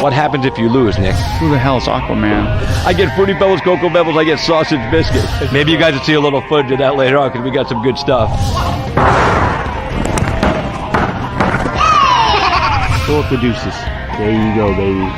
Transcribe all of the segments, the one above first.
What happens if you lose, Nick? Who the hell is Aquaman? I get Fruity Pebbles, Cocoa Pebbles, I get Sausage Biscuit. Maybe you guys will see a little footage of that later on because we got some good stuff. Throw up the deuces. There you go, baby.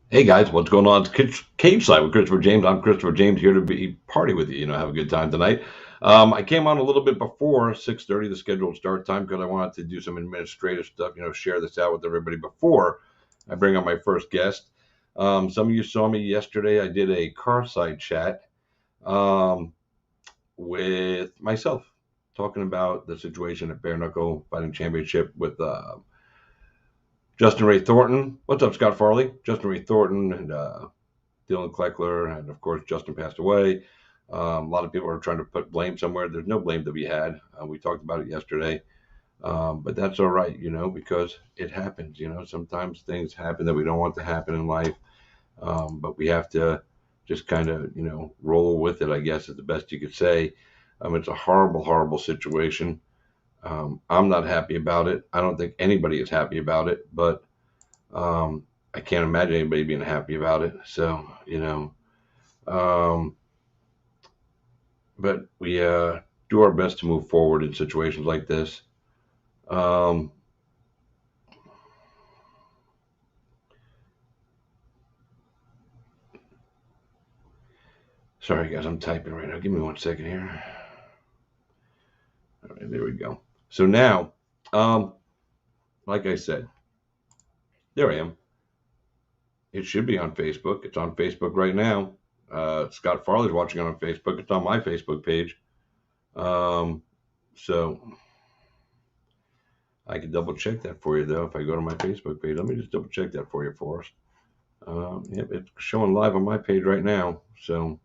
Hey guys, what's going on? It's Cage Side with Christopher James. I'm Christopher James, here to be party with you. Have a good time tonight. I came on a little bit before 6:30, the scheduled start time, because I wanted to do some administrative stuff. Share this out with everybody before I bring on my first guest. Some of you saw me yesterday. I did a car side chat with myself, talking about the situation at Bare Knuckle Fighting Championship with Justin Ray Thornton. What's up, Scott Farley? Justin Ray Thornton and Dylan Kleckler, and of course, Justin passed away. A lot of people are trying to put blame somewhere. There's no blame to be had. We talked about it yesterday, but that's all right, because it happens. Sometimes things happen that we don't want to happen in life, but we have to just kind of, roll with it, I guess is the best you could say. It's a horrible, horrible situation. I'm not happy about it. I don't think anybody is happy about it, but I can't imagine anybody being happy about it. So, but we do our best to move forward in situations like this. Sorry, guys, I'm typing right now. Give me 1 second here. All right, there we go. So now, like I said, there I am. It should be on Facebook. It's on Facebook right now. Scott Farley's watching it on Facebook. It's on my Facebook page. So I can double check that for you, though, if I go to my Facebook page. Let me just double check that for you, Forrest. Yep, it's showing live on my page right now. So,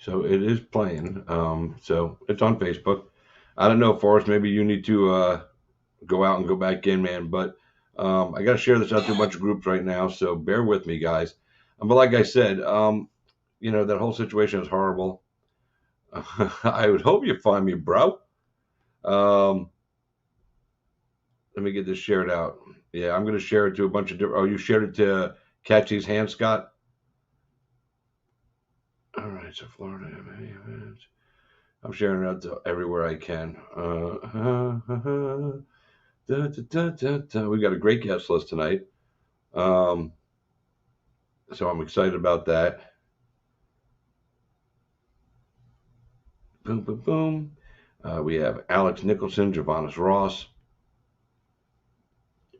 so it is playing. So it's on Facebook. I don't know, Forrest, maybe you need to go out and go back in, man. But I got to share this out to a bunch of groups right now, so bear with me, guys. But like I said, that whole situation is horrible. I would hope you find me, bro. Let me get this shared out. Yeah, I'm going to share it to a bunch of different... Oh, you shared it to Catchy's Hand, Scott? All right, so Florida, I'm sharing it out to everywhere I can. We got a great guest list tonight. So I'm excited about that. Boom, boom, boom. We have Alex Nicholson, Javanis Ross,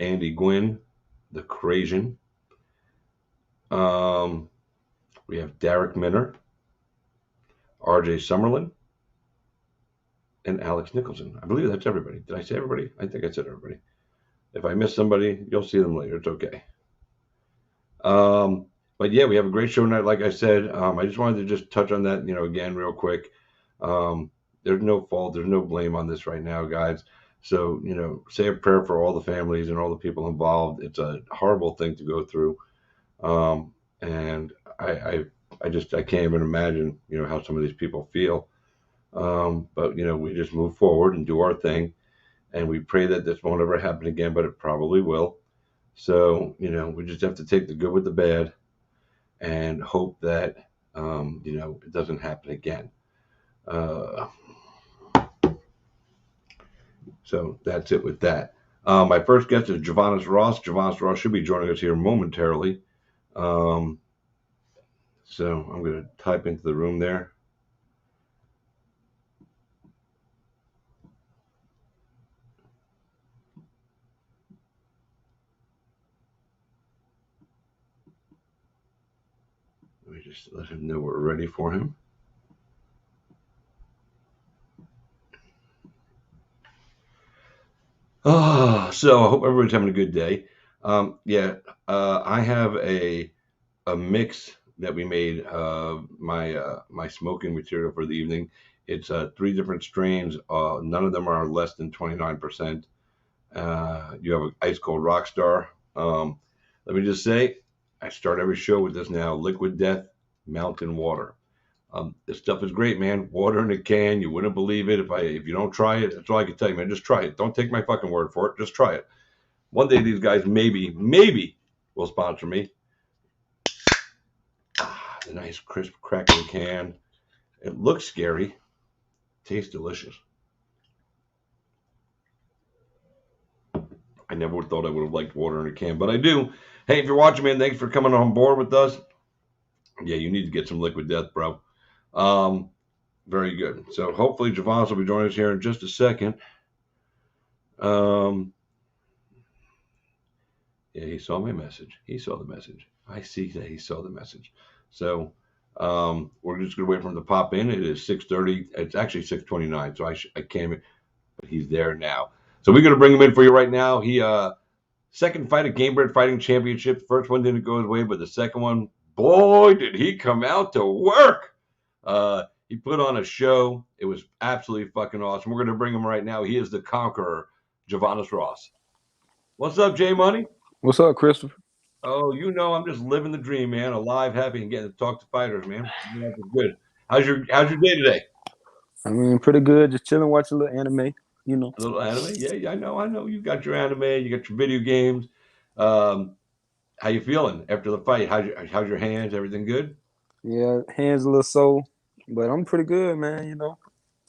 Andy Gwynn, the Crazian. We have Derek Minner, RJ Summerlin, and Alex Nicholson. I believe that's everybody. Did I say everybody? I think I said everybody. If I missed somebody, you'll see them later. It's okay. But yeah, we have a great show tonight. Like I said, I just wanted to just touch on that, again, real quick. There's no fault. There's no blame on this right now, guys. So, say a prayer for all the families and all the people involved. It's a horrible thing to go through. And I can't even imagine, how some of these people feel. But, we just move forward and do our thing. And we pray that this won't ever happen again, but it probably will. So, we just have to take the good with the bad and hope that, it doesn't happen again. So that's it with that. My first guest is Javanis Ross. Javanis Ross should be joining us here momentarily. So I'm going to type into the room there. Let me just let him know we're ready for him. So I hope everybody's having a good day. I have a mix that we made of my smoking material for the evening. It's 3 different strains. None of them are less than 29%. You have an ice cold Rockstar. Let me just say, I start every show with this now: Liquid Death Mountain Water. This stuff is great, man. Water in a can. You wouldn't believe it if you don't try it. That's all I can tell you, man. Just try it. Don't take my fucking word for it. Just try it. One day these guys maybe will sponsor me. The nice crisp crackling can. It looks scary. Tastes delicious. I never thought I would have liked water in a can, but I do. Hey, if you're watching, man, thanks for coming on board with us. Yeah, you need to get some Liquid Death, bro. Very good. So hopefully Javon will be joining us here in just a second. Yeah, he saw my message. He saw the message. I see that he saw the message. So we're just going to wait for him to pop in. It is 6:30. It's actually 6:29, so I can't, but he's there now. So we're going to bring him in for you right now. He second fight at Game Bred Fighting Championship. The first one didn't go his way, but the second one, boy, did he come out to work. He put on a show. It was absolutely fucking awesome. We're going to bring him right now. He is the conqueror, Javanis Ross. What's up, J Money? What's up, Christopher? Oh, I'm just living the dream, man. Alive, happy, and getting to talk to fighters, man. That's good. How's your day today? I mean, pretty good. Just chilling, watching a little anime. You know. A little anime? Yeah, I know. You got your anime. You got your video games. How you feeling after the fight? How's your hands? Everything good? Yeah, hands a little sore, but I'm pretty good, man. You know,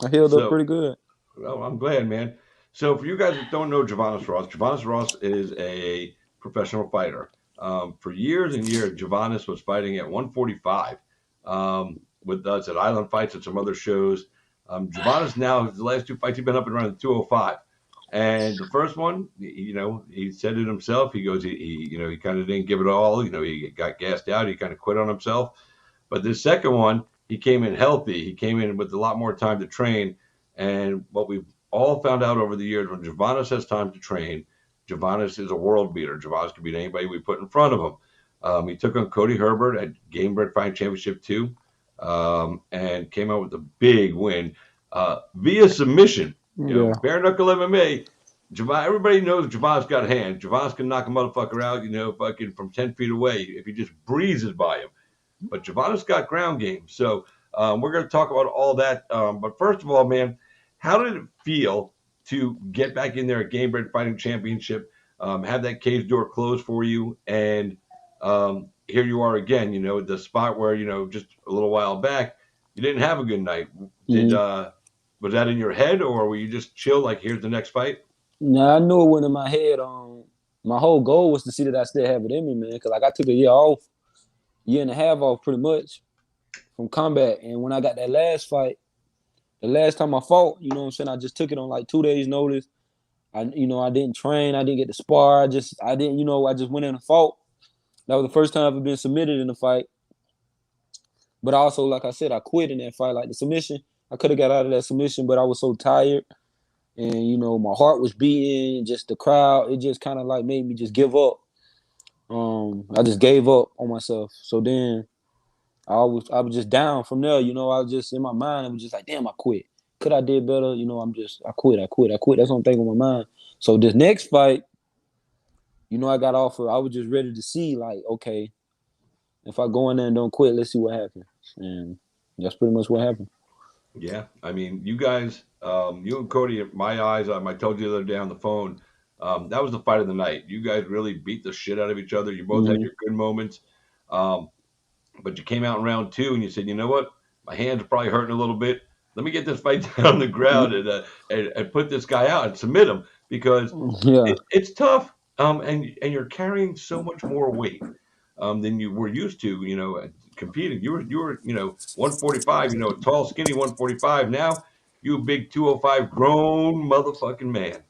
I healed up pretty good. Well, I'm glad, man. So for you guys that don't know Javanis Ross is a professional fighter. For years and years, Javanis was fighting at 145 with us at Island Fights and some other shows. Javanis now, the last 2 fights, he's been up and around the 205. And the first one, he said it himself. He goes, he kind of didn't give it all. He got gassed out. He kind of quit on himself. But the second one, he came in healthy. He came in with a lot more time to train. And what we've all found out over the years, when Javanis has time to train, Javanis is a world beater. Javanis can beat anybody we put in front of him. He took on Cody Herbert at Game Bred Fighting Championship 2 and came out with a big win via submission. Bare knuckle MMA. Everybody knows Javanis got hands. Javanis can knock a motherfucker out, fucking from 10 feet away if he just breezes by him. But Javanis got ground game. So we're going to talk about all that. But first of all, man, how did it feel to get back in there at Game Bred Fighting Championship, have that cage door closed for you, and here you are again, the spot where, just a little while back, you didn't have a good night. Was that in your head, or were you just chill, like, here's the next fight? No, I knew it went in my head. My whole goal was to see that I still have it in me, man, because I took a year and a half off pretty much from combat. And when I got that last fight, the last time I fought, I just took it on like 2 days notice. I didn't train. I didn't get to spar. I just went in and fought. That was the first time I've ever been submitted in a fight. But also, like I said, I quit in that fight. Like the submission, I could have got out of that submission, but I was so tired. And, my heart was beating, just the crowd. It just kind of like made me just give up. I just gave up on myself. So then I was just down from there. I was just in my mind. I was just like, damn, I quit. Could I did better? I quit. That's what I'm thinking in my mind. So this next fight, I got offered. I was just ready to see, like, okay, if I go in there and don't quit, let's see what happens. And that's pretty much what happened. Yeah, I mean, you guys, you and Cody, in my eyes, I told you the other day on the phone, that was the fight of the night. You guys really beat the shit out of each other. You both had your good moments. But you came out in round 2 and you said, you know what? My hands are probably hurting a little bit. Let me get this fight down on the ground and put this guy out and submit him, because it's tough. And you're carrying so much more weight than you were used to, competing. You were 145, tall, skinny 145. Now you a big 205 grown motherfucking man.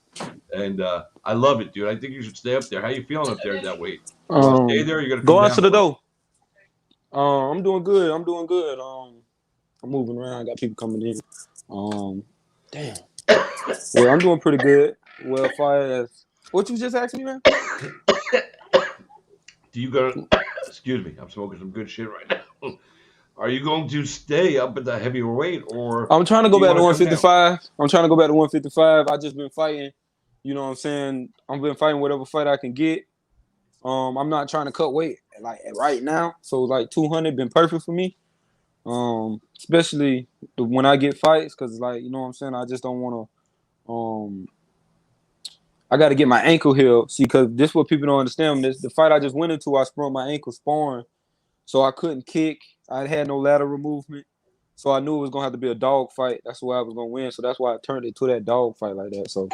And I love it, dude. I think you should stay up there. How you feeling up there at that weight? You want to stay there, or you got to come go down? Answer the door. I'm doing good. I'm moving around. I got people coming in. Damn. Well, I'm doing pretty good. Well, far as what you just asked me, man? Do you go? Excuse me, I'm smoking some good shit right now. are you going to stay up at the heavier weight, or I'm trying to do go you back to want to come down? 155. I'm trying to go back to 155. I just been fighting. You know what I'm saying? I've been fighting whatever fight I can get. I'm not trying to cut weight like right now. So like 200 been perfect for me. Especially when I get fights, because like you know what I'm saying. I just don't want to. I got to get my ankle healed. See, because this is what people don't understand. The fight I just went into, I sprung my ankle sparring, so I couldn't kick. I had no lateral movement, so I knew it was gonna have to be a dog fight. That's why I was gonna win. So that's why I turned it to that dog fight like that. So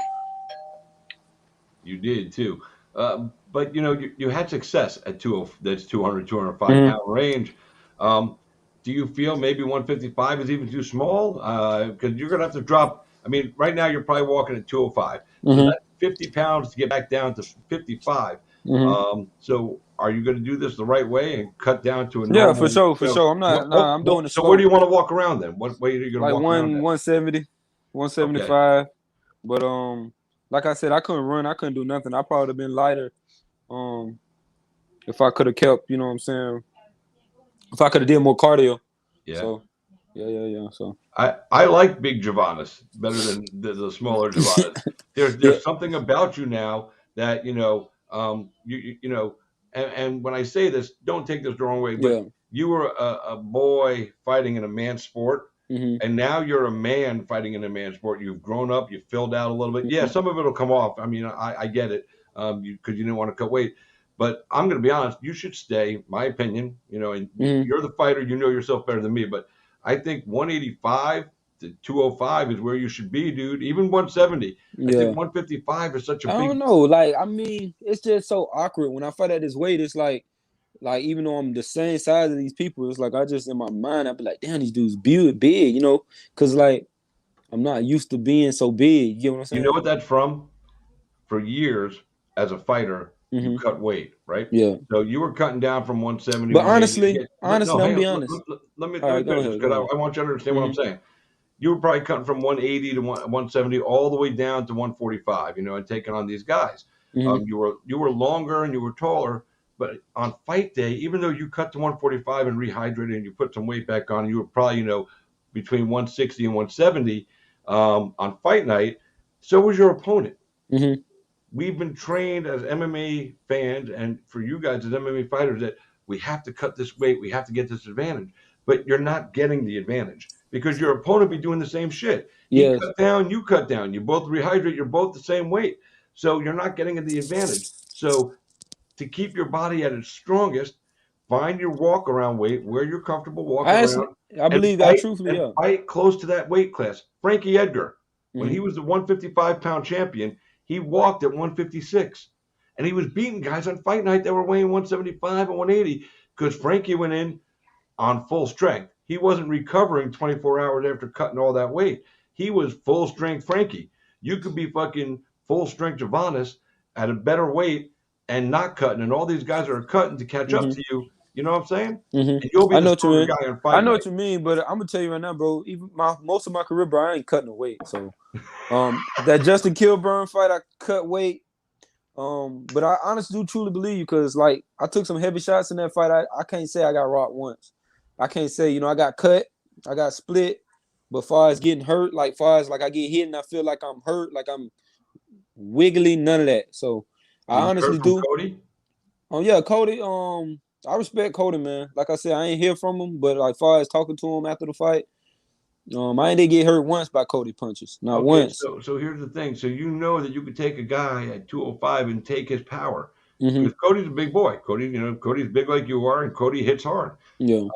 You did too. But you had success at 20, that's 200, 205 mhm. pound range. Um, do you feel maybe 155 is even too small? Because you're going to have to drop. I mean, right now you're probably walking at 205. So Mhm. that's 50 pounds to get back down to 55. Mhm. So are you going to do this the right way and cut down to a Yeah, for normal, sure, for sure. I'm not. Nah, I'm doing it so where do slow. you want to walk around then? What way are you going to Like walk around at? 170, Okay. 175. But like I said, I couldn't run. I couldn't do nothing. I probably have been lighter. Um, if I could have kept, you know what I'm saying. If I could have did more cardio. Yeah. So yeah. So I like big Javanas better than the smaller Javanas. yeah, There's something about you now that and when I say this, don't take this the wrong way, but yeah. you were a boy fighting in a man's sport, Mhm. and now you're a man fighting in a man's sport. You've grown up, you've filled out a little bit. Yeah, Mhm. some of it'll come off. I mean, I get it, because you didn't want to cut weight. But I'm going to be honest, you should stay, my opinion, and Mhm. you're the fighter, you know yourself better than me, but I think 185 to 205 is where you should be, dude. Even 170. I think Yeah. 155 is such a I don't big. know. Like, I mean, it's just so awkward when I fight at this weight. It's like even though I'm the same size as these people, it's like I just in my mind I be like, damn, these dudes big, because like I'm not used to being so big. You get what I'm You know saying? what that's from? For years, as a fighter, you Hmm. cut weight, right? Yeah. So you were cutting down from 170, But 180 to honestly, get. No, honestly, I'm hang gonna on. be honest. All Let me right, go finish ahead, go because ahead. I want you to understand what Hmm. I'm saying. You were probably cutting from 180 to 170 all the way down to 145, and taking on these guys. Hmm. You were longer and you were taller, but on fight day, even though you cut to 145 and rehydrated and you put some weight back on, you were probably between 160 and 170 on fight night. So was your opponent. Hmm. We've been trained as MMA fans and for you guys as MMA fighters that we have to cut this weight, we have to get this advantage. But you're not getting the advantage because your opponent be doing the same shit. He Yes. cut down, you cut down. You both rehydrate, you're both the same weight. So you're not getting the advantage. So to keep your body at its strongest, find your walk around weight where you're comfortable walking I actually around I and believe that fight truthfully, and yeah. fight close to that weight class. Frankie Edgar, when Hmm. he was the 155-pound champion, he walked at 156. And he was beating guys on fight night that were weighing 175 and 180 because Frankie went in on full strength. He wasn't recovering 24 hours after cutting all that weight. He was full strength Frankie. You could be fucking full strength Javanis at a better weight and not cutting, and all these guys are cutting to catch up Hmm. to you. You know what I'm saying? Hmm. And you'll be I the know what you stronger mean. guy on I fight know night. what you mean, but I'm gonna tell you right now, bro. Even most of my career, bro, I ain't cutting the weight. So, that Justin Kilburn fight, I cut weight. But I honestly do truly believe you because like I took some heavy shots in that fight. I can't say I got rocked once. I can't say, I got cut, I got split, but far as getting hurt, like far as like I get hit and I feel like I'm hurt, like I'm wiggly, none of that. So I Did you honestly heard from do. Cody? Yeah, Cody, I respect Cody, man. Like I said, I ain't hear from him, but like far as talking to him after the fight, I ain't did get hurt once by Cody punches. Not Okay, once. so here's the thing. So you know that you could take a guy at 205 and take his power Hmm. because Cody's a big boy. Cody's big like you are, and Cody hits hard. Yeah.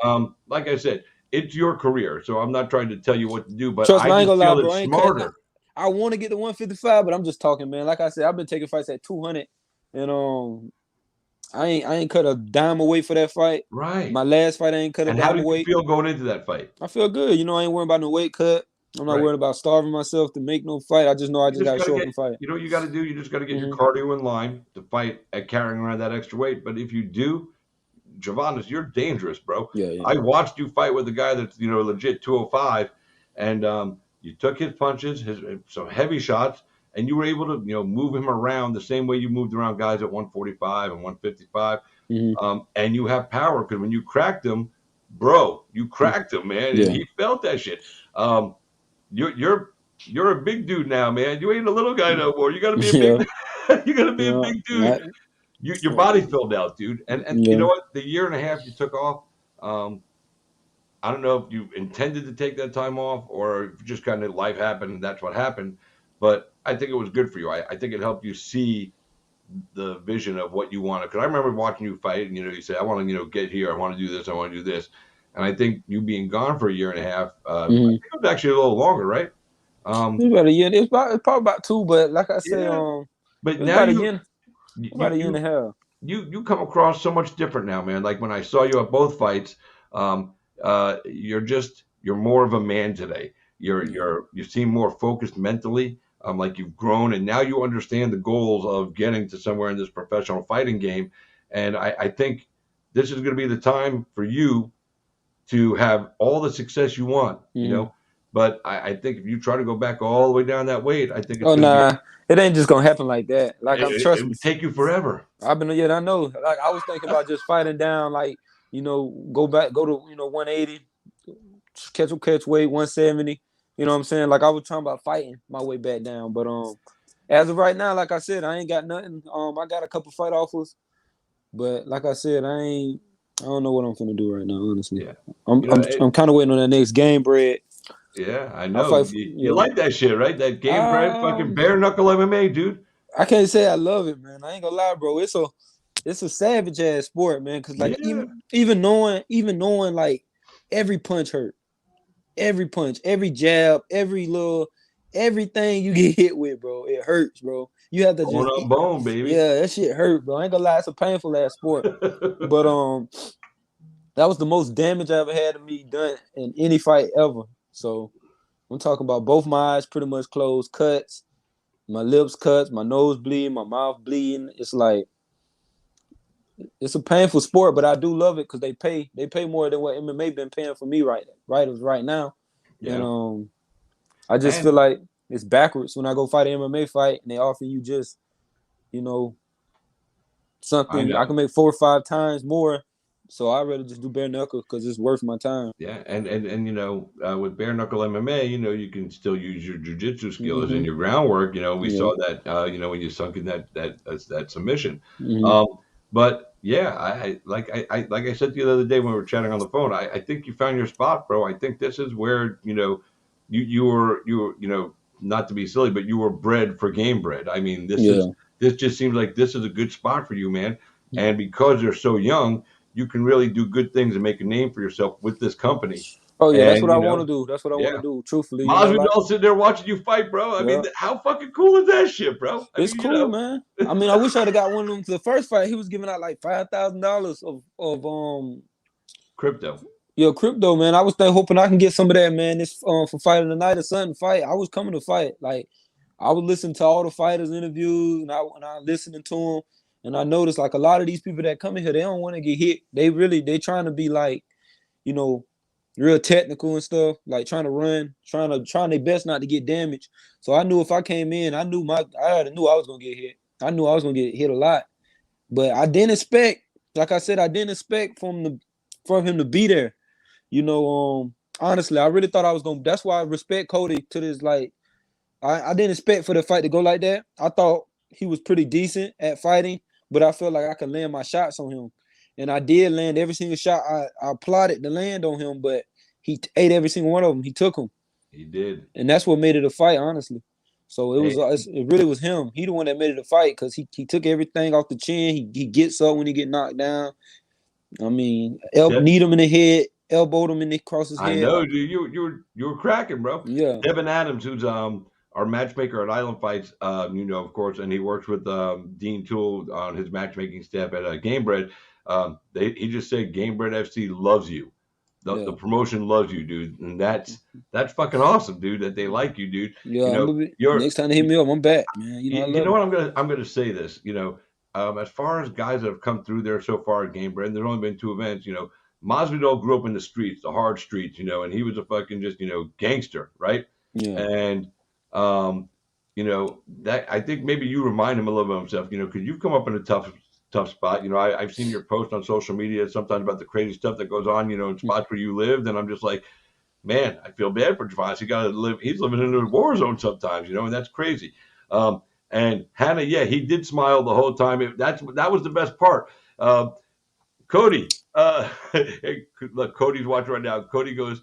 Like I said, it's your career, so I'm not trying to tell you what to do, but Trust I me, I ain't just gonna lie, feel bro. it's I ain't cutting. smarter. I want to get to 155, but I'm just talking, man. Like I said, I've been taking fights at 200, and I ain't cut a dime away for that fight. Right. My last fight, I ain't cut a And how dime did you away. feel going into that fight? I feel good. I ain't worried about no weight cut. I'm not Right. worried about starving myself to make no fight. I just know I You just just got to got to show up get, and fight. you know what you got to do? You just got to get your Hmm. cardio in line to fight at carrying around that extra weight. But if you do, Javanis, you're dangerous, bro. Yeah, yeah. I watched you fight with a guy that's legit 205, and you took his punches, his some heavy shots, and you were able to move him around the same way you moved around guys at 145 and 155. Hmm. And you have power because when you cracked him, bro, you cracked him, man, and Yeah. he felt that shit. You're a big dude now, man. You ain't a little guy no more. You got to be a big. Yeah. You got to be a Yeah. big dude. Your body filled out, dude. And you Yeah. know what? The year and a half you took off. I don't know if you intended to take that time off or if just kind of life happened and that's what happened. But I think it was good for you. I think it helped you see the vision of what you wanted. Because I remember watching you fight, and you say, "I want to, get here. I want to do this. I want to do this." And I think you being gone for a year and a half, I think Mm-hmm. it was actually a little longer, right? It was about a year. It's probably about 2, but like I said, Yeah. But it was now about a year. you About a year and a you half. you come across so much different now, man. Like when I saw you at both fights, you're more of a man today. You seem more focused mentally. Like you've grown, and now you understand the goals of getting to somewhere in this professional fighting game. And I think this is going to be the time for you to have all the success you want. Mm-hmm. But I think if you try to go back all the way down that weight, I think it's Oh going to be nah, it ain't just gonna happen like that. Like it trust me. would take you forever. I've been I know. Like I was thinking about just fighting down, like go to 180, catch weight 170. You know what I'm saying? Like I was talking about fighting my way back down, but as of right now, like I said, I ain't got nothing. I got a couple fight offers, but like I said, I don't know what I'm gonna do right now. Honestly, Yeah. I'm kind of waiting on that next game bread. Yeah, I I know. fight, You like that shit, right? That game bread, fucking Um, bare knuckle MMA, dude. I can't say I love it, man. I ain't gonna lie, bro. It's a savage ass sport, man. Cause like Yeah. even knowing like every punch hurt, every punch, every jab, everything you get hit with, bro. It hurts, bro. You have to Bone just on bone, baby. yeah, that shit hurt, bro. I ain't gonna lie, it's a painful ass sport. But that was the most damage I ever had to me done in any fight ever. So I'm talking about both my eyes pretty much closed, cuts, my lips cuts, my nose bleeding, my mouth bleeding. It's like it's a painful sport, but I do love it because they pay more than what MMA been paying for me right now. And Yeah. I just feel And like it's backwards when I go fight an MMA fight and they offer you just, you know, I something I know. can make 4 or 5 times more. So I'd rather just do bare knuckle because it's worth my time. Yeah, and with bare knuckle MMA, you can still use your jujitsu skills and Mm-hmm. your groundwork. We Yeah. saw that when you sunk in that submission. Mm-hmm. Um, but yeah, like I said the other day when we were chatting on the phone, I think you found your spot, bro. I think this is where you were not to be silly, but you were bred for game bred. I mean, Yeah. this just seems like this is a good spot for you, man. And because they're so young, you can really do good things and make a name for yourself with this company. Oh yeah, that's And what I want to do. That's what I want yeah, to do. Truthfully, like Masvidal sitting there watching you fight, bro. I mean, yeah. how fucking cool is that shit, bro? I It's mean, cool, man. I mean, I wish I'd have got one of them. The first fight, he was giving out like $5,000 of crypto. crypto, man. I was hoping I can get some of that, man. This for fighting tonight or something. Fight. I was coming to fight. Like I was listening to all the fighters' interviews, and I listening to them, and I noticed like a lot of these people that come in here, they don't want to get hit. They trying to be like, you know, real technical and stuff, like trying to run, trying their best not to get damaged. So I knew if I came in, I already knew I was gonna get hit. I knew I was gonna get hit a lot. But I didn't expect, like I said, I didn't expect from him to be there. Honestly, I really thought I was gonna that's why I respect Cody to this, like I didn't expect for the fight to go like that. I thought he was pretty decent at fighting, but I felt like I could land my shots on him. And I did land every single shot I plotted to land on him, but he ate every single one of them. He took them. He did. And that's what made it a fight, honestly. So Hey, it really was him. He the one that made it a fight because he took everything off the chin. He gets up when he get knocked down. I mean, De- need him in the head, elbowed him and across his I head. know, Like, dude. You were cracking, bro. yeah, Devin Adams, who's our matchmaker at Island Fights, of course, and he works with Dean Toole on his matchmaking staff at Gamebred. He just said Gamebred FC loves you. The yeah, promotion loves you, dude, and that's fucking awesome, dude. That they like you, dude. yeah. You're Next time they hit me up, I'm back, man. I you love know it. what I'm gonna say this. As far as guys that have come through there so far at Game Bread, there's only been 2 events. Masvidal grew up in the streets, the hard streets, and he was a fucking just gangster, right? Yeah, And that I think maybe you remind him a little bit of himself, because you've come up in a tough tough spot. You know, I've seen your post on social media sometimes about the crazy stuff that goes on, you know, in spots where you lived, and I'm just like, man, I feel bad for Javon. He's living in a war zone sometimes, you know, and that's crazy. And Hannah, yeah, he did smile the whole time. That was the best part. Cody, look, Cody's watching right now. Cody goes,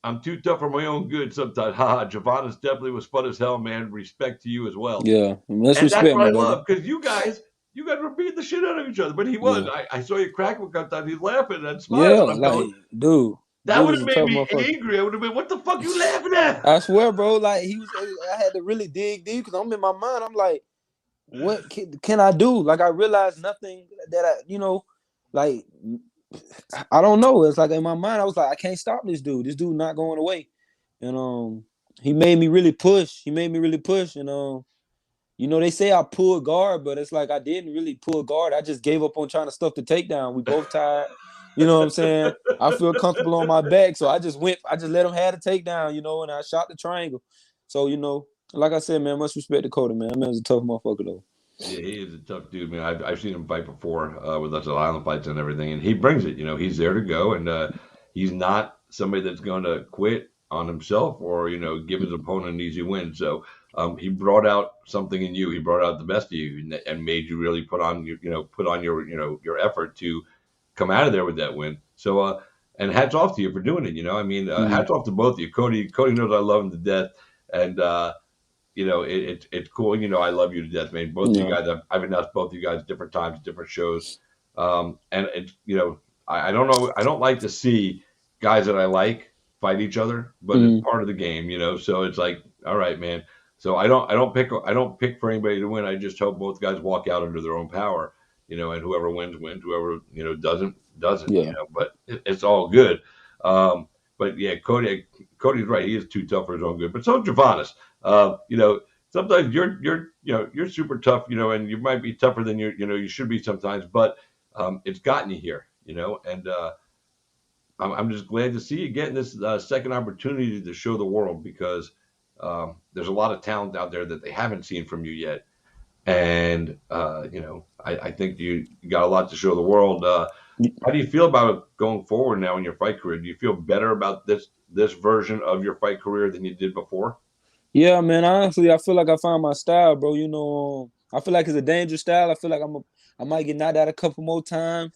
I'm too tough for my own good sometimes. Haha, Javanis definitely was fun as hell, man. Respect to you as well. Yeah, let's And that's respect, what I my brother. love, because you guys were beating the shit out of each other. But he was. Yeah. I saw you crack one time. He's laughing and Yeah, smiling. I'm like, going, dude, that would is have a made tough me motherfucker. angry. I would have been, what the fuck you laughing at? I swear, bro, like I had to really dig deep because I'm in my mind. I'm like, what can I do? Like, I realized nothing that like, I don't know. It's like in my mind, I was like, I can't stop this dude. This dude not going away. And he made me really push. And they say I pulled guard, but it's like I didn't really pull guard. I just gave up on trying to stuff the takedown. We both tired. You know what I'm saying? I feel comfortable on my back, so I just let him have the takedown, and I shot the triangle. So, like I said, man, much respect to Cody, man. That man's a tough motherfucker, though. Yeah, he is a tough dude, man. I've seen him fight before with us at Island Fights and everything, and he brings it. You know, he's there to go, and he's not somebody that's going to quit on himself or give his opponent an easy win. So he brought out something in you. He brought out the best of you, and made you really put on your effort to come out of there with that win. So and hats off to you for doing it. I mean, hats off to both of you. Cody knows I love him to death, and it's cool. I love you to death, man. Both you guys, I've announced both you guys different times, different shows. And it's, I don't know. I don't like to see guys that I like fight each other, but it's part of the game, so it's like, all right, man. So I don't pick for anybody to win. I just hope both guys walk out under their own power, and whoever wins, whoever, doesn't, Yeah. but it's all good. But yeah, Cody's right. He is too tough for his own good, but so is Javanis. Sometimes you're super tough, and you might be tougher than you should be sometimes, but it's gotten you here, and I'm just glad to see you getting this second opportunity to show the world, because there's a lot of talent out there that they haven't seen from you yet. And, I think you got a lot to show the world. How do you feel about it going forward now in your fight career? Do you feel better about this version of your fight career than you did before? Yeah, man. Honestly, I feel like I found my style, bro. I feel like it's a dangerous style. I feel like I might get knocked out a couple more times,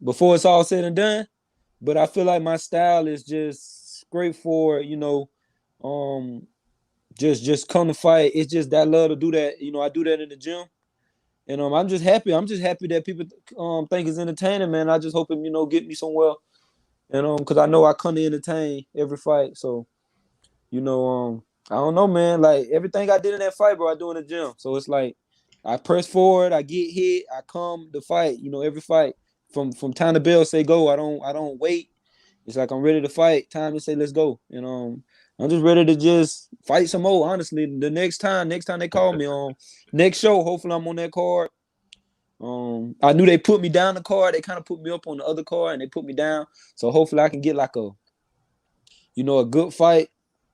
before it's all said and done. But I feel like my style is just straightforward. Just come to fight. It's just that love to do that. I do that in the gym, and I'm just happy. I'm just happy that people think it's entertaining, man. I just hope it get me somewhere, and because I know I come to entertain every fight. So. I don't know, man. Like, everything I did in that fight, bro, I do in the gym. So it's like I press forward, I get hit, I come to fight. Every fight from time the bell say go. I don't wait. It's like I'm ready to fight. Time to say let's go. I'm just ready to just fight some more. Honestly, the next time they call me on next show, hopefully I'm on that card. I knew they put me down the card. They kind of put me up on the other card, and they put me down. So hopefully I can get like a good fight.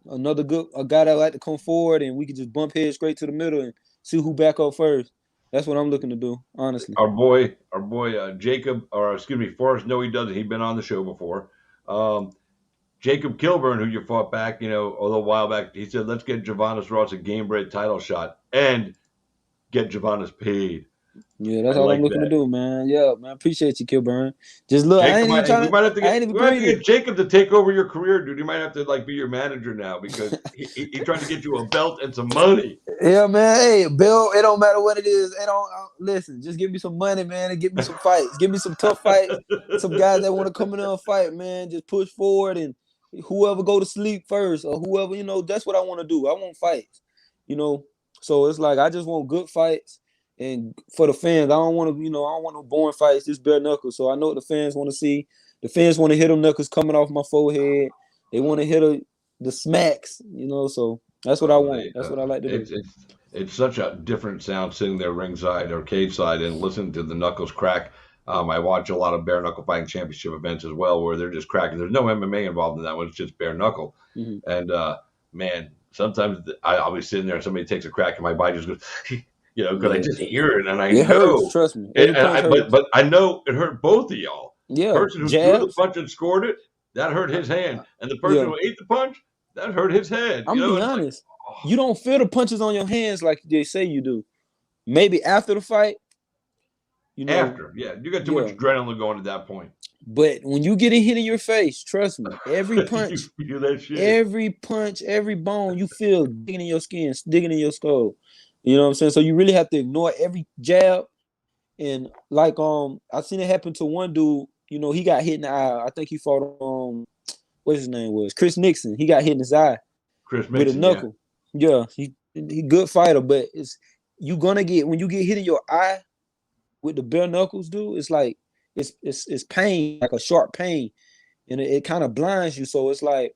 A guy that like to come forward, and we could just bump heads straight to the middle and see who back up first. That's what I'm looking to do, honestly. Our boy, Jacob, or excuse me, Forrest. No, he doesn't. He's been on the show before. Jacob Kilburn, who you fought back, a little while back, he said, "Let's get Javanis Ross a game bread title shot and get Javanis paid." Yeah, that's all I'm looking to do, man. Yeah, man. Appreciate you, Kilburn. Just look, Jacob, I ain't even trying we might have to to get Jacob to take over your career, dude. You might have to be your manager now, because he trying to get you a belt and some money. Yeah, man. Hey, Bill, it don't matter what it is. Listen. Just give me some money, man, and give me some fights. Give me some tough fights. Some guys that want to come in there and fight, man. Just push forward, and whoever go to sleep first, or whoever, that's what I want to do. I want fights, So it's like I just want good fights. And for the fans, I don't want to, I don't want no boring fights. This bare knuckles. So I know what the fans want to see. The fans want to hit them knuckles coming off my forehead. They want to hit the smacks, So that's what I want. That's what I like to do. It's such a different sound sitting there ringside or cage side and listening to the knuckles crack. I watch a lot of bare knuckle fighting championship events as well, where they're just cracking. There's no MMA involved in that one. It's just bare knuckle. Mm-hmm. And man, sometimes I'll be sitting there and somebody takes a crack and my body just goes. you know, because I Yeah, just hear it and I it hurts. know. Trust me, every punch hurts. But I know it hurt both of y'all. The Yeah, person who threw the jabs. punch and scored it, that hurt his hand, and the person Yeah, who ate the punch, that hurt his head. You I'm know, be it's like, honest. oh, You don't feel the punches on your hands like they say you do. Maybe after the fight, you know. after, yeah, you got too Yeah, much adrenaline going at that point. but when you get a hit in your face, trust me, every You punch, feel that shit. every bone you feel digging in your skin, digging in your skull. You know what I'm saying? So you really have to ignore every jab. And like I seen it happen to one dude. You know, he got hit in the eye. I think he fought what his name was, Chris Nixon. He got hit in his eye Chris with a Mixon, yeah. knuckle. Yeah, he good fighter, but it's you gonna get when you get hit in your eye with the bare knuckles, dude. It's like it's pain, like a sharp pain, and it kind of blinds you. So it's like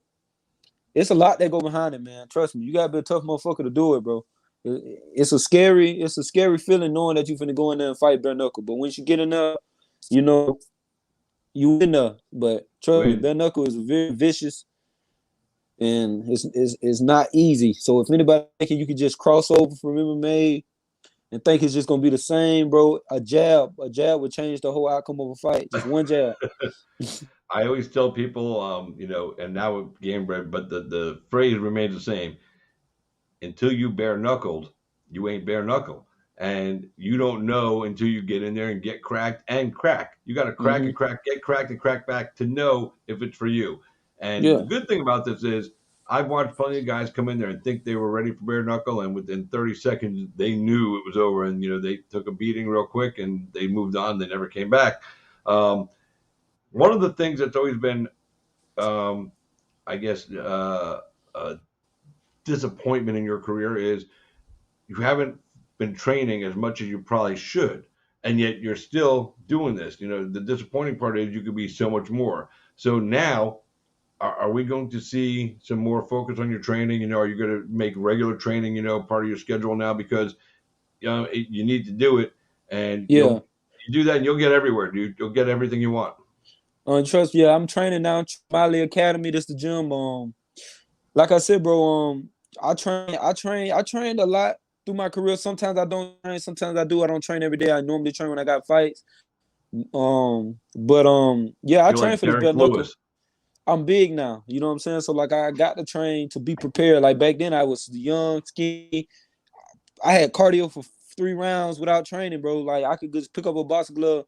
it's a lot that go behind it, man. Trust me, you gotta be a tough motherfucker to do it, bro. It's a scary feeling knowing that you finna go in there and fight bare knuckle. But once you get in there, you know you win there. But trust me, Win. bare knuckle is very vicious and it's not easy. So if anybody thinking you could just cross over from MMA and think it's just gonna be the same, bro, a jab would change the whole outcome of a fight. Just one jab. I always tell people, you know, and now with game bread, but the phrase remains the same. Until you bare knuckled, you ain't bare knuckle. And you don't know until you get in there and get cracked and crack. You got to crack and crack, get cracked and crack back to know if it's for you. And the Yeah. good thing about this is I've watched plenty of guys come in there and think they were ready for bare knuckle, and within 30 seconds they knew it was over, and you know they took a beating real quick and they moved on. They never came back. One of the things that's always been, I guess, disappointment in your career is you haven't been training as much as you probably should, and yet you're still doing this. You know, the disappointing part is you could be so much more. So now, are we going to see some more focus on your training? You know, are you going to make regular training, you know, part of your schedule now because you know you need to do it, and Yeah. you do that and you'll get everywhere, dude. You'll get everything you want. Trust me, yeah, I'm training now. Miley Academy, this the gym. Like I said, bro, I trained a lot through my career. Sometimes I don't train, sometimes I do. I don't train every day. I normally train when I got fights. Yeah, I You're train like for this Derek belt knuckle. Lewis. I'm big now, you know what I'm saying? So like I got to train to be prepared. Like back then I was young, skinny. I had cardio for 3 rounds without training, bro. Like I could just pick up a boxing glove.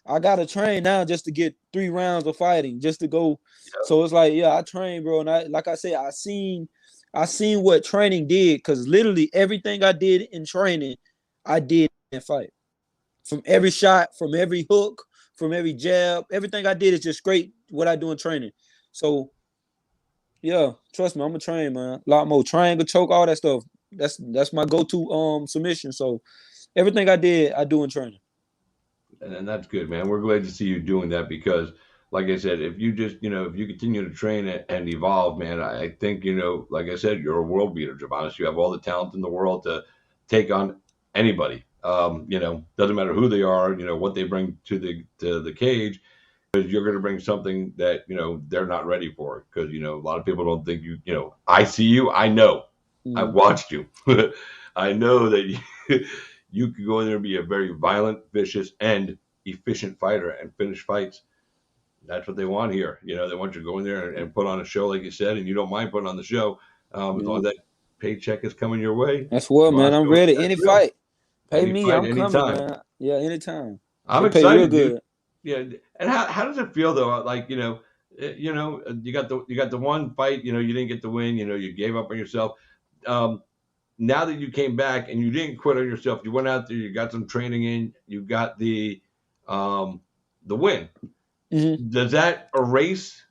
I gotta train now just to get 3 rounds of fighting, just to go. Yep. So it's like, yeah, I train, bro. And like I said, I seen what training did, because literally everything I did in training, I did in fight. From every shot, from every hook, from every jab, everything I did is just great what I do in training. So yeah, trust me, I'm a train, man. A lot more triangle choke, all that stuff. That's my go-to submission. So everything I did, I do in training. And that's good, man. We're glad to see you doing that because, like I said, if you just, you know, if you continue to train and evolve, man, I think, you know, like I said, you're a world beater, Javanis. You have all the talent in the world to take on anybody. You know, doesn't matter who they are, you know, what they bring to the cage, because you're going to bring something that, you know, they're not ready for. Because, you know, a lot of people don't think you know, I see you, I know, I've watched you. I know that you could go in there and be a very violent, vicious, and efficient fighter and finish fights. That's what they want here. You know, they want you to go in there and put on a show, like you said, and you don't mind putting on the show. As long as that paycheck is coming your way. That's what, man. I'm ready. Any real. fight. Pay Any me, fight, I'm coming, anytime. man. Yeah, anytime. I'm They excited, pay real good. dude. Yeah, and how does it feel though? Like you know, you got the one fight. You know, you didn't get the win. You know, you gave up on yourself. Now that you came back and you didn't quit on yourself, you went out there, you got some training in, you got the win. Mm-hmm. Does that erase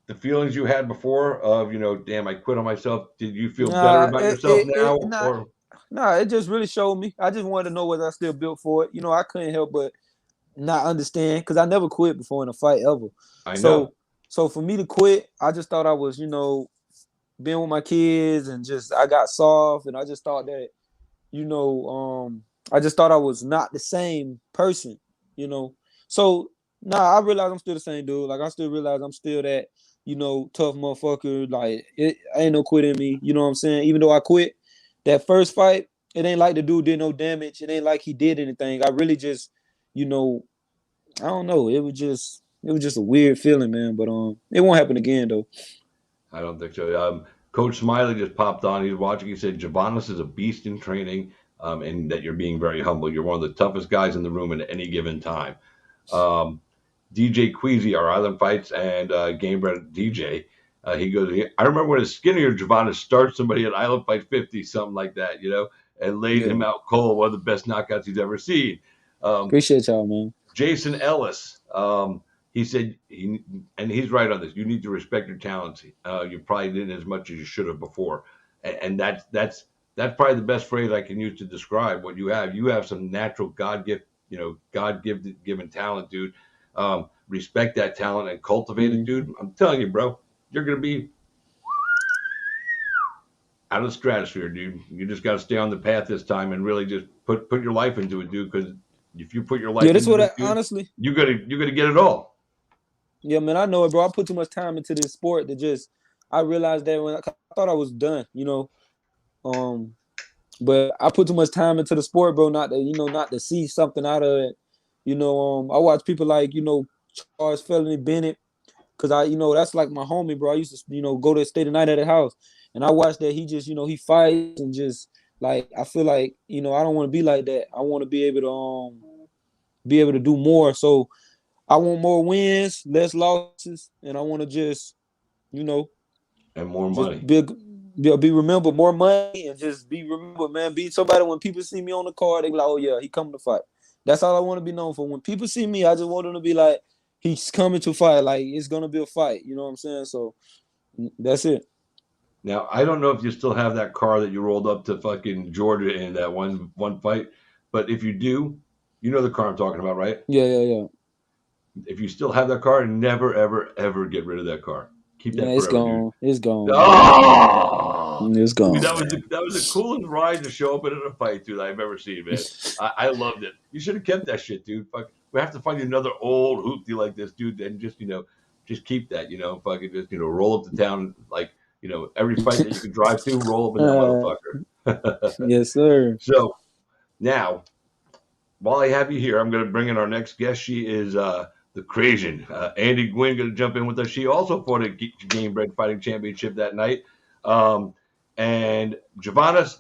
the feelings you had before of, you know, damn, I quit on myself? Did you feel better about yourself now? It just really showed me. I just wanted to know whether I still built for it. You know, I couldn't help but not understand because I never quit before in a fight ever. I know. So for me to quit, I just thought I was, you know, being with my kids and just I got soft and I just thought that, you know, I just thought I was not the same person, you know. So I realize I'm still the same dude. Like I still realize I'm still that, you know, tough motherfucker. Like I ain't no quit in me, you know what I'm saying? Even though I quit that first fight, it ain't like the dude did no damage. It ain't like he did anything. I really just, you know, I don't know. It was just a weird feeling, man. But it won't happen again though. I don't think so. Coach Smiley just popped on. He's watching. He said Javonis is a beast in training, and that you're being very humble. You're one of the toughest guys in the room at any given time. DJ Queasy, our Island Fights and Game Bread DJ, he goes, I remember when a skinnier Javonis starts somebody at Island Fight 50, something like that, and laid him out cold. One of the best knockouts he's ever seen. Appreciate y'all, man. Jason Ellis, he said, and he's right on this. You need to respect your talents. You probably didn't as much as you should have before, and that's probably the best phrase I can use to describe what you have. You have some natural God-given talent, dude. Respect that talent and cultivate it, dude. I'm telling you, bro, you're gonna be out of the stratosphere, dude. You just got to stay on the path this time and really just put your life into it, dude. Because if you put your life, that's into what it, dude, honestly, you gotta get it all. Yeah, man, I know it, bro. I put too much time into this sport that I realized that when I thought I was done, but I put too much time into the sport, bro, not to see something out of it. I watch people like, Charles Felony Bennett, because that's like my homie, bro. I used to, go to stay the night at the house. And I watched that he just, he fights and just like I feel like, I don't want to be like that. I want to be able to do more. So I want more wins, less losses, and I want to just, and more just money. Be remembered, more money, and just be remembered, man. Be somebody when people see me on the card, they be like, oh yeah, he coming to fight. That's all I want to be known for. When people see me, I just want them to be like, he's coming to fight. Like it's gonna be a fight. You know what I'm saying? So that's it. Now I don't know if you still have that car that you rolled up to fucking Georgia in that one fight, but if you do, you know the car I'm talking about, right? Yeah. If you still have that car, never ever ever get rid of that car. Keep that it's forever, gone. dude. It's gone. Oh! It's gone. Dude, that was the coolest ride to show up at a fight, dude, I've ever seen, man. I loved it. You should have kept that shit, dude. Fuck, we have to find you another old hoopty like this, dude, and just just keep that, fucking just roll up to town like every fight that you can drive to, roll up in that motherfucker. Yes, sir. So now, while I have you here, I'm going to bring in our next guest. She is the Crazian. Andy Gwynn going to jump in with us. She also fought a Game Bred Fighting Championship that night. And Javonis,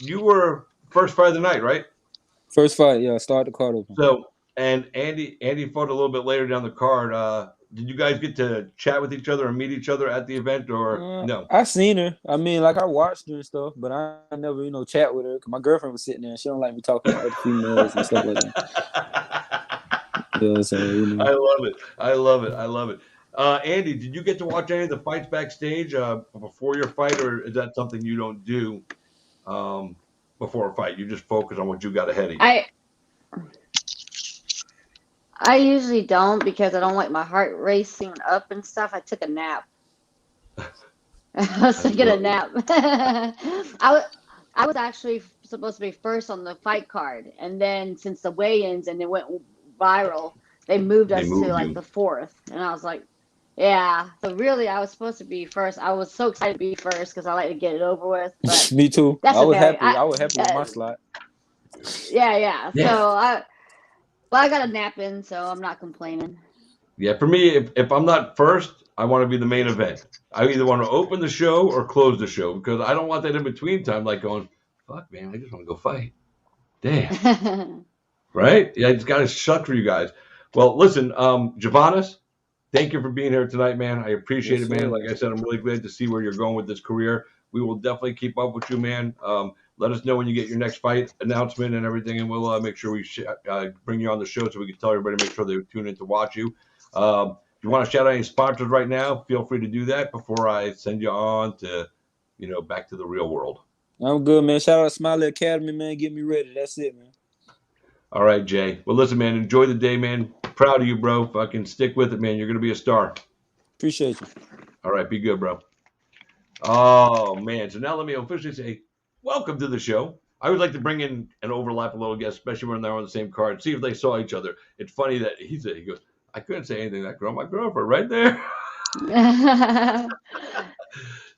you were first fight of the night, right? First fight, yeah. Start the card open. So, and Andy fought a little bit later down the card. Did you guys get to chat with each other and meet each other at the event, or no? I seen her. I mean, like I watched her and stuff, but I never, chat with her because my girlfriend was sitting there. And she don't like me talking to other females and stuff like that. Yeah, so I love it. Andy, did you get to watch any of the fights backstage before your fight, or is that something you don't do before a fight? You just focus on what you got ahead of you. I usually don't because I don't like my heart racing up and stuff. I took a nap. I was taking a nap. I was actually supposed to be first on the fight card, and then since the weigh-ins and it went viral, they moved us to like the fourth, and I was like, yeah. So really, I was supposed to be first. I was so excited to be first because I like to get it over with. But me too. That's I was okay. happy. I was happy with my slot. Yeah. So I got a nap in, so I'm not complaining. Yeah, for me, if I'm not first, I want to be the main event. I either want to open the show or close the show because I don't want that in between time, like going, fuck, man, I just want to go fight. Damn. Right? Yeah, it's got to suck for you guys. Well, listen, Javonis, thank you for being here tonight, man. I appreciate it, man. Like I said, I'm really glad to see where you're going with this career. We will definitely keep up with you, man. Let us know when you get your next fight announcement and everything, and we'll make sure we bring you on the show so we can tell everybody to make sure they tune in to watch you. If you want to shout out any sponsors right now, feel free to do that before I send you on to, back to the real world. I'm good, man. Shout out to Smiley Academy, man. Get me ready. That's it, man. All right, Jay. Well, listen, man, enjoy the day, man. Proud of you, bro. Fucking stick with it, man. You're going to be a star. Appreciate you. All right, be good, bro. Oh, man. So now let me officially say, welcome to the show. I would like to bring in and overlap a little guest, especially when they're on the same card, see if they saw each other. It's funny that he goes, I couldn't say anything to that girl, my girlfriend right there.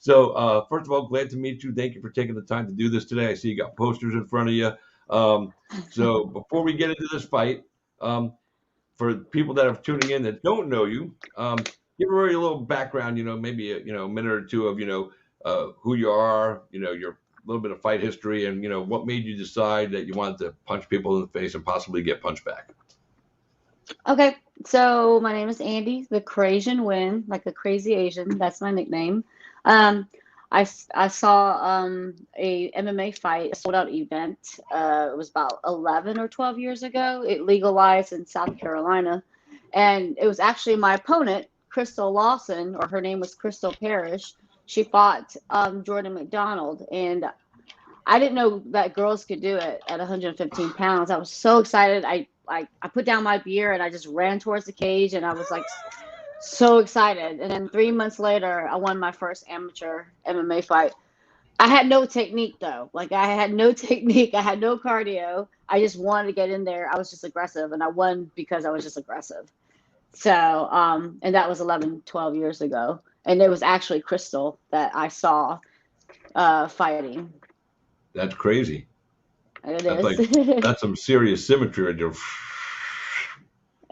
So, first of all, glad to meet you. Thank you for taking the time to do this today. I see you got posters in front of you. So, before we get into this fight, for people that are tuning in that don't know you, give everybody a little background. Maybe a minute or two of who you are. Your little bit of fight history, and what made you decide that you wanted to punch people in the face and possibly get punched back. Okay, so my name is Andy, the Crazian Win, like the crazy Asian. That's my nickname. Um, I saw a MMA fight, a sold out event. It was about 11 or 12 years ago. It legalized in South Carolina, and it was actually my opponent, Crystal Lawson, or her name was Crystal Parrish. She fought Jordan McDonald, and I didn't know that girls could do it at 115 pounds. I was so excited. I put down my beer and I just ran towards the cage, and I was like so excited. And then 3 months later, I won my first amateur MMA fight. I had no technique though. Like I had no technique. I had no cardio. I just wanted to get in there. I was just aggressive, and I won because I was just aggressive. So, and that was 11, 12 years ago. And it was actually Crystal that I saw fighting. That's crazy. It That's is. that's some serious symmetry right there.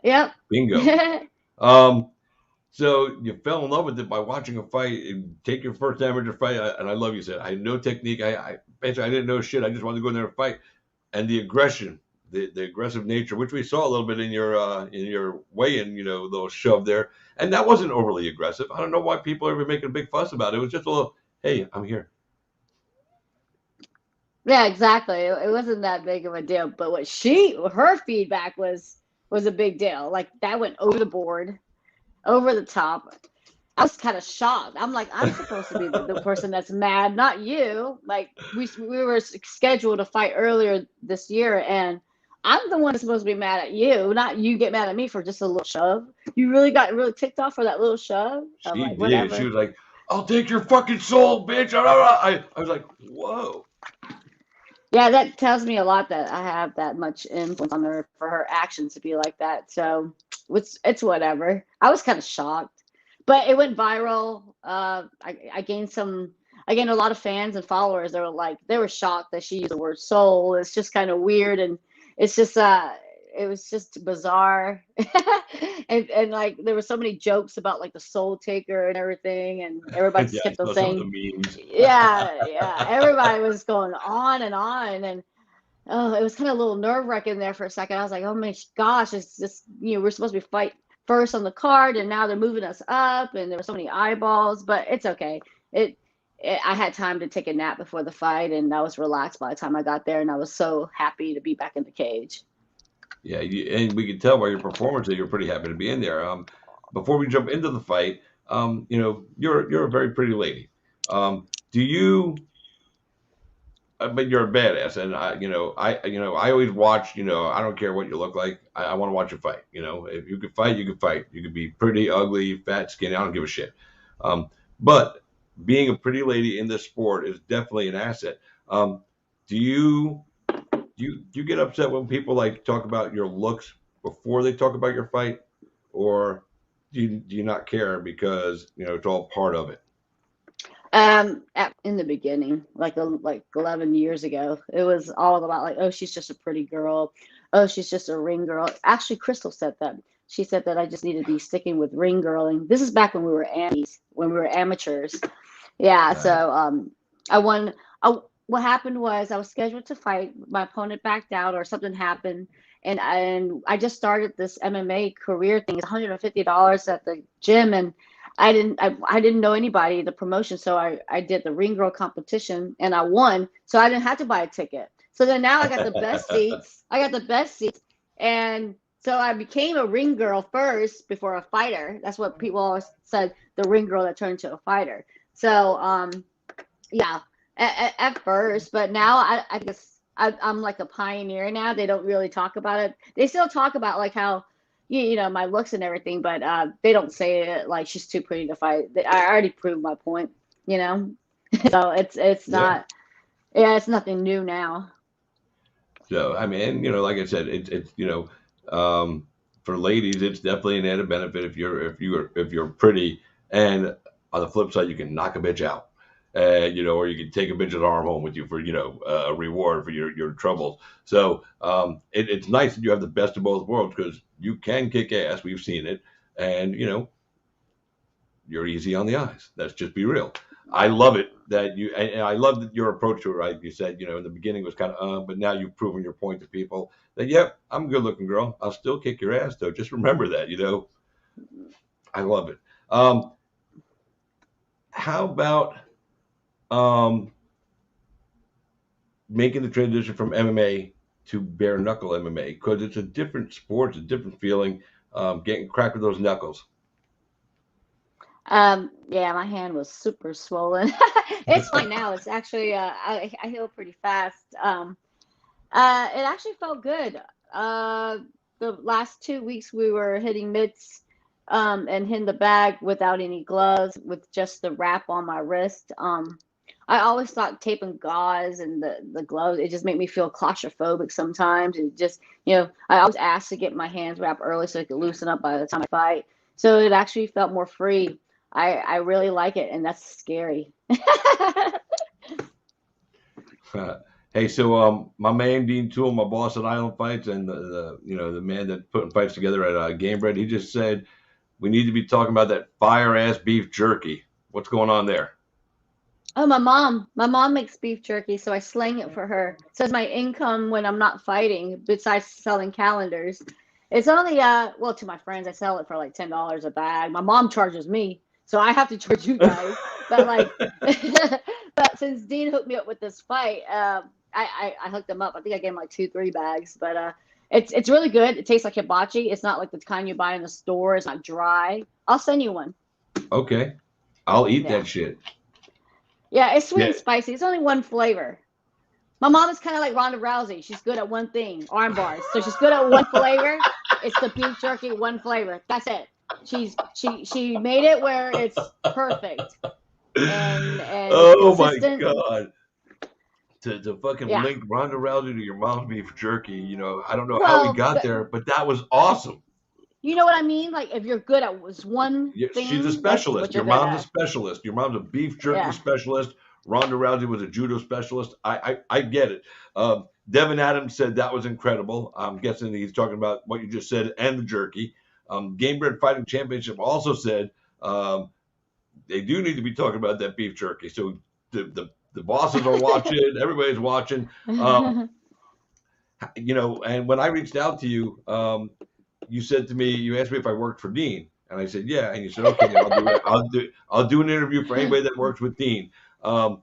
Yep. Bingo. So you fell in love with it by watching a fight and take your first amateur fight. And I love you said I had no technique. I basically I didn't know shit. I just wanted to go in there and fight. And the aggression, the aggressive nature, which we saw a little bit in your weigh-in, little shove there. And that wasn't overly aggressive. I don't know why people are making a big fuss about it. It was just a little, hey, I'm here. Yeah, exactly. It wasn't that big of a deal, but her feedback was a big deal. Like that went over the board, over the top. I was kind of shocked. I'm like, I'm supposed to be the person that's mad, not you. Like we were scheduled to fight earlier this year, and I'm the one that's supposed to be mad at you, not you get mad at me for just a little shove. You really got really ticked off for that little shove? I'm She like, did. whatever. She was like, I'll take your fucking soul, bitch. I was like, whoa. Yeah, that tells me a lot that I have that much influence on her for her actions to be like that. So it's whatever. I was kind of shocked, but it went viral. I gained a lot of fans and followers. They were shocked that she used the word soul. It's just kind of weird, and it's just it was just bizarre. and like there were so many jokes about like the soul taker and everything, and everybody just Yeah, I kept on saw some of saying, the memes. yeah, everybody was going on and on, and oh, it was kind of a little nerve-wracking there for a second. I was like, oh my gosh, it's just, we're supposed to be fight first on the card, and now they're moving us up, and there were so many eyeballs, but it's okay. I had time to take a nap before the fight, and I was relaxed by the time I got there, and I was so happy to be back in the cage. Yeah, and we could tell by your performance that you're pretty happy to be in there. Before we jump into the fight, you're a very pretty lady. Do you? But you're a badass, and I always watch. I don't care what you look like. I want to watch you fight. If you could fight, you could fight. You could be pretty, ugly, fat, skinny. I don't give a shit. But being a pretty lady in this sport is definitely an asset. Do you get upset when people like talk about your looks before they talk about your fight, or do you not care because it's all part of it? In the beginning, like 11 years ago, it was all about like, oh, she's just a pretty girl. Oh, she's just a ring girl. Actually, Crystal said that. She said that I just need to be sticking with ring girling. This is back when we were amateurs. Yeah. Right. So I won. What happened was I was scheduled to fight. My opponent backed out, or something happened, and I just started this MMA career thing. It's $150 at the gym, and I didn't know anybody in the promotion, so I did the ring girl competition, and I won. So I didn't have to buy a ticket. So then now I got the best seats. And so I became a ring girl first before a fighter. That's what people always said, the ring girl that turned into a fighter. So yeah, at first, but now I guess I'm like a pioneer now. They don't really talk about it. They still talk about like how my looks and everything, but they don't say it like she's too pretty to fight. I already proved my point, so it's not, yeah, it's nothing new now. So I mean, like I said, it's for ladies, it's definitely an added benefit if you're pretty, and on the flip side, you can knock a bitch out. and or you can take a midget arm home with you for a reward for your troubles. So it's nice that you have the best of both worlds because you can kick ass. We've seen it, and you're easy on the eyes. Let's just be real. I love it that and I love that your approach to it. Right, you said in the beginning was kind of but now you've proven your point to people that yep, I'm a good looking girl. I'll still kick your ass though. Just remember that. I love it. How about making the transition from MMA to bare knuckle MMA? Because it's a different sport, it's a different feeling. Getting cracked with those knuckles. Yeah, my hand was super swollen. It's fine now. It's actually I heal pretty fast. It actually felt good. The last 2 weeks we were hitting mitts and hitting the bag without any gloves, with just the wrap on my wrist. I always thought taping gauze and the gloves, it just made me feel claustrophobic sometimes. It just, I always asked to get my hands wrapped early so it could loosen up by the time I fight. So it actually felt more free. I really like it, and that's scary. Hey, so my man Dean Toole, my boss at Island Fights, and the man that putting fights together at Game Bread, he just said we need to be talking about that fire ass beef jerky. What's going on there? Oh, my mom makes beef jerky, so I slang it for her. So it's my income when I'm not fighting, besides selling calendars. It's only well, to my friends, I sell it for like $10 a bag. My mom charges me, so I have to charge you guys. But like, but since Dean hooked me up with this fight, I hooked him up. I think I gave him like 2-3 bags, but it's really good. It tastes like hibachi. It's not like the kind you buy in the store. It's not dry. I'll send you one. Okay, I'll eat that shit. Yeah, it's sweet and spicy. It's only one flavor. My mom is kind of like Ronda Rousey. She's good at one thing, arm bars. So she's good at one flavor. It's the beef jerky, one flavor. That's it. She made it where it's perfect. And oh my God. To fucking link Ronda Rousey to your mom's beef jerky, I don't know how we got there, but that was awesome. You know what I mean? Like if you're good at one thing, she's a specialist. Your mom's a specialist. Your mom's a beef jerky specialist. Ronda Rousey was a judo specialist. I get it. Devin Adams said that was incredible. I'm guessing he's talking about what you just said and the jerky. Game Bread Fighting Championship also said they do need to be talking about that beef jerky. So the bosses are watching. Everybody's watching. And when I reached out to you, you said to me, you asked me if I worked for Dean, and I said yeah, and you said okay, I'll do an interview for anybody that works with Dean. Well,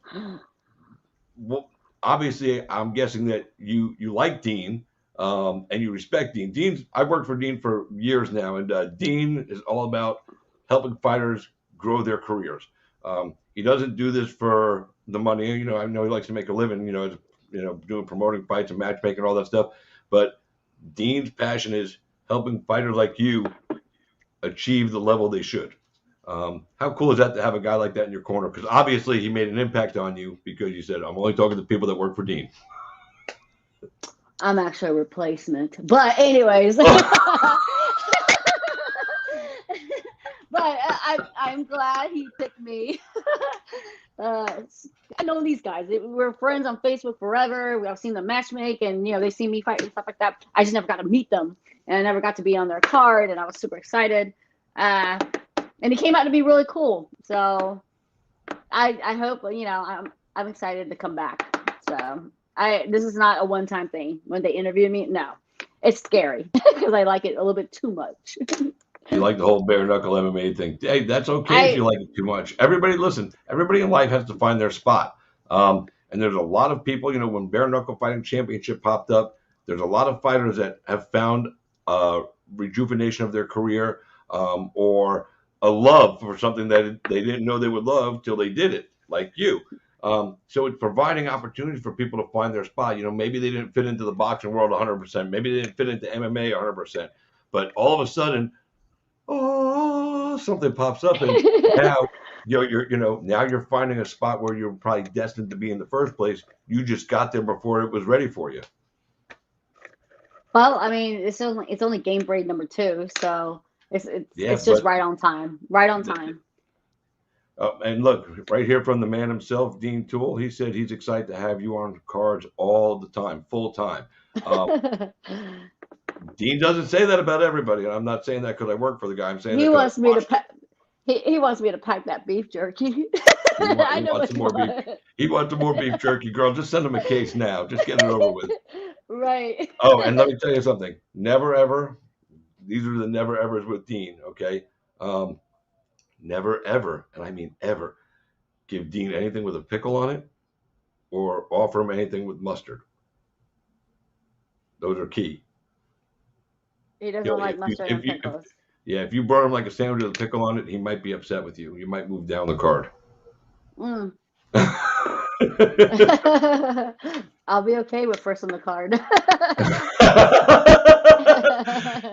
obviously, I'm guessing that you like Dean, and you respect Dean. I've worked for Dean for years now, and Dean is all about helping fighters grow their careers. He doesn't do this for the money. I know he likes to make a living. Doing promoting fights and matchmaking, all that stuff. But Dean's passion is helping fighters like you achieve the level they should. How cool is that to have a guy like that in your corner? Because obviously he made an impact on you because you said, I'm only talking to people that work for Dean. I'm actually a replacement. But anyways. But I'm glad he picked me. I know these guys. We're friends on Facebook forever. I've seen them matchmake, and they see me fight and stuff like that. I just never got to meet them, and I never got to be on their card, and I was super excited. And it came out to be really cool. So I hope I'm excited to come back. So this is not a one-time thing. When they interview me, no, it's scary because I like it a little bit too much. You like the whole bare knuckle MMA thing. Hey, that's okay if you like it too much. Everybody in life has to find their spot. And there's a lot of people, when Bare Knuckle Fighting Championship popped up, there's a lot of fighters that have found rejuvenation of their career or a love for something that they didn't know they would love till they did it, like you. So it's providing opportunities for people to find their spot. Maybe they didn't fit into the boxing world 100%. Maybe they didn't fit into MMA 100%. But all of a sudden, something pops up, and now now you're finding a spot where you're probably destined to be in the first place. You just got there before it was ready for you. Well, I mean, it's only Game Break number 2, so it's just right on time. Right on time. And look, right here from the man himself, Dean Toole, he said he's excited to have you on cards all the time, full time. Dean doesn't say that about everybody, and I'm not saying that because I work for the guy. I'm saying He that wants because me to pack. He wants me to pack that beef jerky. I he know wants what's some more beef. going. He wants some more beef jerky, girl. Just send him a case now. Just get it over with. Right. Oh, and let me tell you something. Never ever. These are the never evers with Dean. Okay. Never ever, and I mean ever, give Dean anything with a pickle on it, or offer him anything with mustard. Those are key. He doesn't You know, like mustard and pickles. if you burn him like a sandwich with a pickle on it, he might be upset with you. You might move down the card. Mm. I'll be okay with first on the card.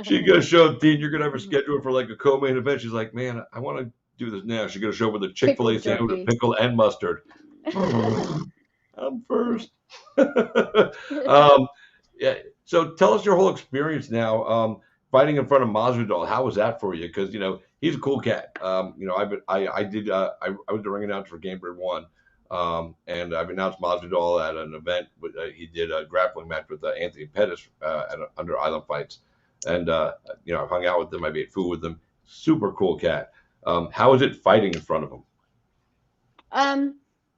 She's gonna show up, Dean. You're gonna have her scheduled for like a co-main event. She's like, man, I want to do this now. She's gonna show up with a Chick-fil-A Pickle sandwich with jerky. pickle and mustard. I'm first. Yeah. So tell us your whole experience now. Fighting in front of Masvidal. How was that for you? Because he's a cool cat. I was the ring announcer for Game Bird 1. And I've announced Masvidal at an event. He did a grappling match with Anthony Pettis under Island Fights, and I've hung out with him. I ate food with him. Super cool cat. How is it fighting in front of him?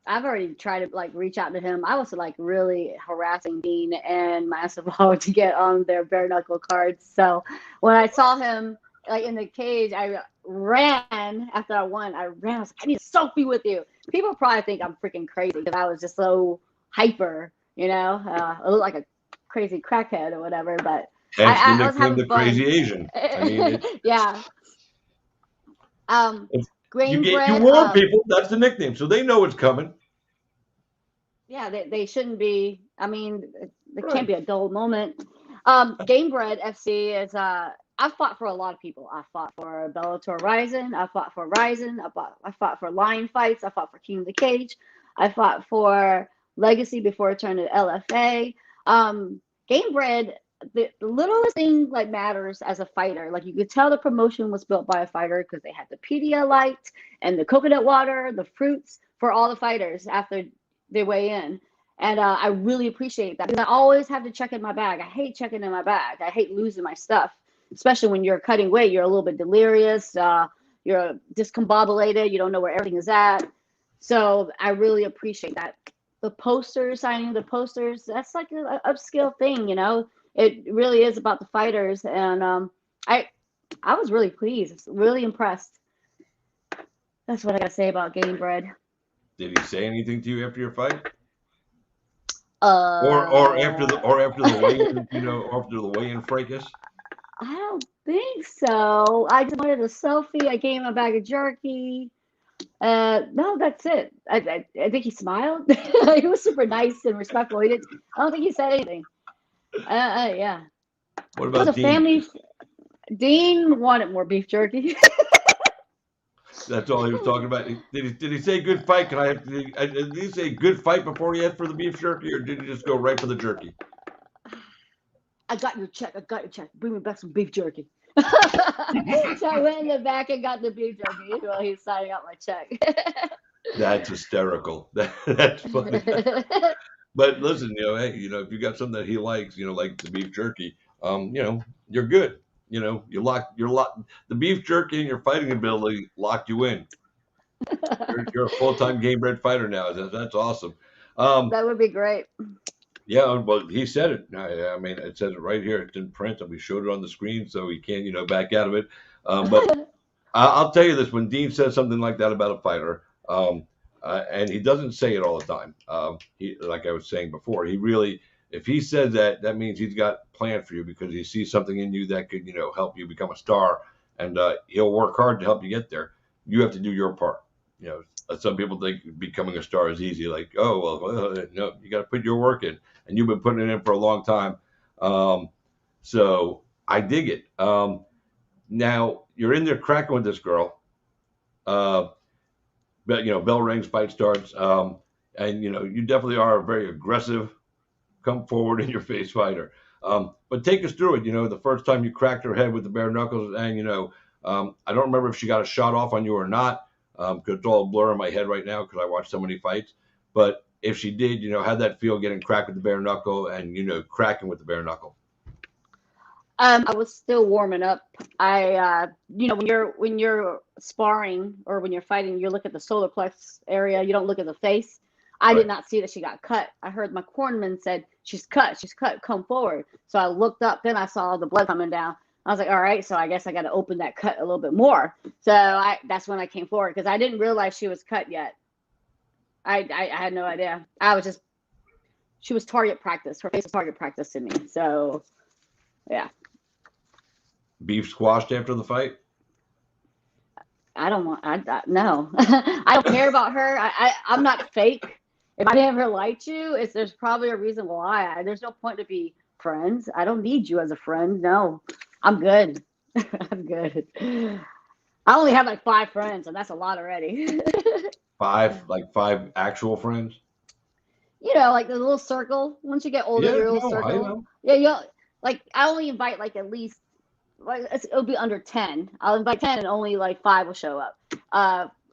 I've already tried to reach out to him. I was really harassing Dean and Masvidal to get on their bare knuckle cards. So when I saw him in the cage, I ran after I won. I ran. I was like, I need a selfie with you. People probably think I'm freaking crazy because I was just so hyper, I look like a crazy crackhead or whatever. But I was having the fun. Crazy Asian. I mean, yeah. Grain bread. You warn people. That's the nickname, so they know it's coming. Yeah, they shouldn't be. I mean, there Right. can't be a dull moment. Game Bread FC is. I fought for a lot of people. I fought for Bellator Rising. I fought for Rising. I fought for Lion Fights. I fought for King of the Cage. I fought for Legacy before it turned to LFA. Game Bread, the littlest thing matters as a fighter. You could tell the promotion was built by a fighter because they had the Pedialyte and the coconut water, the fruits for all the fighters after they weigh in. And I really appreciate that because I always have to check in my bag. I hate checking in my bag. I hate losing my stuff, especially when you're cutting weight. You're a little bit delirious. You're discombobulated. You don't know where everything is at. So I really appreciate that. The posters, signing the posters, that's like an upskill thing, It really is about the fighters. And I was really pleased, really impressed. That's what I got to say about Game Bread. Did he say anything to you after your fight? Or after the weigh-in, after the weigh-in fracas? I don't think so. I just wanted a selfie. I gave him a bag of jerky. No, that's it. I think he smiled. He was super nice and respectful. I don't think he said anything. Yeah. What about Dean? Family. Dean wanted more beef jerky. That's all he was talking about. Did he say good fight? Did he say good fight before he asked for the beef jerky, or did he just go right for the jerky? I got your check. Bring me back some beef jerky. So I went in the back and got the beef jerky while he's signing out my check. That's hysterical. That's funny. But listen, hey, if you got something that he likes, like the beef jerky, you're good. You lock the beef jerky and your fighting ability locked you in. You're a full-time Game Bread fighter now. That's awesome. That would be great. Yeah, well, he said it. I mean, it says it right here. It's in print, and we showed it on the screen, so he can't, back out of it. But I'll tell you this: when Dean says something like that about a fighter, and he doesn't say it all the time. Like I was saying before, if he says that, that means he's got planned for you because he sees something in you that could, help you become a star, and he'll work hard to help you get there. You have to do your part. Some people think becoming a star is easy. Like, oh, well, no, you got to put your work in, and you've been putting it in for a long time. So I dig it. Now you're in there cracking with this girl. But bell rings, fight starts, and you definitely are a very aggressive, come forward in your face fighter. But take us through it. The first time you cracked her head with the bare knuckles, and I don't remember if she got a shot off on you or not. because it's all a blur in my head right now because I watch so many fights. But if she did, how'd that feel getting cracked with the bare knuckle and, cracking with the bare knuckle? I was still warming up. When you're sparring or when you're fighting, you look at the solar plex area. You don't look at the face. I did not see that she got cut. I heard my cornerman said, she's cut, come forward. So I looked up, then I saw the blood coming down. I was like, all right, so I guess I got to open that cut a little bit more. So that's when I came forward because I didn't realize she was cut yet. I had no idea. She was target practice. Her face was target practice to me. So, yeah. Beef squashed after the fight? No. I don't care about her. I'm not fake. If I never liked you, there's probably a reason why. There's no point to be friends. I don't need you as a friend. No, I'm good. I'm good. I only have like 5 friends, and that's a lot already. 5 actual friends? Like the little circle. Once you get older, your little circle. I know. Yeah, I only invite like at least it'll be under 10. I'll invite 10, and only like 5 will show up.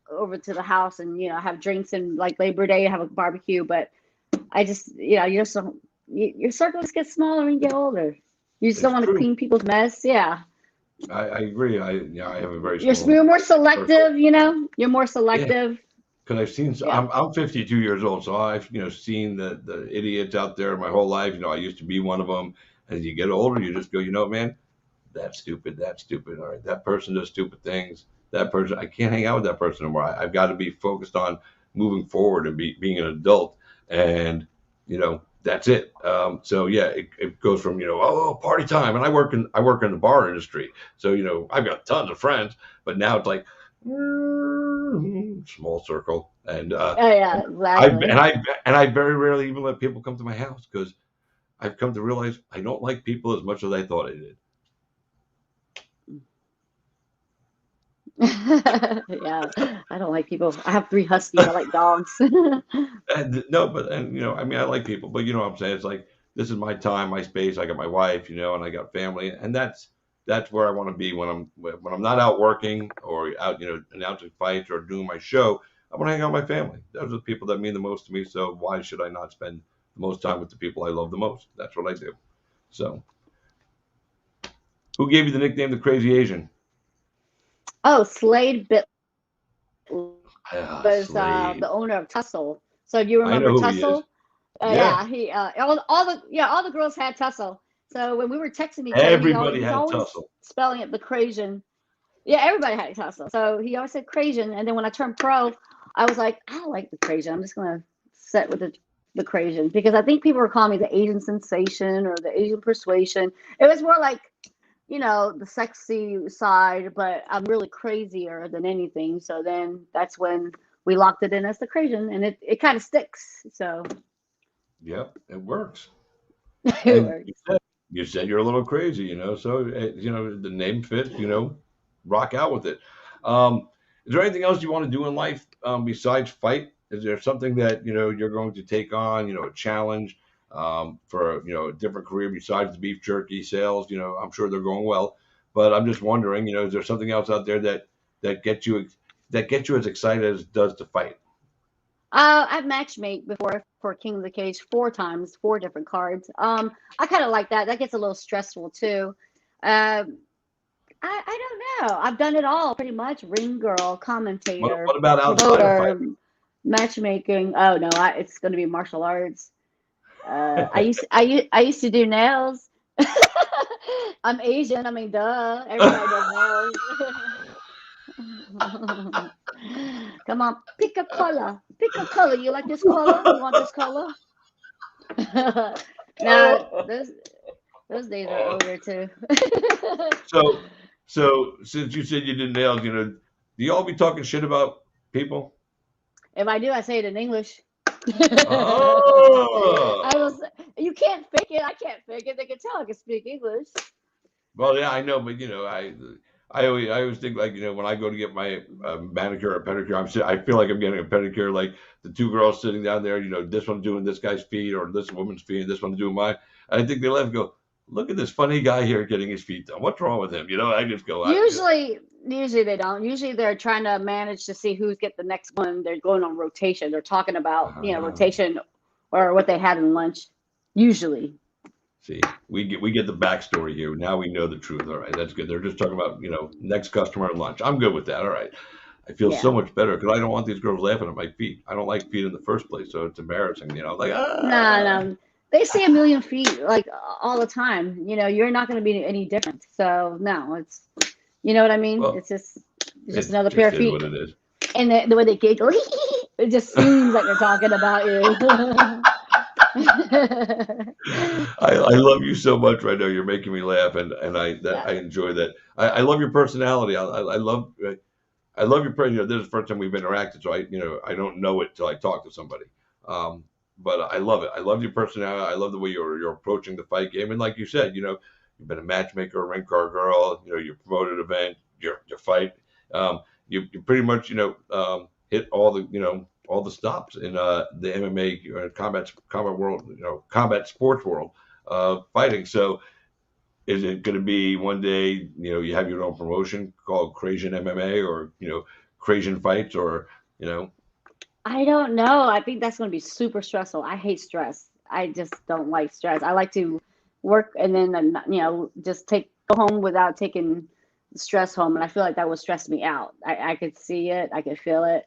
Over to the house and have drinks and like Labor Day have a barbecue, but I just your circle just gets smaller when you get older. You just don't want to clean people's mess. I agree. I have a very you're more selective. You're more selective because I've seen I'm 52 years old, so I've seen the idiots out there my whole life. I used to be one of them. As you get older, you just go, man, that's stupid. All right, that person does stupid things. That person, I can't hang out with that person anymore. I've got to be focused on moving forward and being an adult, and that's it. So yeah, it goes from party time, and I work in the bar industry, so I've got tons of friends, but now it's like small circle, and exactly. I very rarely even let people come to my house because I've come to realize I don't like people as much as I thought I did. Yeah, I don't like people. I have 3 huskies. I like dogs. I like people, but you know what I'm saying? It's like, this is my time, my space. I got my wife, and I got family, and that's where I want to be when I'm not out working or out, announcing fights or doing my show. I want to hang out with my family. Those are the people that mean the most to me. So why should I not spend the most time with the people I love the most? That's what I do. So, who gave you the nickname the Crazy Asian? Oh, Slade was the owner of Tussle. So do you remember Tussle? He all the girls had Tussle. So when we were texting each other, everybody had always Tussle. Spelling it the Crasian. Yeah, everybody had Tussle. So he always said Crasian. And then when I turned pro, I was like, I like the Crasian. I'm just gonna set with the Crasian because I think people were calling me the Asian sensation or the Asian persuasion. It was more like the sexy side, but I'm really crazier than anything. So then that's when we locked it in as the Crasian, and it kind of sticks. So. Yep, it works. It works. You said you're a little crazy, so the name fits. Rock out with it. Is there anything else you want to do in life besides fight? Is there something that you're going to take on? A challenge. For a different career besides the beef jerky sales. I'm sure they're going well, but I'm just wondering, is there something else out there that gets you as excited as it does to fight? I've matchmade before for King of the Cage 4 times, 4 different cards. I kind of like that. That gets a little stressful too. I don't know. I've done it all pretty much. Ring girl, commentator. What about outside of fighting? Matchmaking? Oh no, it's going to be martial arts. I used to do nails. I'm Asian. I mean, duh. Everybody does nails. Come on, pick a color. Pick a color. You like this color? You want this color? No, those days are over too. So since you said you did nails, do you all be talking shit about people? If I do, I say it in English. Oh. You can't fake it. I can't fake it. They can tell I can speak English. Well, yeah, I know, but I always think like when I go to get my manicure or pedicure, I feel like I'm getting a pedicure. Like the 2 girls sitting down there, this one's doing this guy's feet or this woman's feet, and this one's doing mine. And I think they laugh and go, look at this funny guy here getting his feet done. What's wrong with him? I just go. Usually they don't. Usually they're trying to manage to see who's get the next one. They're going on rotation. They're talking about, rotation or what they had in lunch. Usually. See, we get the backstory here. Now we know the truth. All right, that's good. They're just talking about, next customer at lunch. I'm good with that. All right. I feel so Yeah. much better because I don't want these girls laughing at my feet. I don't like feet in the first place, so it's embarrassing. Like No. They see a million feet like all the time. You're not going to be any different. So no, it's, you know what I mean? well, It's just it another just pair of is feet. what it is. And the way they giggle, it just seems like they're talking about you. I love you so much right now. You're making me laugh, and I enjoy that. I love your personality. I love your person. This is the first time we've interacted, so I don't know it till I talk to somebody. But I love it. I love your personality. I love the way you're approaching the fight game. And like you said, you've been a matchmaker, a ring car girl. You promoted event, your fight. You pretty much hit all the stops in the MMA combat world, combat sports world, fighting. So is it going to be one day, you have your own promotion called Crazian MMA or, Crazian Fights or, I don't know. I think that's going to be super stressful. I hate stress. I just don't like stress. I like to work and then, just go home without taking stress home. And I feel like that would stress me out. I could see it. I could feel it.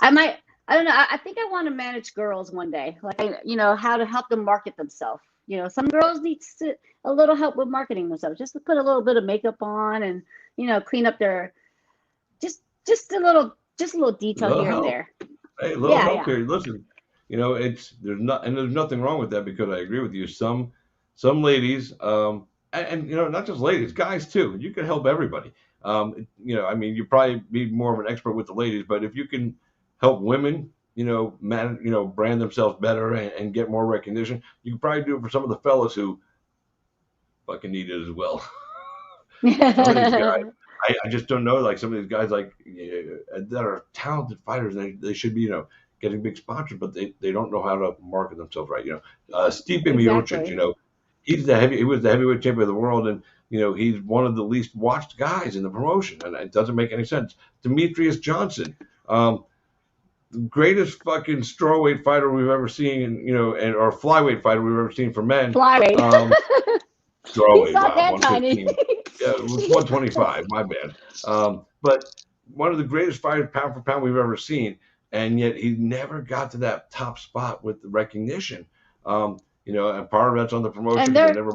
I don't know. I think I want to manage girls one day. Like, how to help them market themselves. Some girls need a little help with marketing themselves. Just to put a little bit of makeup on and, clean up their, just a little detail little here and help. there. Hey, little Yeah, help yeah. here. Listen, there's nothing wrong with that because I agree with you. Some ladies, and not just ladies, guys too. You can help everybody. I mean, you probably be more of an expert with the ladies, but if you can help women, brand themselves better and get more recognition, you can probably do it for some of the fellas who fucking need it as well. Some of these guys, I just don't know. Like some of these guys, like that are talented fighters, and they should be, getting big sponsors, but they don't know how to market themselves right. Stipe Miocic, Exactly. he was the heavyweight champion of the world, and he's one of the least watched guys in the promotion, and it doesn't make any sense. Demetrius Johnson, the greatest fucking strawweight fighter we've ever seen, or flyweight fighter we've ever seen for men. Flyweight. Strawweight, He's not wow, that tiny. 115. Yeah, it was 125. My bad. But one of the greatest fighters, pound for pound, we've ever seen, and yet he never got to that top spot with the recognition. And part of that's on the promotion. And They they're never.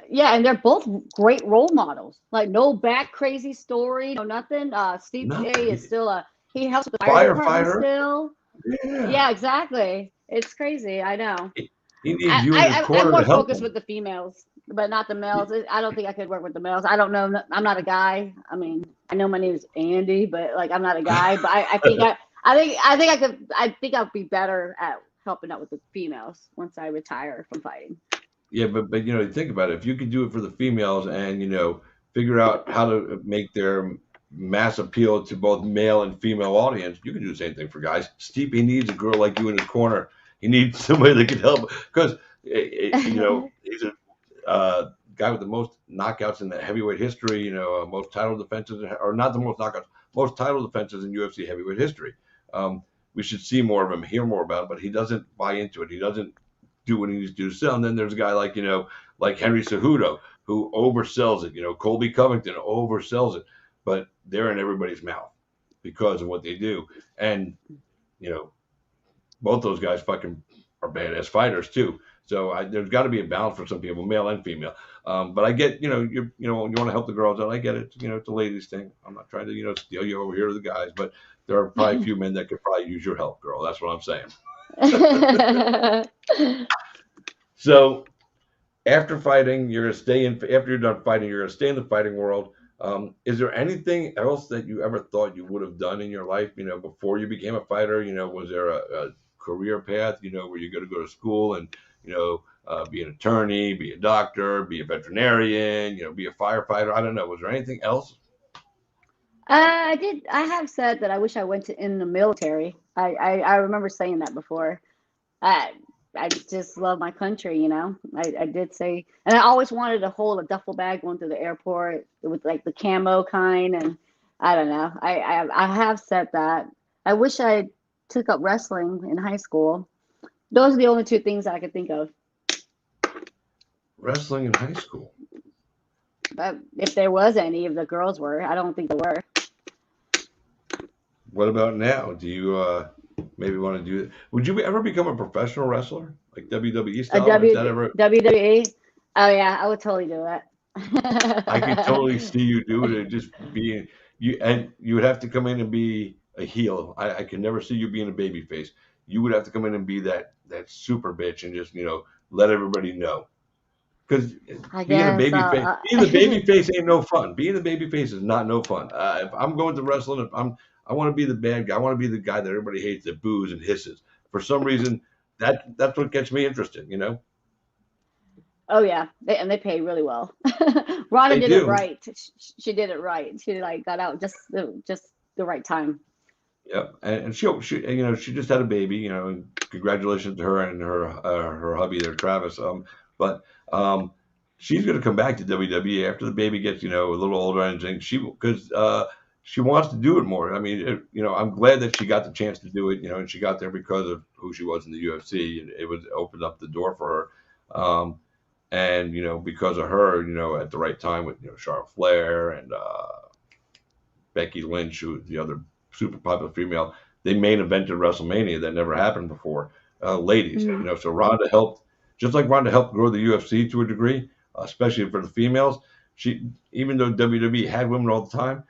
and they're both great role models. Like no back crazy story, no nothing. Steve A is Nothing. still he helps with the fire department Firefighter. still. Yeah. Yeah, exactly. It's crazy. I know. He needs you in his I'm corner more to help focused him. with the females, but not the males. I don't think I could work with the males. I don't know. I'm not a guy. I mean, I know my name is Andy, but like I'm not a guy. But I think I could. I think I'll be better at helping out with the females once I retire from fighting. Yeah, but think about it. If you could do it for the females and figure out how to make their mass appeal to both male and female audience, you can do the same thing for guys. Stipe needs a girl like you in his corner. He needs somebody that can help because he's a guy with the most knockouts in the heavyweight history. Most title defenses, or not the most knockouts, most title defenses in UFC heavyweight history. We should see more of him, hear more about him, but he doesn't buy into it. He doesn't do what he needs to do to sell. And then there's a guy like like Henry Cejudo who oversells it. Colby Covington oversells it, but they're in everybody's mouth because of what they do. And both those guys fucking are badass fighters too. So there's got to be a balance for some people, male and female. But I get, you want to help the girls out. I get it. It's a ladies thing. I'm not trying to, steal you over here to the guys, but there are probably a few men that could probably use your help, girl. That's what I'm saying. So after fighting, you're gonna stay in. After you're done fighting, you're gonna stay in the fighting world. Is there anything else that you ever thought you would have done in your life? Before you became a fighter. Was there a career path? Where you're going to go to school and be an attorney, be a doctor, be a veterinarian, be a firefighter. I don't know. Was there anything else? I did. I have said that I wish I went in the military. I remember saying that before. I just love my country, you know. I did say, and I always wanted to hold a duffel bag going through the airport with like the camo kind, and I don't know. I have said that. I wish I took up wrestling in high school. Those are the only two things I could think of. Wrestling in high school. But if there was any, if the girls were, I don't think there were. What about now? Do you maybe want to do it? Would you ever become a professional wrestler, like WWE A style? Is that ever? WWE? Oh yeah, I would totally do that. I could totally see you doing it. Just being you, and you would have to come in and be a heel. I could never see you being a baby face. You would have to come in and be that super bitch and just let everybody know. Because I being a guess. baby face, being the baby face ain't no fun. Being the baby face is not no fun. If I'm going to wrestling, I want to be the bad guy. I want to be the guy that everybody hates, that boos and hisses. For some reason, that's what gets me interested. Oh yeah, they pay really well. Rhonda They did it do. right. She did it right. She like got out just the right time. Yep, and she just had a baby. And congratulations to her and her hubby there, Travis. But she's going to come back to WWE after the baby gets a little older, and because she wants to do it more. I mean, I'm glad that she got the chance to do it. And she got there because of who she was in the UFC, and it opened up the door for her. And because of her, at the right time with Charlotte Flair and Becky Lynch, who was the other super popular female, they main evented WrestleMania. That never happened before. Ladies, Mhm. so Ronda helped, just like Ronda helped grow the UFC to a degree, especially for the females. Even though WWE had women all the time,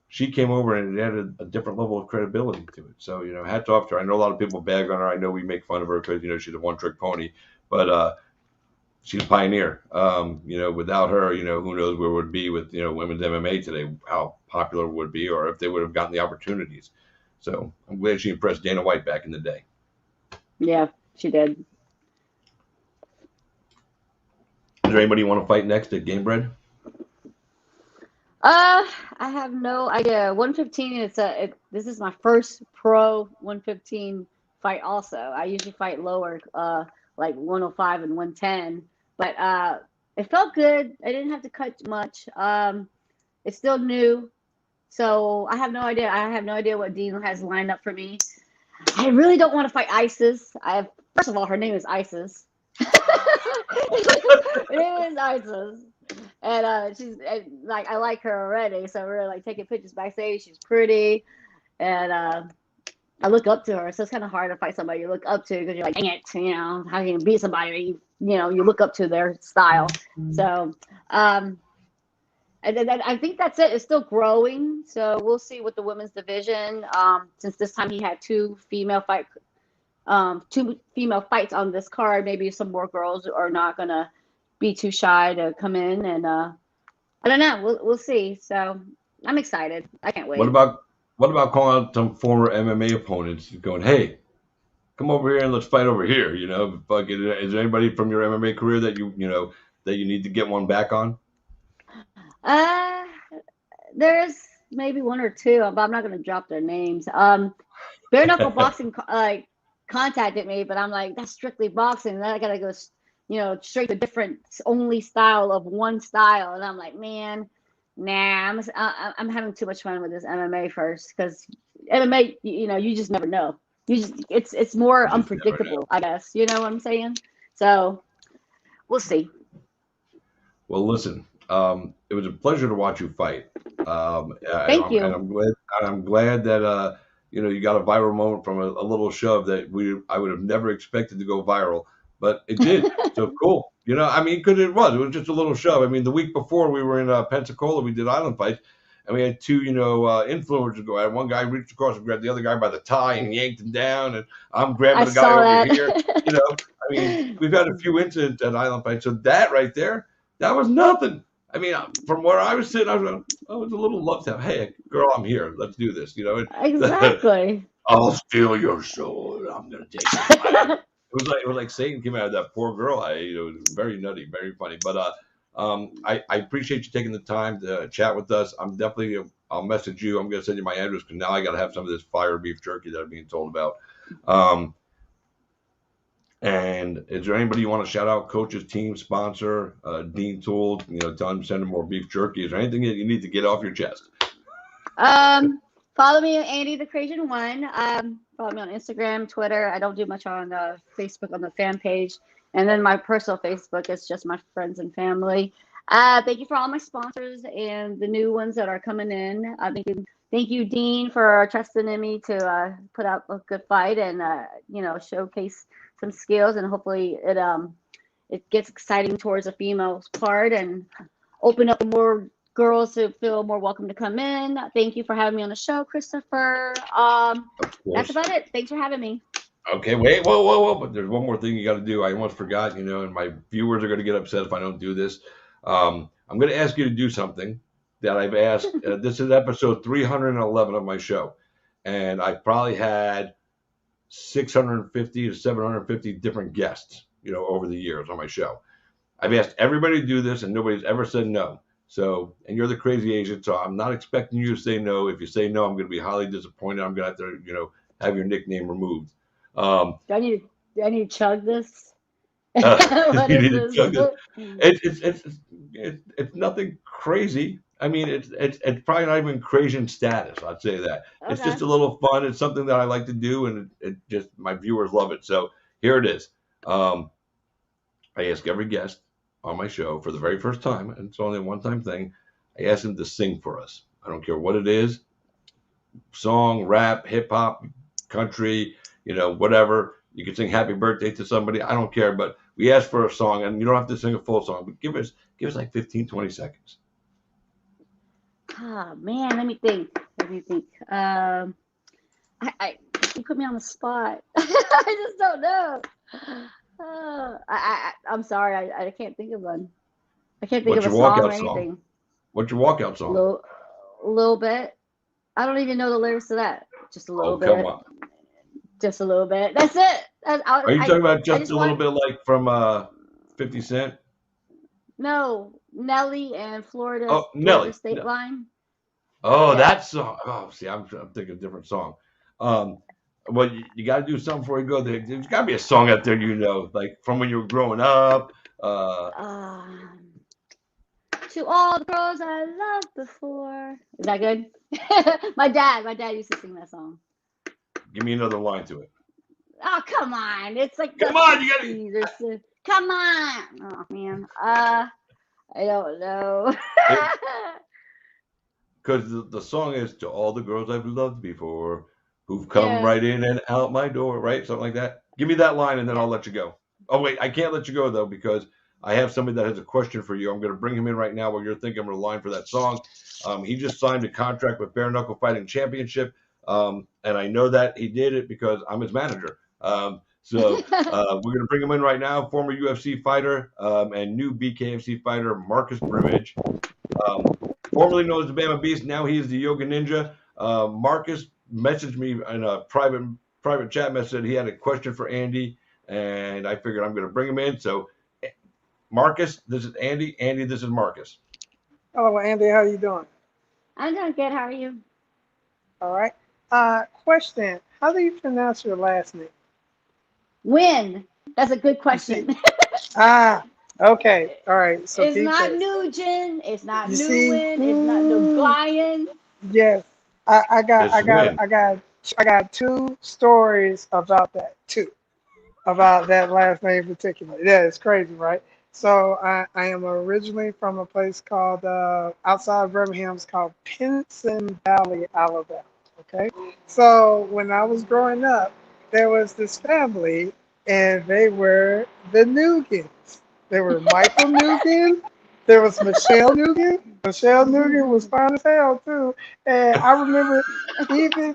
she came over and it added a different level of credibility to it. So hats off to her. I know a lot of people bag on her. I know we make fun of her because she's a one-trick pony, but she's a pioneer. Without her, who knows where it would be with women's MMA today, how popular it would be, or if they would have gotten the opportunities. So I'm glad she impressed Dana White back in the day. Yeah, she did. Is there anybody you want to fight next at Gamebred? I have no idea. 115 this is my first pro 115 fight also. I usually fight lower, like 105 and 110, but it felt good. I didn't have to cut much. It's still new, so I have no idea. I have no idea what Dean has lined up for me. I really don't want to fight Isis. First of all, her name is Isis. Her name is Isis. And she's like, I like her already, so we're like taking pictures backstage. She's pretty, and I look up to her. So it's kind of hard to fight somebody you look up to because you're like, dang it, how can you beat somebody you look up to their style. So and then I think that's it. It's still growing, so we'll see with the women's division. Since this time he had two female fights on this card, maybe some more girls are not gonna be too shy to come in, and I don't know. We'll see. So I'm excited. I can't wait. What about calling out some former MMA opponents, going, hey, come over here and let's fight over here? Is there anybody from your MMA career that that you need to get one back on? There's maybe one or two, but I'm not gonna drop their names. Bare knuckle boxing contacted me, but I'm like, that's strictly boxing. Then I gotta go, straight to different only style of one style, and I'm like, man, nah, I'm having too much fun with this MMA first, because MMA, you just never know. It's more unpredictable, I guess. You know what I'm saying? So we'll see. Well, listen, it was a pleasure to watch you fight. Thank you. And I'm glad that you got a viral moment from a little shove that I would have never expected to go viral, but it did. So cool. Because it was just a little shove. I mean, the week before we were in Pensacola, we did island fights, and we had two influencers go at it. One guy reached across and grabbed the other guy by the tie and yanked him down, and I'm grabbing the guy over here. We've had a few incidents at island fights, so that right there, that was nothing. I mean, from where I was sitting, I was a little love to have, hey, girl, I'm here. Let's do this. Exactly. I'll steal your soul. I'm gonna take it. It was like Satan came out of that poor girl. It was very nutty, very funny. But I appreciate you taking the time to chat with us. I'll message you. I'm gonna send you my address because now I gotta have some of this fire beef jerky that I'm being told about. And is there anybody you want to shout out? Coaches, team, sponsor, Dean Tools, tell them to send them more beef jerky. Is there anything that you need to get off your chest? Follow me, Andy the Crazian One. Follow me on Instagram, Twitter. I don't do much on Facebook on the fan page, and then my personal Facebook is just my friends and family. Thank you for all my sponsors and the new ones that are coming in. Thank you, Dean, for trusting in me to put out a good fight and showcase some skills, and hopefully it gets exciting towards the females part and open up more girls to feel more welcome to come in. Thank you for having me on the show, Christopher. That's about it. Thanks for having me. Okay, wait, whoa. But there's one more thing you got to do. I almost forgot, and my viewers are going to get upset if I don't do this. I'm going to ask you to do something that I've asked. This is episode 311 of my show. And I've probably had 650 to 750 different guests, over the years on my show. I've asked everybody to do this, and nobody's ever said no. So, and you're the crazy agent, so I'm not expecting you to say no. If you say no, I'm going to be highly disappointed. I'm going to have to, have your nickname removed. Do I need to chug this? What you need to chug this. It's nothing crazy. I mean, it's probably not even crazy status. I'd say that. Okay. It's just a little fun. It's something that I like to do, and it just my viewers love it. So here it is. I ask every guest on my show for the very first time, and it's only a one-time thing. I ask them to sing for us. I don't care what it is, song, rap, hip hop, country, whatever. You can sing happy birthday to somebody. I don't care, but we ask for a song, and you don't have to sing a full song, but give us like 15, 20 seconds. Oh man, let me think. You put me on the spot. I just don't know. I'm sorry. I can't think of one. I can't think of a song or anything. What's your walkout song? A little bit. I don't even know the lyrics to that. Just a little bit. Come on. Just a little bit. That's it. Are you talking about just a little bit like from 50 Cent? No, Nelly and Florida. Oh, Nelly. State Line. Oh, yeah. That song. Oh, see, I'm thinking a different song. Well, you got to do something before you go there. There's got to be a song out there, like from when you were growing up. To all the girls I loved before. Is that good? My dad used to sing that song. Give me another line to it. Oh, come on. It's like come on, you gotta come on. Oh man. I don't know. Because the song is to all the girls I've loved before who've come right in and out my door, right? Something like that. Give me that line and then I'll let you go. Oh wait, I can't let you go though because I have somebody that has a question for you. I'm going to bring him in right now while you're thinking of a line for that song. He just signed a contract with Bare Knuckle Fighting Championship. And I know that he did it because I'm his manager. So we're going to bring him in right now. Former UFC fighter and new BKFC fighter, Marcus Brimage. Formerly known as the Bama Beast. Now he is the Yoga Ninja. Marcus messaged me in a private chat message that he had a question for Andy. And I figured I'm going to bring him in. So Marcus, this is Andy. Andy, this is Marcus. Hello, Andy. How are you doing? I'm doing good. How are you? All right. Question. How do you pronounce your last name? Win. That's a good question. Okay. All right. So it's not Nugent. It's not Newin. It's not Nuglian. Yes. I got two stories about that too. About that last name in particular. Yeah, it's crazy, right? So I am originally from a place called outside of Birmingham. It's called Pinson Valley, Alabama. Okay. So when I was growing up, there was this family, and they were the Nugans. There were Michael Nugan. There was Michelle Nugan. Michelle Nugan was fine as hell too. And I remember even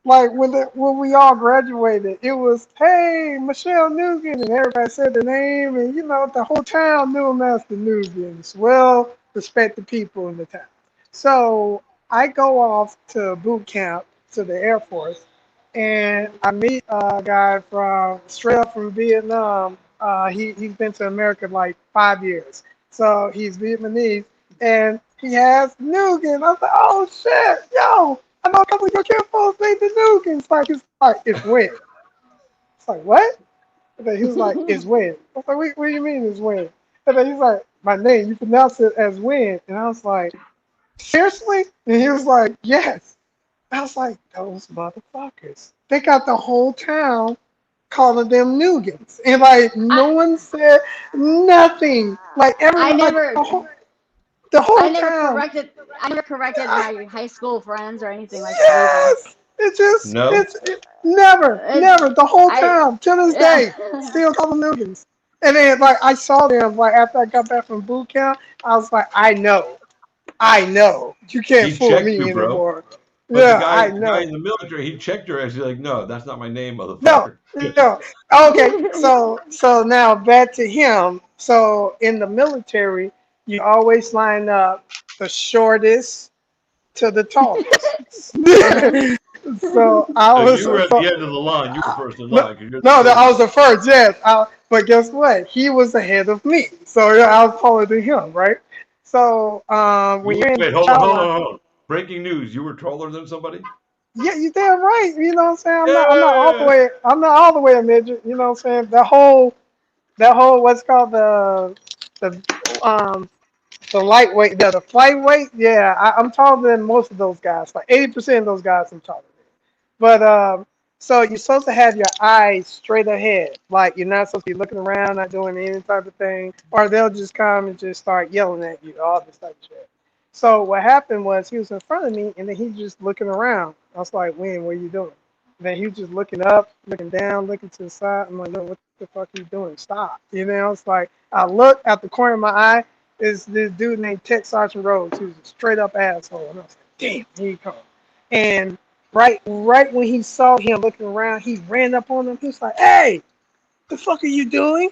like when we all graduated, it was, hey, Michelle Nugan, and everybody said the name, and the whole town knew them as the Nugans. Well, respected people in the town. So I go off to boot camp to the Air Force, and I meet a guy straight up from Vietnam. He's been to America like 5 years. So he's Vietnamese, and he has Nugan. I was like, oh shit, yo, I know a couple of your kinfolks named the Nugans. It's weird. It's like, what? And then he was like, it's Win. I was like, what do you mean it's Win? And then he's like, my name, you pronounce it as Win. And I was like, seriously? And he was like, yes. I was like, those motherfuckers. They got the whole town calling them Nugans. And like, no one said nothing. Like, I everyone, like, never, the whole I never town. corrected, I never corrected my high school friends or anything like that either. Yes! No. Never, It's, never. The whole I, town, to this yeah. day, still call them Nugans. And then, like, I saw them, like, after I got back from boot camp, I was like, I know. You can't He fool checked me you, bro. anymore. But Yeah, I the guy know. in the military, he checked your ass. He's like, no, that's not my name, No, motherfucker. no. Okay, so now back to him. So in the military, you always line up the shortest to the tallest. So I So was you were at so the end of the line. You were first in no, line because you're the no, I shortest. was the first. Yes, but guess what? He was ahead of me, so yeah, I was taller than him, right? So when you're in Wait, the hold on, child hold line, on, hold on. Breaking news: you were taller than somebody. yeah, you damn right. You know what I'm saying? I'm not all the Yeah. way. I'm not all the way a midget. You know what I'm saying? That whole what's called the the lightweight, the flyweight. Yeah, I'm taller than most of those guys. Like 80% of those guys, I'm taller than. But so you're supposed to have your eyes straight ahead. Like you're not supposed to be looking around, not doing any type of thing, or they'll just come and just start yelling at you, all this type of shit. So what happened was he was in front of me, and then he just looking around. I was like, "Wayne, what are you doing?" And then he was just looking up, looking down, looking to the side. I'm like, "No, what the fuck are you doing? Stop!" You know, it's like I look at the corner of my eye. Is this dude named Tech Sergeant Rhodes? He was a straight up asshole, and I was like, "Damn, here you come." And right when he saw him looking around, he ran up on him. He was like, "Hey, the fuck are you doing?"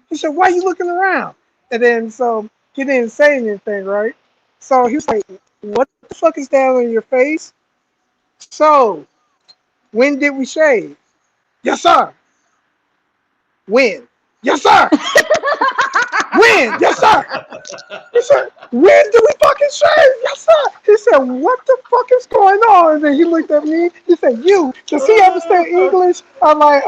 He said, "Why are you looking around?" And then so he didn't say anything, right? So he was like, "What the fuck is that on your face?" So when did we shave? Yes, sir. When? Yes, sir. When? Yes, sir. He said, when do we fucking shave? Yes, sir. He said, what the fuck is going on? And then he looked at me. He said, you, does he understand English? I'm like,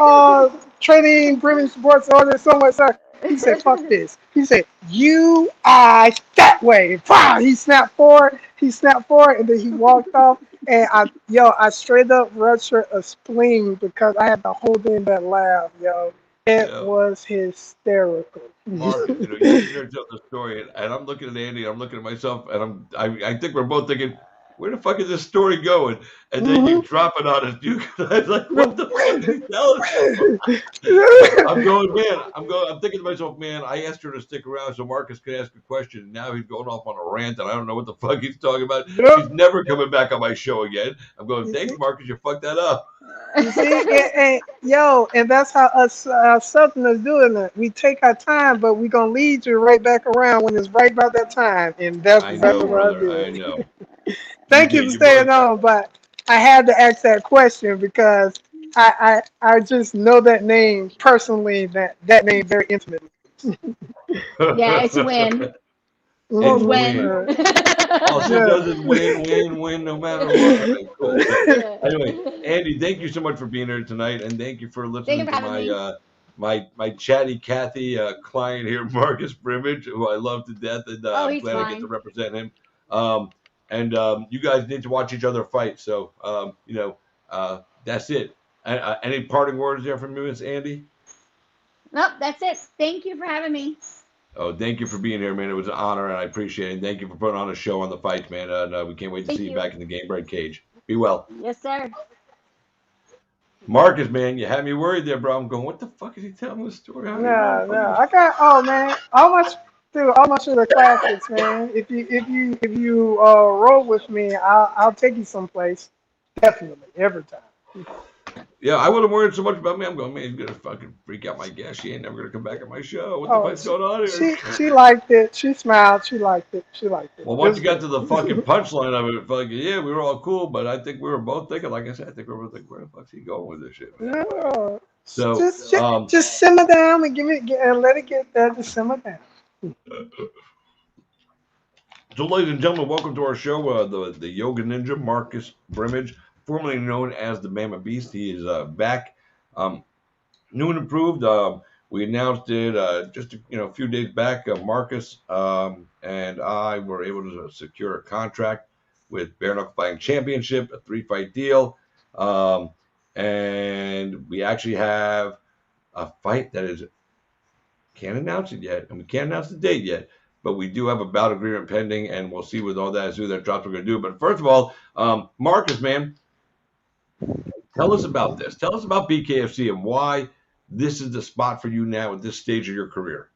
training, British sports order, so much, sir. He said, fuck this. He said, you eyes that way. Wow. He snapped forward. And then he walked off. And I straight up ruptured a spleen because I had to hold in that laugh, yo. It Yeah. was hysterical. Marcus, you're sitting there telling the story, and I'm looking at Andy, I'm looking at myself, and I think we're both thinking, where the fuck is this story going? And then you drop it on us, dude. I was like, what the fuck is he telling us? I'm going, man. I'm thinking to myself, man. I asked her to stick around so Marcus could ask a question. And now he's going off on a rant, and I don't know what the fuck he's talking about. Yep. She's never coming back on my show again. I'm going, thanks, Marcus. You fucked that up. You see, and that's how us Southerners doing it. We take our time, but we gonna lead you right back around when it's right about that time, and that's I exactly know, what I brother. I did. know. Thank you for staying on, but I had to ask that question because I just know that name personally, that name very intimately. Yeah, it's Win. Or It's Win. win. All she does is win, no matter what. All right, cool. So, Yeah. anyway, Andy, thank you so much for being here tonight, and thank you for Thank you listening for to having me. my chatty Cathy client here, Marcus Brimage, who I love to death, and Oh, I'm he's glad I get to fine. represent him. And you guys need to watch each other fight. So, that's it. Any parting words there from you, Miss Andy? Nope, that's it. Thank you for having me. Oh, thank you for being here, man. It was an honor, and I appreciate it. And thank you for putting on a show on the fights, man. And we can't wait to Thank see you you. back in the Game Bread cage. Be well. Yes, sir. Marcus, man, you had me worried there, bro. I'm going, what the fuck is he telling the story? How do you know? No, I got man, all my shit are classics, man. If you roll with me, I'll take you someplace. Definitely, every time. Yeah, I wouldn't worry so much about me. I'm going, man, he's gonna fucking freak out my guest. She ain't never gonna come back on my show. What the Oh, fuck's going on here? she liked it. She smiled. She liked it. Well, It once was you got good. to the fucking punchline of it, fucking yeah, we were all cool, but I think we were both thinking, like I said, I think we were both thinking, where the fuck's he going with this shit, man? No, So, just simmer down and and let it get there. Just simmer down. So, ladies and gentlemen, welcome to our show. The Yoga Ninja, Marcus Brimage, formerly known as the Mama Beast. He is back. new and improved. We announced it just a few days back. Marcus and I were able to secure a contract with Bare Knuckle Fighting Championship, a 3-fight deal, and we actually have a fight that is can't announce it yet, and we can't announce the date yet. But we do have a bout agreement pending, and we'll see with all that as who that drops we're going to do. But first of all, Marcus, man, tell us about this. Tell us about BKFC and why this is the spot for you now at this stage of your career.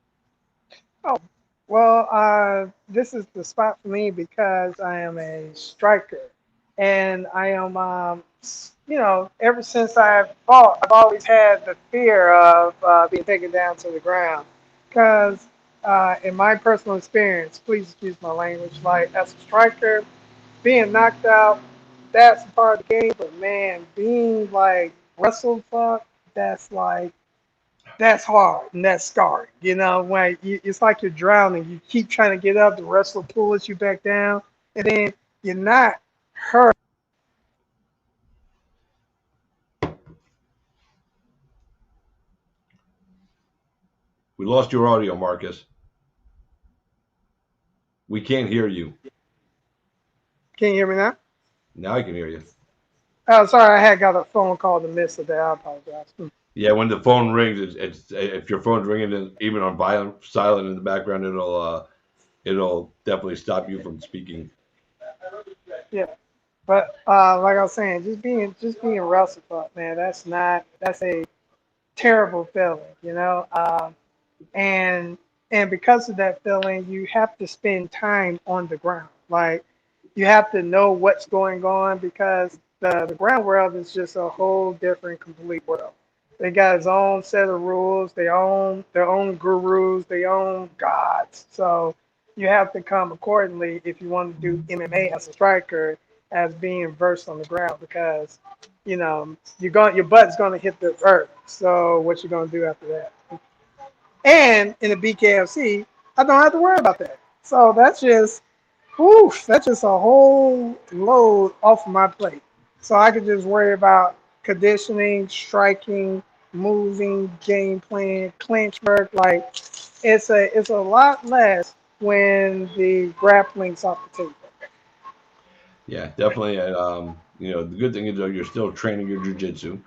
Oh, well, this is the spot for me because I am a striker, and I am, ever since I've fought, I've always had the fear of being taken down to the ground. Because in my personal experience, please excuse my language, like as a striker, being knocked out, that's a part of the game. But man, being like wrestled fuck, that's like that's hard and that's scarring. When it's like you're drowning. You keep trying to get up, the wrestler pulls you back down, and then you're not hurt. We lost your audio, Marcus. We can't hear you. Can you hear me now? Now I can hear you. Oh, sorry, I had got a phone call to miss it there. I apologize. Yeah, when the phone rings, it's if your phone's ringing even on violent silent in the background, it'll definitely stop you from speaking. Yeah, but like I was saying, just being wrestled up, man. That's a terrible feeling. And because of that feeling, you have to spend time on the ground. Like you have to know what's going on because the ground world is just a whole different, complete world. They got its own set of rules. They own their own gurus. They own gods. So you have to come accordingly if you want to do MMA as a striker, as being versed on the ground because your butt's gonna hit the earth. So what you gonna do after that? And in the BKFC, I don't have to worry about that. So that's just a whole load off of my plate. So I could just worry about conditioning, striking, moving, game plan, clinch work. Like it's a lot less when the grappling's off the table. Yeah, definitely. And the good thing is though you're still training your jujitsu.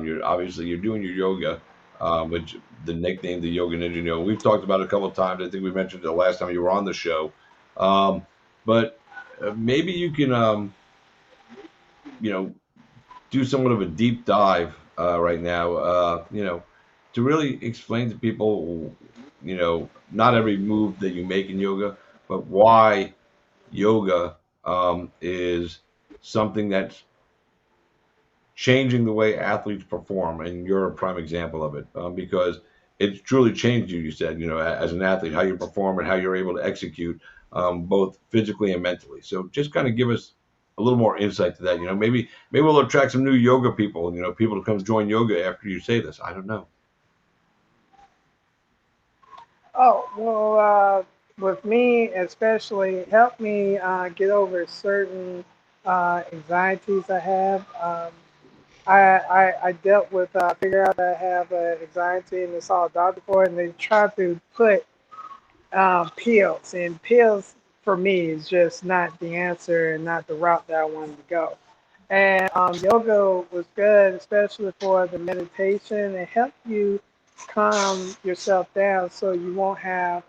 You're doing your yoga, which the nickname the Yoga Ninja. We've talked about it a couple of times. I think we mentioned it the last time you were on the show. But maybe you can do somewhat of a deep dive right now. To really explain to people, not every move that you make in yoga, but why yoga is something that's changing the way athletes perform, and you're a prime example of it because it's truly changed you. You said, as an athlete, how you perform and how you're able to execute both physically and mentally. So just kind of give us a little more insight to that. Maybe we'll attract some new yoga people. People to come join yoga after you say this. I don't know. Oh, well, with me especially, it helped me get over certain anxieties I have. I dealt with, figure out that I have anxiety and I saw a doctor for it, and they tried to put pills, and pills for me is just not the answer and not the route that I wanted to go. And yoga was good, especially for the meditation. It helped you calm yourself down so you won't have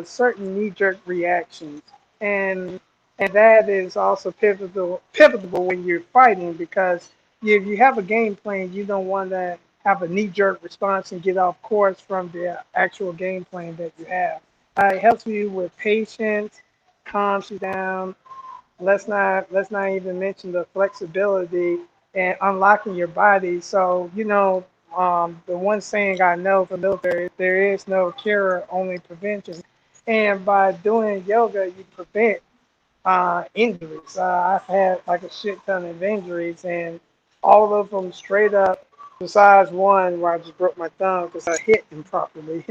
certain knee-jerk reactions. And and that is also pivotal when you're fighting because if you have a game plan, you don't want to have a knee-jerk response and get off course from the actual game plan that you have. It helps you with patience, calms you down. Let's not even mention the flexibility and unlocking your body. So the one saying I know from the military, there is no cure, only prevention. And by doing yoga, you prevent injuries. I've had like a shit ton of injuries, and all of them straight up, besides one where I just broke my thumb because I hit improperly.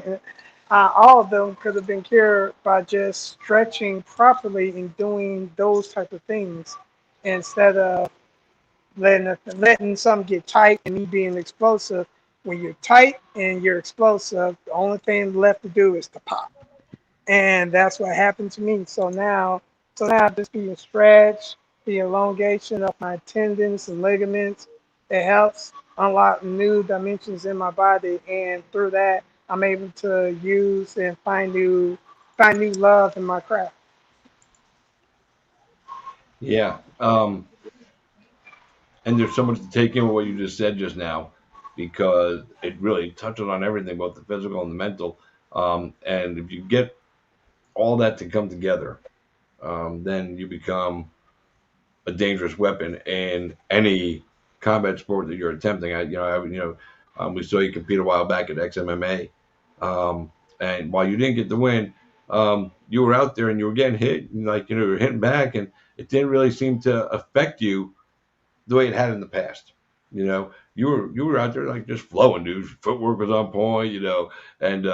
All of them could have been cured by just stretching properly and doing those type of things instead of letting some get tight and me being explosive when you're tight and you're explosive, the only thing left to do is to pop. And that's what happened to me. So now just being stretched, the elongation of my tendons and ligaments, it helps unlock new dimensions in my body, and through that, I'm able to use and find new love in my craft. Yeah. And there's so much to take in with what you just said just now, because it really touches on everything, both the physical and the mental. And if you get all that to come together, then you become a dangerous weapon in any combat sport that you're attempting. We saw you compete a while back at XMMA, and while you didn't get the win, you were out there and you were getting hit, and you were hitting back, and it didn't really seem to affect you the way it had in the past. You were out there like just flowing, dude. Footwork was on point, and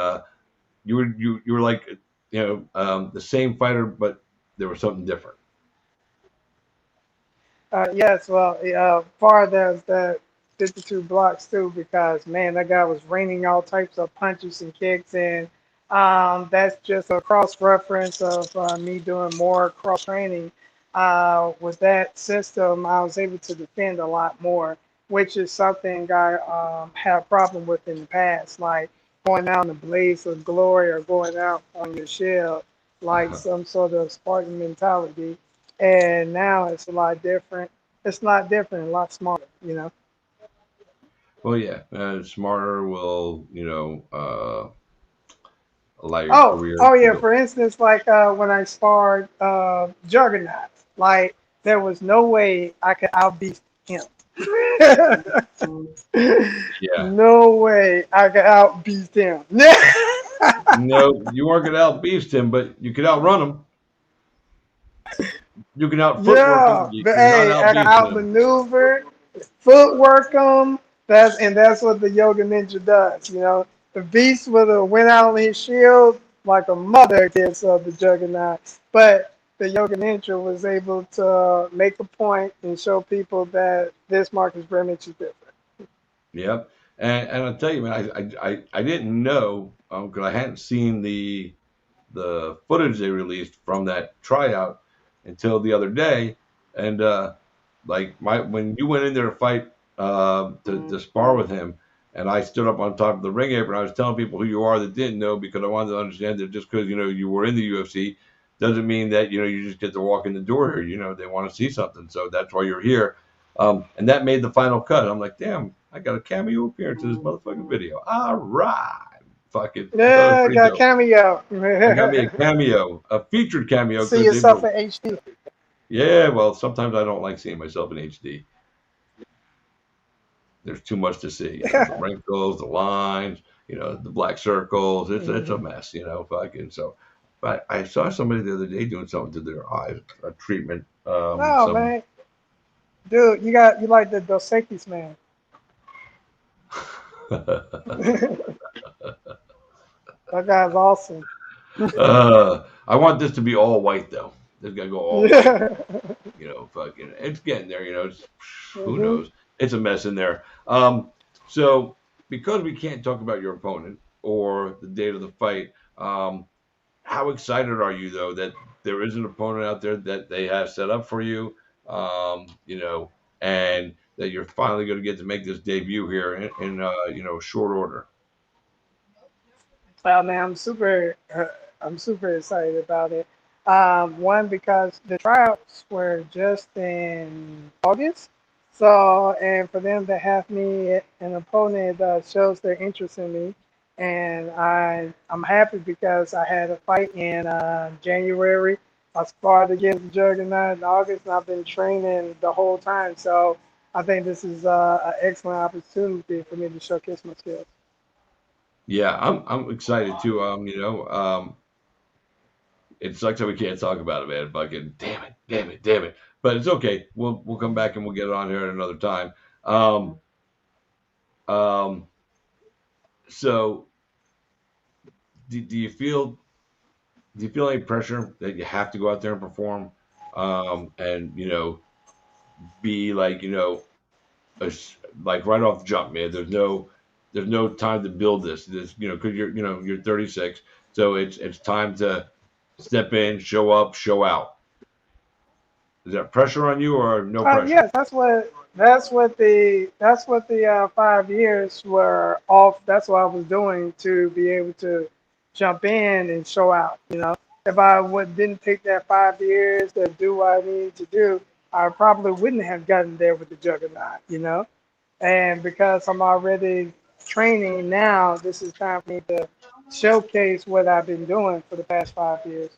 you were like the same fighter, but there was something different. Yes, well, far there's the 52 blocks too, because man, that guy was raining all types of punches and kicks, and that's just a cross reference of me doing more cross training. With that system, I was able to defend a lot more, which is something I had a problem with in the past, like going out in a blaze of glory or going out on your shield, like some sort of Spartan mentality. And now it's a lot different. It's not different, a lot smarter. Well, yeah, smarter will allow your Oh, career oh to yeah. go. For instance, like when I sparred Juggernaut, like there was no way I could outbeat him. Yeah. No way I could outbeat him. No, you weren't going to outbeast him, but you could outrun him. You can out footwork him. Yeah, but You're not hey, I can outbeasting him. outmaneuver, footwork them. That's what the Yoga Ninja does. The Beast would have went out on his shield like a mother against the Juggernaut, but the Yoga Ninja was able to make a point and show people that this Marcus Greenwich is different. Yep. And I'll tell you, man, I didn't know because I hadn't seen the footage they released from that tryout until the other day. And like when you went in there to fight to spar with him, and I stood up on top of the ring apron, I was telling people who you are that didn't know, because I wanted to understand that just because you were in the UFC doesn't mean that you just get to walk in the door here. They want to see something, so that's why you're here. And that made the final cut. I'm like, damn, I got a cameo appearance in this motherfucking video. All right. Fucking, I thought it was Yeah, pretty got dope. cameo. I got me a cameo, a featured cameo, See because they yourself were. in HD. Yeah, well, sometimes I don't like seeing myself in HD. There's too much to see. The wrinkles, the lines, the black circles. It's a mess. Fucking so. But I saw somebody the other day doing something to their eyes, a treatment. Oh man, dude, you like the Dos Equis, man. That guy's awesome. I want this to be all white though. This got to go all white. Yeah. Fucking, it's getting there. Who hmm knows? It's a mess in there. So because we can't talk about your opponent or the date of the fight, how excited are you though that there is an opponent out there that they have set up for you, and that you're finally going to get to make this debut here in short order? Well, man, I'm super excited about it. One, because the tryouts were just in August, so and for them to have me an opponent shows their interest in me, and I'm happy because I had a fight in January. I sparred against the Juggernaut in August, and I've been training the whole time. So I think this is an excellent opportunity for me to showcase my skills. Yeah, I'm excited too. It sucks that we can't talk about it, man. Fucking damn it, damn it, damn it. But it's okay. We'll come back and we'll get it on here at another time. Um, um, so do you feel any pressure that you have to go out there and perform, and be like like right off the jump, man? There's no there's no time to build this. This, because you're 36, so it's time to step in, show up, show out. Is that pressure on you or no pressure? Yes, that's what the 5 years were off. That's what I was doing to be able to jump in and show out. If I didn't take that 5 years to do what I needed to do, I probably wouldn't have gotten there with the juggernaut. And because I'm already training now, this is time for me to showcase what I've been doing for the past 5 years.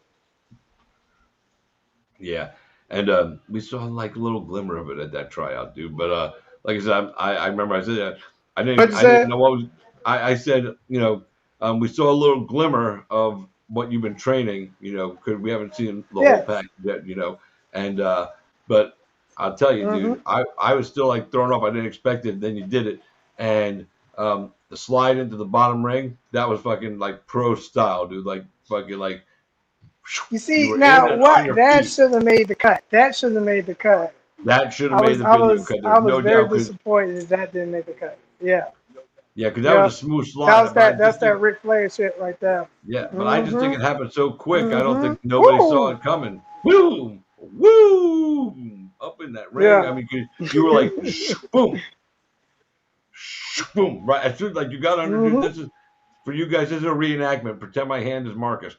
Yeah, and we saw like a little glimmer of it at that tryout, dude. But like I said, I remember I said that But you I didn't said, know what was. I said we saw a little glimmer of what you've been training, because we haven't seen the whole yes. pack yet, and but I'll tell you, Hmm. dude, I was still like thrown off. I didn't expect it. Then you did it, and the slide into the bottom ring, that was fucking like pro style, dude. Like fucking like You you see, were in now and on what? your That feet. should have made the cut. That should have made the cut. That should have I made was, the I video was, cut. I There's was no very doubt, because disappointed that didn't make the cut. Yeah, yeah, because that yeah. was a smooth That slide. was But I that. That's just that think, Ric Flair shit right there. yeah, but I just think Mhm. it happened so quick. I don't think Mhm. nobody saw Woo. it coming. Boom, boom, up in that ring. I Yeah. mean, you were like, boom, boom, right. As soon like you got underneath. Mhm. This is for you guys. This is a reenactment. Pretend my hand is Marcus.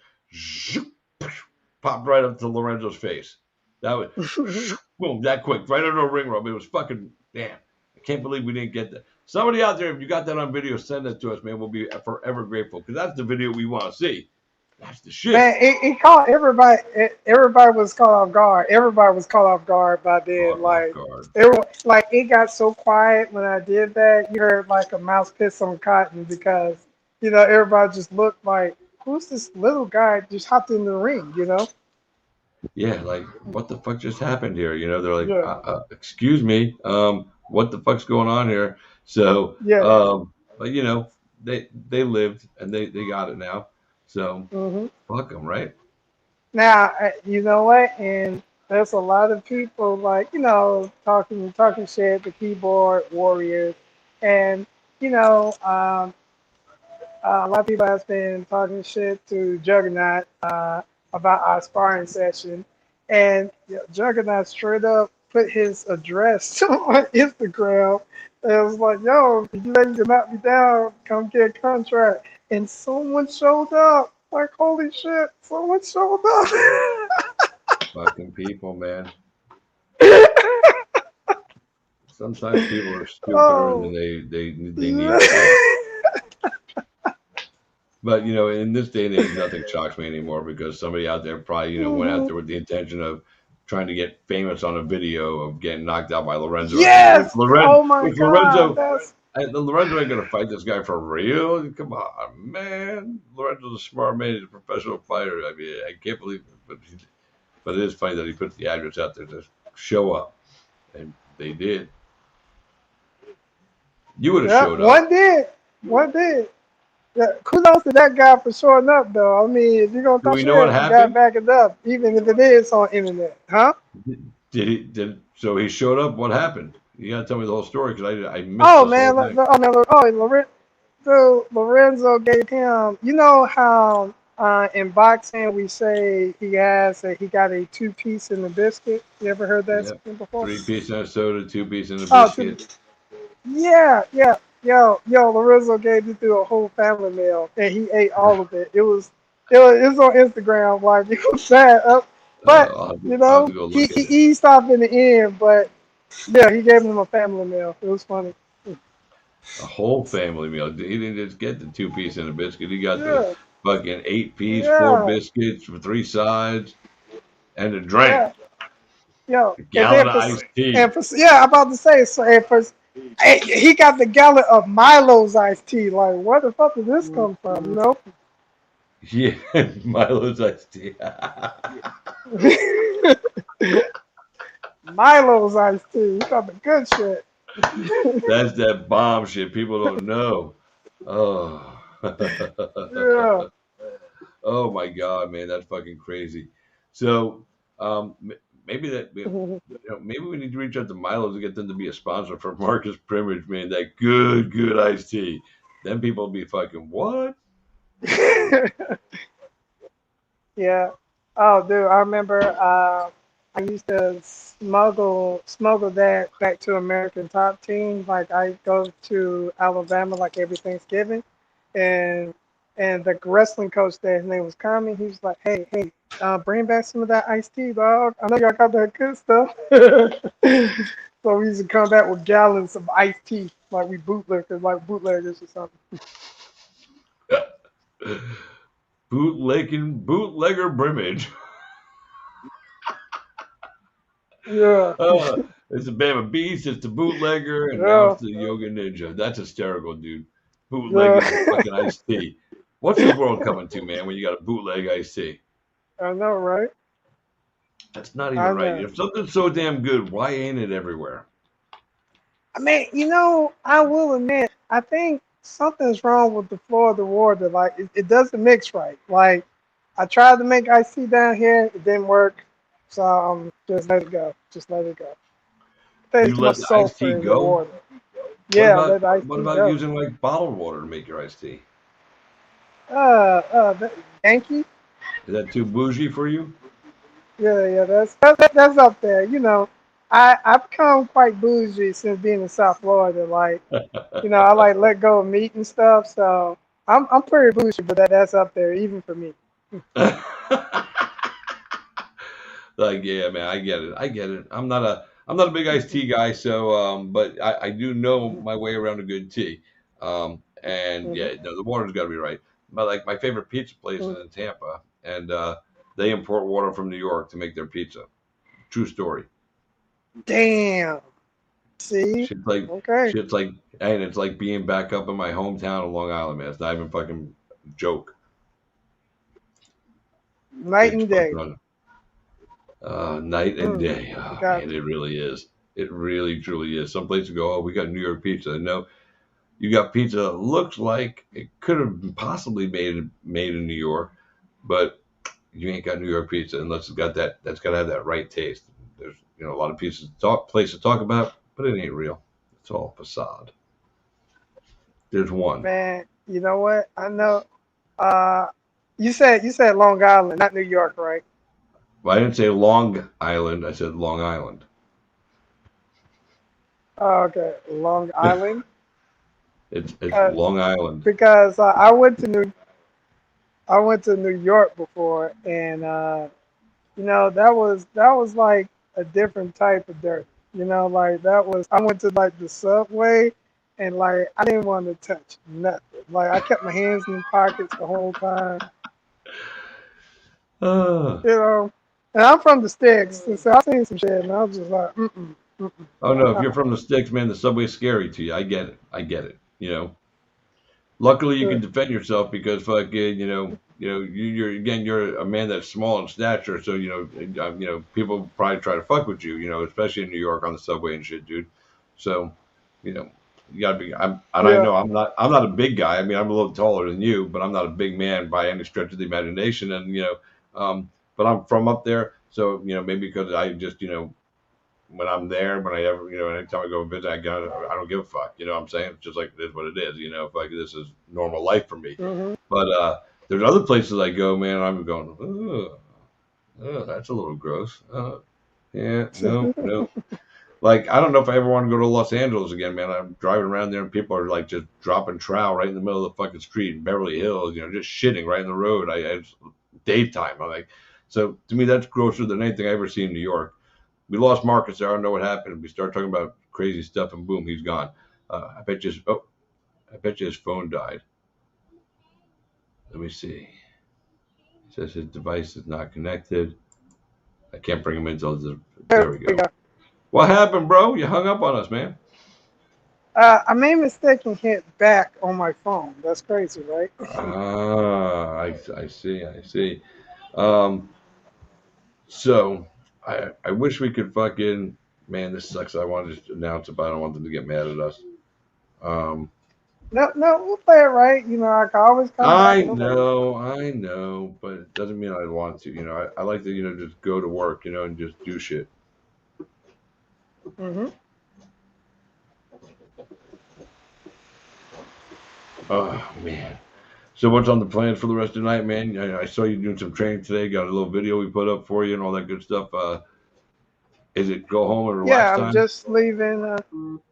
Popped right up to Lorenzo's face. That was boom, that quick, right under a ring rope. It was fucking damn. I can't believe we didn't get that. Somebody out there, if you got that on video, send it to us, man. We'll be forever grateful, because that's the video we want to see. That's the shit. Man, it caught everybody. Everybody was caught off guard. Everybody was caught off guard by then. Caught off Like, guard. it got so quiet when I did that. You heard like a mouse piss on cotton, because everybody just looked like, who's this little guy just hopped in the ring? Yeah, like what the fuck just happened here? They're like, Yeah, excuse me, what the fuck's going on here? So, yeah. but they lived and they got it now. So Hmm. fuck them, right? Now, you know what? And there's a lot of people like, talking shit, the keyboard warriors, and you know, um, a lot of people have been talking shit to Juggernaut about our sparring session, and Juggernaut straight up put his address on Instagram. And it was like, "Yo, if you ready to knock me down, come get a contract." And someone showed up. Like, holy shit, someone showed up. Fucking people, man. Sometimes people are stupider than Oh. they need to be. But in this day and age, nothing shocks me anymore, because somebody out there probably went out Mhm. there with the intention of trying to get famous on a video of getting knocked out by Lorenzo or something. Which Yes. Oh my God. Lorenzo, That's and Lorenzo ain't gonna fight this guy for real. Come on, man. Lorenzo's a smart man. He's a professional fighter. I mean, I can't believe it, but it is funny that he put the address out there to show up, and they did. You would have yeah. showed up. One did. One did. Yeah, kudos to that guy for showing up, though. I mean, if you're gonna Do talk we know what shit, you gotta happened? back it up, even if it is on internet, huh? Did he? So he showed up? What happened? You gotta tell me the whole story, because I missed Oh this whole man, thing. Lorenzo gave him. You know how in boxing we say he got a 2 piece in the biscuit. You ever heard that Yep. saying before? 3 piece in a soda, 2 piece in a Oh, biscuit. yeah, yeah. Yo, Lorenzo gave me through a whole family meal, and he ate all of it. It was on Instagram, like it was sad. But I'll have to go he, look at he it. eased off in the end. But yeah, he gave him a family meal. It was funny. A whole family meal. He didn't just get the 2 piece in a biscuit. He got the Yeah, fucking 8 piece, four yeah, biscuits for 3 sides, and a drink. yeah. Yo, A and gallon then of iced and tea. for yeah, I'm about to say so. He got the gallon of Milo's iced tea. Like, where the fuck did this come from? Yeah, Milo's iced tea. Milo's iced tea. He got the good shit. That's that bomb shit people don't know. Oh. Yeah. Oh my God, man, that's fucking crazy. So, maybe maybe we need to reach out to Milo to get them to be a sponsor for Marcus Primage, man. That good iced tea. then people will be fucking what? Yeah. Oh, dude, I remember I used to smuggle that back to American Top Team. Like I go to Alabama like every Thanksgiving, and the wrestling coach there, his name was Kami. He was like, "Hey, bring back some of that iced tea, dog. I know y'all got that good stuff." So we used to come back with gallons of iced tea, like we bootleggers or something. Bootlegger Brimage. Yeah, It's a Bama Beast, it's the bootlegger, and now yeah, it's the Yoga Ninja. That's hysterical, dude. Bootlegging the yeah. fucking iced tea. What's this world coming to, man, when you got a bootleg iced tea? I know, right? That's not even I right. know. If something's so damn good, why ain't it everywhere? I mean, I will admit, I think something's wrong with the flow of the water. Like, it doesn't mix right. Like, I tried to make iced tea down here, it didn't work. So just let it go. Just let it go. There's You too let much the iced tea sulfur in the go? water. Yeah, let the iced What tea about go. using like bottled water to make your iced tea? Yankee. Is that too bougie for you? Yeah, that's up there. I've become quite bougie since being in South Florida. Like, I like let go of meat and stuff. So I'm pretty bougie, but that's up there even for me. Like, yeah, man, I get it. I get it. I'm not a big iced tea guy, so but I do know my way around a good tea. And Hmm. yeah, no, the water's got to be right. But like my favorite pizza place is in Tampa, and they import water from New York to make their pizza. True story. Damn. See? Shit's like Okay. shit's like, and it's like being back up in my hometown of Long Island, man. It's not even fucking joke. Night It's and day. fucking night and Mm. day. Oh Got man, it really is. It really truly is. Some places go, oh, we got New York pizza. No, you got pizza that looks like it could have been possibly made in New York, but you ain't got New York pizza unless it's got that. That's got to have that right taste. There's a lot of places to talk about, but it ain't real. It's all facade. There's one. man. You know what? I know. Uh, you said Long Island, not New York, right? Well, I didn't say Long Island. I said Long Island. Oh, okay, Long Island. It's Uh, Long Island. because I went to New York before, and that was like a different type of dirt. Like that was I went to like the subway, and like I didn't want to touch nothing. Like I kept my hands in the pockets the whole time. Uh, You know, and I'm from the sticks, and so I seen some shit, and I was just like, oh no, if you're uh-uh. from the sticks, man, the subway's scary to you. I get it. I get it. Luckily, you can defend yourself because fucking, you're a man that's small in stature, so people probably try to fuck with you, especially in New York on the subway and shit, dude. So, you know, you gotta be. I Yeah. know I'm not a big guy. I mean, I'm a little taller than you, but I'm not a big man by any stretch of the imagination. And but I'm from up there, so maybe because I just when I'm there, when I ever, anytime I go visit, I don't give a fuck. You know what I'm saying? It's just like it is what it is. Like this is normal life for me. Hmm. But there's other places I go, man. I'm going, that's a little gross. Yeah, no, no. Like I don't know if I ever want to go to Los Angeles again, man. I'm driving around there and people are like just dropping trowel right in the middle of the fucking street in Beverly Hills. Just shitting right in the road. It's daytime. I'm like, so to me that's grosser than anything I ever see in New York. We lost Marcus there. I don't know what happened. We started talking about crazy stuff, and boom, he's gone. I bet you his phone died. Let me see. He says his device is not connected. I can't bring him in until there we go. What happened, bro? You hung up on us, man. I made a mistake and hit back on my phone. That's crazy, right? Ah, I see. I see. Um, so I wish we could fucking man. This sucks. I wanted to announce it, but I don't want them to get mad at us. Um, No, no, we'll play it right. I can always come back. I know, but it doesn't mean I want to. I like to, just go to work, and just do shit. Hmm. Oh man. So what's on the plans for the rest of the night, man? I saw you doing some training today. Got a little video we put up for you and all that good stuff. Is it go home and relax Yeah, I'm time? just leaving.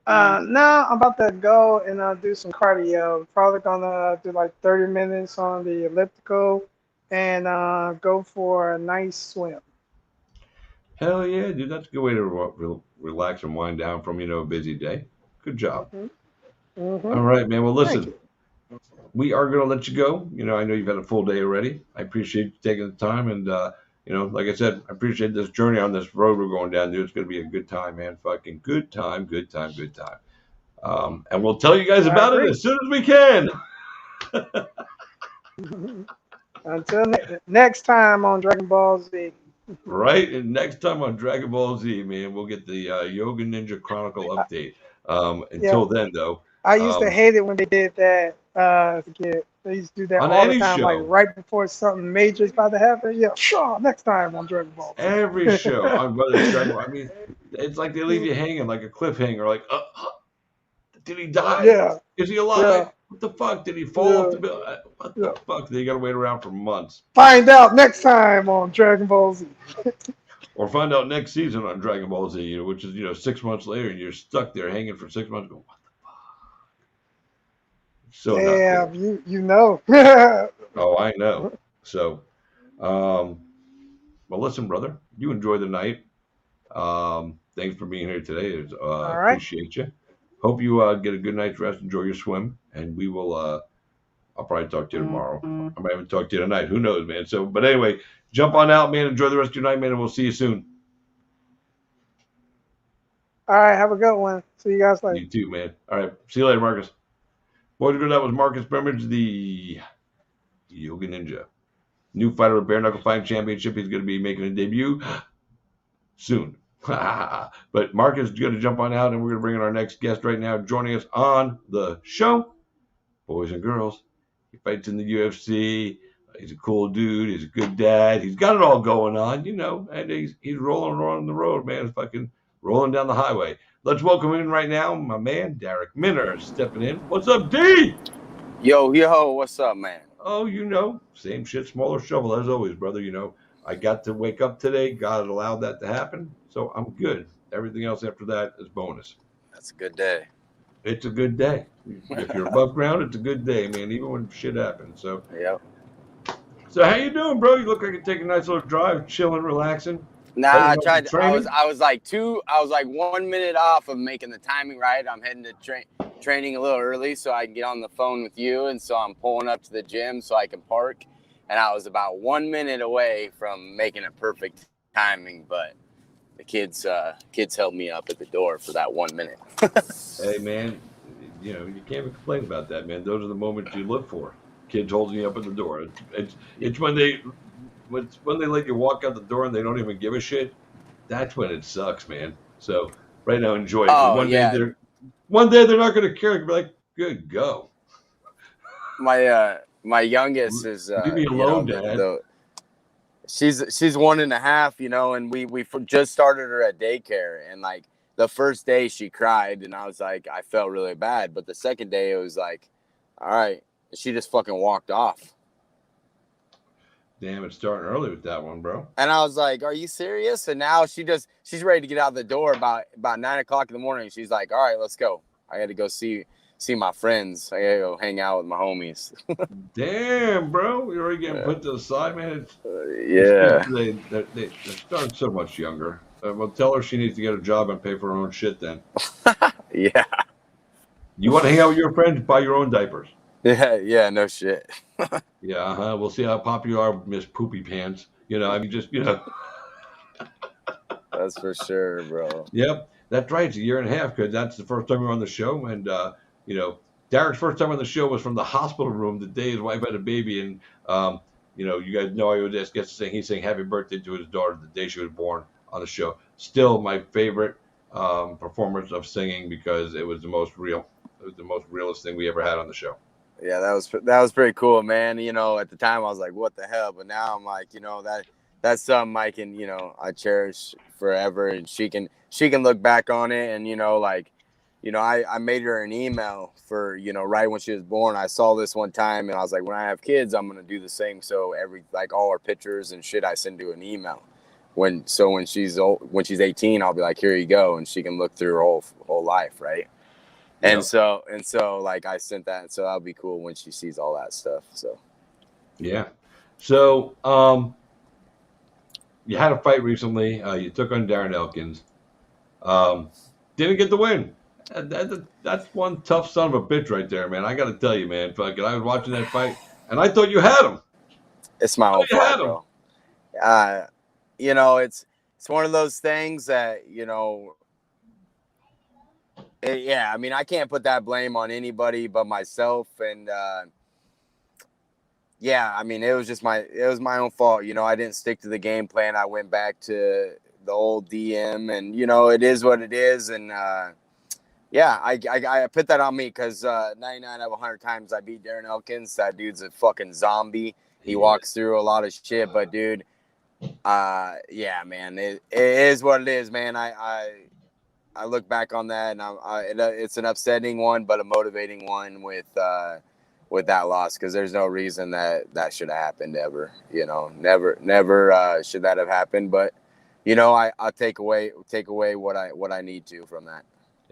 Now I'm about to go and do some cardio. Probably gonna do like 30 minutes on the elliptical and go for a nice swim. Hell yeah, dude. That's a good way to relax and wind down from a busy day. Good job. Hmm. Hmm. All right, man. Well, Thank listen, you. we are gonna let you go. I know you've had a full day already. I appreciate you taking the time, and like I said, I appreciate this journey on this road we're going down, dude. It's gonna be a good time, man. Fucking good time, good time, good time. And we'll tell you guys I about it agree. as soon as we can. Until next time on Dragon Ball Z. Right, and next time on Dragon Ball Z, man, we'll get the Yoga Ninja Chronicle update. Yeah, Until then, though, I used to um, hate it when they did that. As a kid, they used to do that on all the any time, like show, right before something major is about to happen. Yeah, sure. Next time on Dragon Ball every Z. show, on whether it's Dragon Ball, I mean, it's like they leave you hanging like a cliffhanger. Like, did he die? Yeah, Is he alive? yeah, What the fuck? Did he fall off yeah, the building? What yeah. the fuck? They got to wait around for months, Find out next time on Dragon Ball Z. or find out next season on Dragon Ball Z, which is 6 months later, and you're stuck there hanging for 6 months. Going, what? So not Damn, cool. you know. Oh, I know. So, um, well, listen, brother, you enjoy the night. Thanks for being here today. All right. Appreciate you. Hope you get a good night's rest. Enjoy your swim, and we will. I'll probably talk to you tomorrow. I might even talk to you tonight. Who knows, man? So, but anyway, jump on out, man. Enjoy the rest of your night, man, and we'll see you soon. All right. Have a good one. See you guys later. You too, man. All right. See you later, Marcus. Boys, that was Marcus Brimage, the Yoga Ninja. New fighter of Bare Knuckle Fighting Championship. He's going to be making a debut soon. But Marcus is going to jump on out, and we're going to bring in our next guest right now, joining us on the show. Boys and girls, he fights in the UFC. He's a cool dude. He's a good dad. He's got it all going on, and he's rolling around the road, man. He's fucking rolling down the highway. Let's welcome in right now my man, Derek Minner, stepping in. What's up, D? Yo, what's up, man? Oh, same shit, smaller shovel as always, brother. I got to wake up today. God allowed that to happen, so I'm good. Everything else after that is bonus. That's a good day. It's a good day. If you're above ground, it's a good day, man. Even when shit happens. So, Yep. So how you doing, bro? You look like you're taking a nice little drive, chilling, relaxing. Nah, I tried. I Training? was like 1 minute off of making the timing right. I'm heading to training a little early so I can get on the phone with you, and so I'm pulling up to the gym so I can park. And I was about 1 minute away from making it perfect timing, but the kids held me up at the door for that 1 minute. Hey, man, you can't even complain about that, man. Those are the moments you look for. Kids holding you up at the door. It's when they let you walk out the door and they don't even give a shit. That's when it sucks, man. So right now, enjoy it. Oh, One yeah. day they're not going to care. Be like, good, go. My youngest is leave me alone, Dad. She's 1.5, and we just started her at daycare, and like the first day she cried, and I was like, I felt really bad, but the second day it was like, all right, she just fucking walked off. Damn, it's starting early with that one, bro. And I was like, are you serious? And now she's ready to get out the door about 9 o'clock in the morning. She's like, all right, let's go. I got to go see my friends. I got to go hang out with my homies. Damn, bro. You're already getting put to the side, man. Yeah. They start so much younger. Well, tell her she needs to get a job and pay for her own shit then. Yeah. You want to hang out with your friends, buy your own diapers. Yeah, no shit. Yeah, we'll see how popular you are, Miss Poopy Pants. That's for sure, bro. Yep, that's right. It's a year and a half because that's the first time we were on the show. And, Derek's first time on the show was from the hospital room the day his wife had a baby. And, you guys know I always gets to sing. He's saying happy birthday to his daughter the day she was born on the show. Still my favorite performance of singing because it was the most real. It was the most realist thing we ever had on the show. Yeah, that was pretty cool, man. At the time I was like, what the hell? But now I'm like, that's something I can, I cherish forever, and she can look back on it, and like I made her an email for, right when she was born. I saw this one time and I was like, when I have kids, I'm going to do the same. So all our pictures and shit, I send to an email. When she's 18, I'll be like, here you go. And she can look through her whole life. Right. Yep. And so like I sent that. So that'll be cool when she sees all that stuff. So. Yeah. So, you had a fight recently. You took on Darren Elkins. Didn't get the win. That's one tough son of a bitch right there, man. I got to tell you, man. Fucking, I was watching that fight, and I thought you had him. It's my own fault, bro. It's one of those things that, I mean, I can't put that blame on anybody but myself. And, I mean, it was my own fault. I didn't stick to the game plan. I went back to the old DM, and, it is what it is. And, I put that on me because 99 out of 100 times I beat Darren Elkins. That dude's a fucking zombie. He walks through a lot of shit, but dude, man, it is what it is, man. I look back on that, and it's an upsetting one, but a motivating one with that loss, because there's no reason that should have happened ever. Never should that have happened. But I'll take away what I need to from that.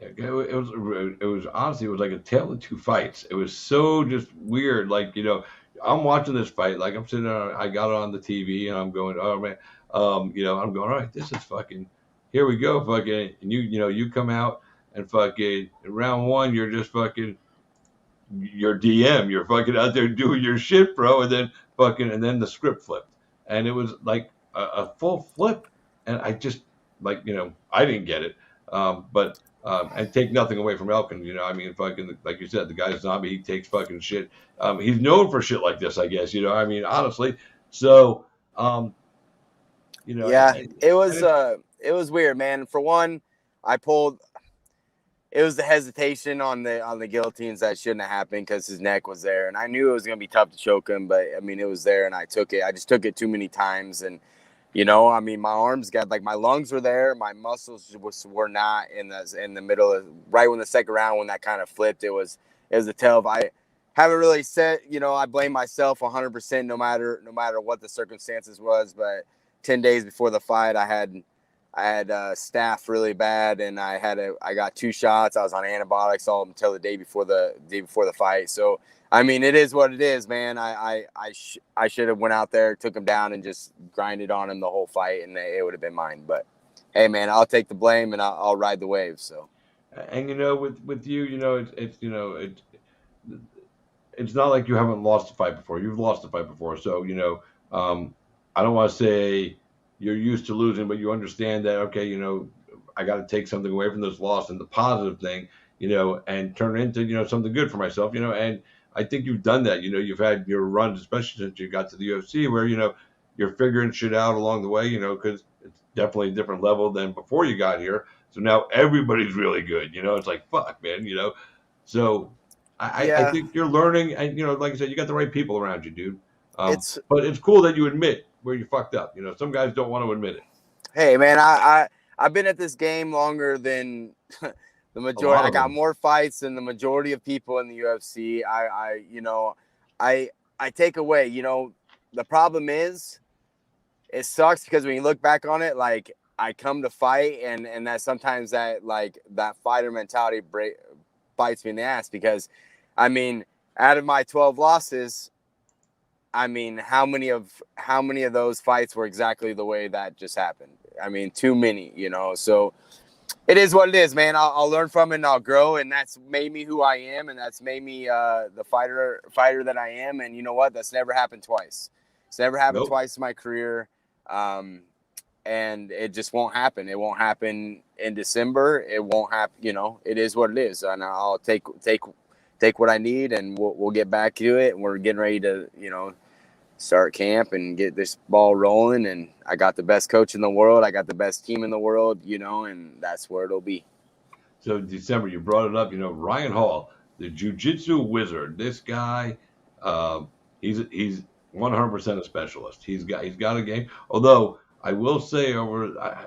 It was honestly, it was like a tale of two fights. It was so just weird. Like, I'm watching this fight, like I'm sitting there, I got it on the TV, and I'm going, oh man, I'm going, all right, this is fucking, here we go, fucking, and you come out and fucking in round one, you're just fucking, your DM, you're fucking out there doing your shit, bro, and then the script flipped, and it was like a full flip, and I just like, I didn't get it, but. And take nothing away from Elkins, I mean, fucking, like you said, the guy's a zombie. He takes fucking shit. He's known for shit like this, I guess, I mean, honestly. So, it was weird, man. For one, it was the hesitation on the guillotines that shouldn't have happened because his neck was there. And I knew it was going to be tough to choke him, but I mean, it was there and I took it. I just took it too many times. And, I mean, my arms got, like, my lungs were there. My muscles were not in the middle of, right when the second round, when that kind of flipped, it was a tell of, I haven't really said, I blame myself 100% no matter what the circumstances was. But 10 days before the fight, I had staph really bad, and I got 2 shots. I was on antibiotics all until the day before the fight. So, I mean, it is what it is, man. I should have went out there, took him down, and just grinded on him the whole fight, and it would have been mine. But hey, man, I'll take the blame and I'll ride the wave. So, and with you, it's not like you haven't lost a fight before. You've lost a fight before, so I don't want to say you're used to losing, but you understand that, okay, I got to take something away from this loss and the positive thing, and turn it into, something good for myself, and I think you've done that. You've had your runs, especially since you got to the UFC, where, you're figuring shit out along the way, because it's definitely a different level than before you got here. So now everybody's really good, it's like, fuck, man, So I think you're learning, and, like I said, you got the right people around you, dude. But it's cool that you admit where you fucked up. Some guys don't want to admit it. Hey, man, I've been at this game longer than the majority. I got more fights than the majority of people in the UFC. I take away, the problem is, it sucks because when you look back on it, like, I come to fight, and that sometimes that fighter mentality bites me in the ass, because, I mean, out of my 12 losses, I mean, how many of those fights were exactly the way that just happened? I mean, too many, So it is what it is, man. I'll learn from it and I'll grow, and that's made me who I am, and that's made me the fighter that I am. And you know what? That's never happened twice. It's never happened twice in my career, and it just won't happen. It won't happen in December. It won't happen. It is what it is, and I'll take what I need, and we'll get back to it. And we're getting ready to, start camp and get this ball rolling. And I got the best coach in the world. I got the best team in the world, and that's where it'll be. So December, you brought it up, Ryan Hall, the jiu-jitsu wizard. This guy, he's 100% a specialist. He's got a game. Although I will say, over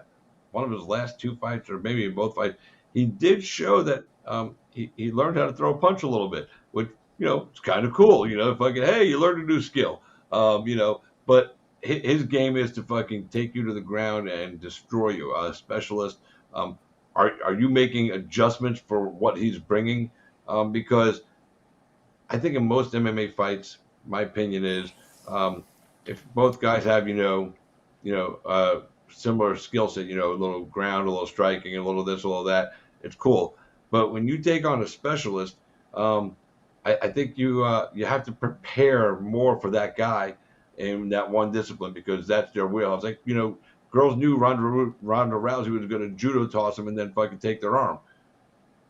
one of his last 2 fights, or maybe in both fights, he did show that he learned how to throw a punch a little bit, which, you know, it's kind of cool. You know, fucking, hey, you learned a new skill. You know, but his game is to fucking take you to the ground and destroy you. A specialist. Are you making adjustments for what he's bringing? Because I think in most MMA fights, my opinion is, if both guys have, similar skill set, you know, a little ground, a little striking, a little this, a little that, it's cool. But when you take on a specialist, I think you have to prepare more for that guy in that one discipline, because that's their wheelhouse. Like, you know, girls knew Ronda Rousey was going to judo toss them and then fucking take their arm.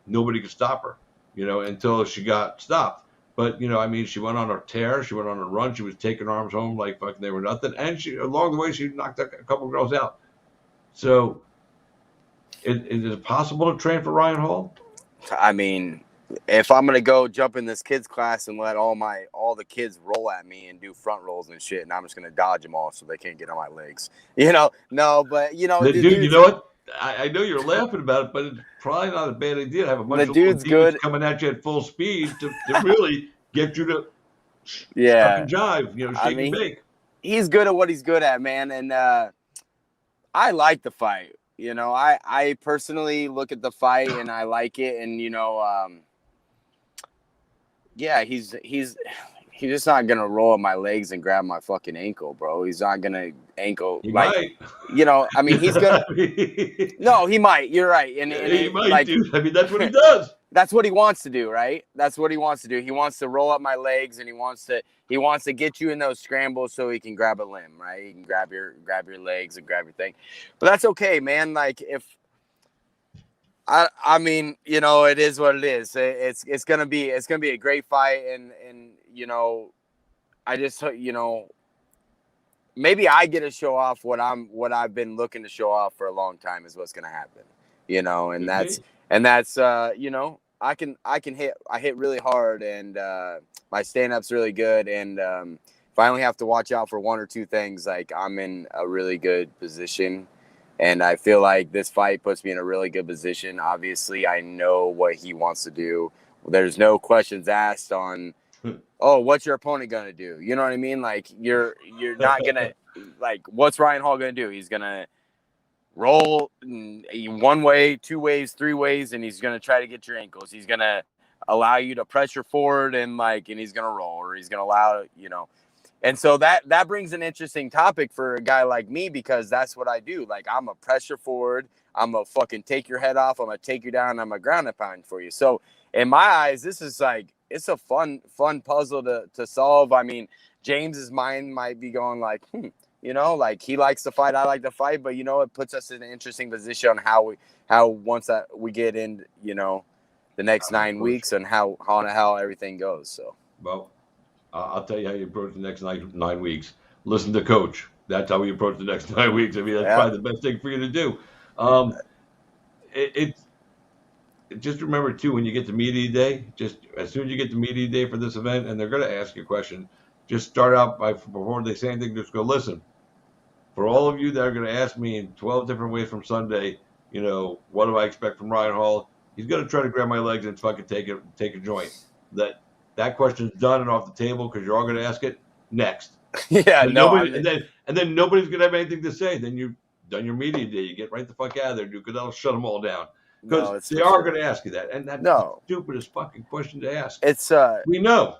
Nobody could stop her, you know, until she got stopped. But, you know, I mean, she went on a tear. She went on a run. She was taking arms home like fucking they were nothing. And she, along the way, she knocked a couple girls out. So, is it possible to train for Ryan Hall? I mean, if I'm gonna go jump in this kids class and let all the kids roll at me and do front rolls and shit, and I'm just gonna dodge them all so they can't get on my legs, you know? No, but you know, dude, you know what? I know you're laughing about it, but it's probably not a bad idea to have a bunch of dudes coming at you at full speed to really get you to fucking jive, you know, shake and bake. He's good at what he's good at, man, and I like the fight. You know, I personally look at the fight and I like it, and you know, he's just not gonna roll up my legs and grab my fucking ankle, bro. He's not gonna might. You know, I mean, he's gonna. No, he might. You're right, and he might, like, dude. I mean, that's what he does. That's what he wants to do, right? That's what he wants to do. He wants to roll up my legs, and he wants to get you in those scrambles so he can grab a limb, right? He can grab your legs and grab your thing. But that's okay, man. Like, if I mean, you know, it is what it is. It's gonna be a great fight, and you know, I just, you know, maybe I get to show off what I've been looking to show off for a long time is what's gonna happen, you know, and that's you know, I hit really hard, and my stand-up's really good, and if I only have to watch out for one or two things, like, I'm in a really good position, and I feel like this fight puts me in a really good position. Obviously, I know what he wants to do. There's no questions asked on, oh, what's your opponent gonna do? You know what I mean? Like, you're not gonna like, what's Ryan Hall gonna do? He's gonna roll one way, two ways, three ways, and he's gonna try to get your ankles. He's gonna allow you to pressure forward and he's gonna roll, or he's gonna allow, you know. And so that brings an interesting topic for a guy like me, because that's what I do. Like, I'm a pressure forward. I'm gonna fucking take your head off. I'm gonna take you down. I'm gonna ground and pound for you. So in my eyes, this is like, it's a fun puzzle to solve. I mean, James's mind might be going like, you know, like, he likes to fight, I like to fight, but, you know, it puts us in an interesting position on how once that we get in, you know, the next 9 weeks, and how everything goes. So, well, I'll tell you how you approach the next 9 weeks. Listen to Coach. That's how we approach the next 9 weeks. I mean, that's probably the best thing for you to do. Just remember, too, when you get to media day, just as soon as you get to media day for this event, and they're going to ask you a question, just start out by, before they say anything, just go, listen, for all of you that are going to ask me in 12 different ways from Sunday, you know, what do I expect from Ryan Hall? He's going to try to grab my legs and fucking take a joint. That question's done and off the table, because you're all going to ask it next. Yeah, and then nobody's going to have anything to say. Then you've done your media day. You get right the fuck out of there, dude, because that'll shut them all down. Because they are going to ask you that, and that's the stupidest fucking question to ask. It's we know.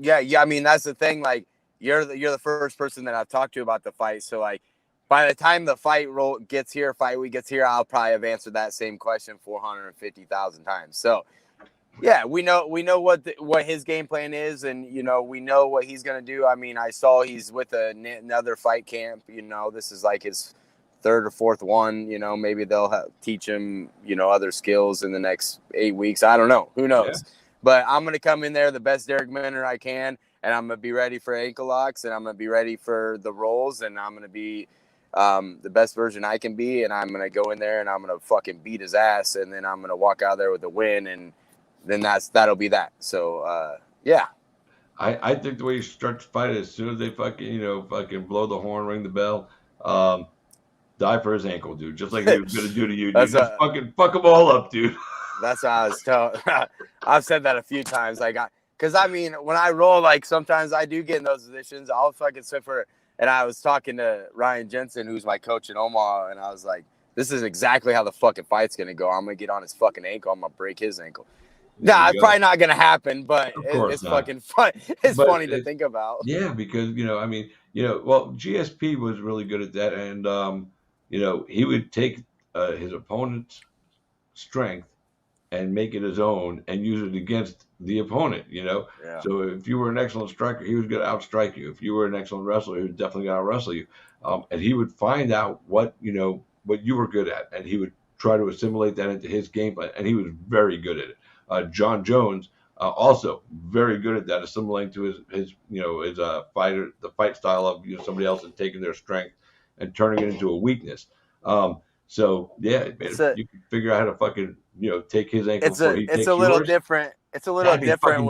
Yeah. I mean, that's the thing. Like, you're the first person that I've talked to about the fight. So, like, by the time the fight week gets here, I'll probably have answered that same question 450,000 times. So, yeah, we know what his game plan is, and, you know, we know what he's gonna do. I mean, I saw he's with another fight camp. You know, this is like his third or fourth one. You know, maybe they'll teach him, you know, other skills in the next 8 weeks. I don't know. Who knows? Yeah. But I'm gonna come in there the best Derek Minner I can, and I'm gonna be ready for ankle locks, and I'm gonna be ready for the rolls, and I'm gonna be the best version I can be, and I'm gonna go in there and I'm gonna fucking beat his ass, and then I'm gonna walk out there with a win, and then that'll be that. So yeah. I think the way you start to fight, as soon as they fucking blow the horn, ring the bell, die for his ankle, dude. Just like he was gonna do to you, dude. Just fucking fuck them all up, dude. That's what I was telling. I've said that a few times. Like, because I mean, when I roll, like sometimes I do get in those positions. I'll fucking sit for. And I was talking to Ryan Jensen, who's my coach in Omaha, and I was like, "This is exactly how the fucking fight's gonna go. I'm gonna get on his fucking ankle. I'm gonna break his ankle." Nah, it's probably not gonna happen, but it's fucking fun. It's funny to think about. Yeah, because I mean, well, GSP was really good at that, and he would take his opponent's strength and make it his own and use it against the opponent. Yeah. So if you were an excellent striker, he was going to outstrike you. If you were an excellent wrestler, he was definitely going to wrestle you. And he would find out what you were good at, and he would try to assimilate that into his game plan. And he was very good at it. John Jones also very good at that, assimilating to his fighter, the fight style of somebody else and taking their strength and turning it into a weakness. So yeah, man, you can figure out how to fucking take his ankle. It's a little different. It's a little different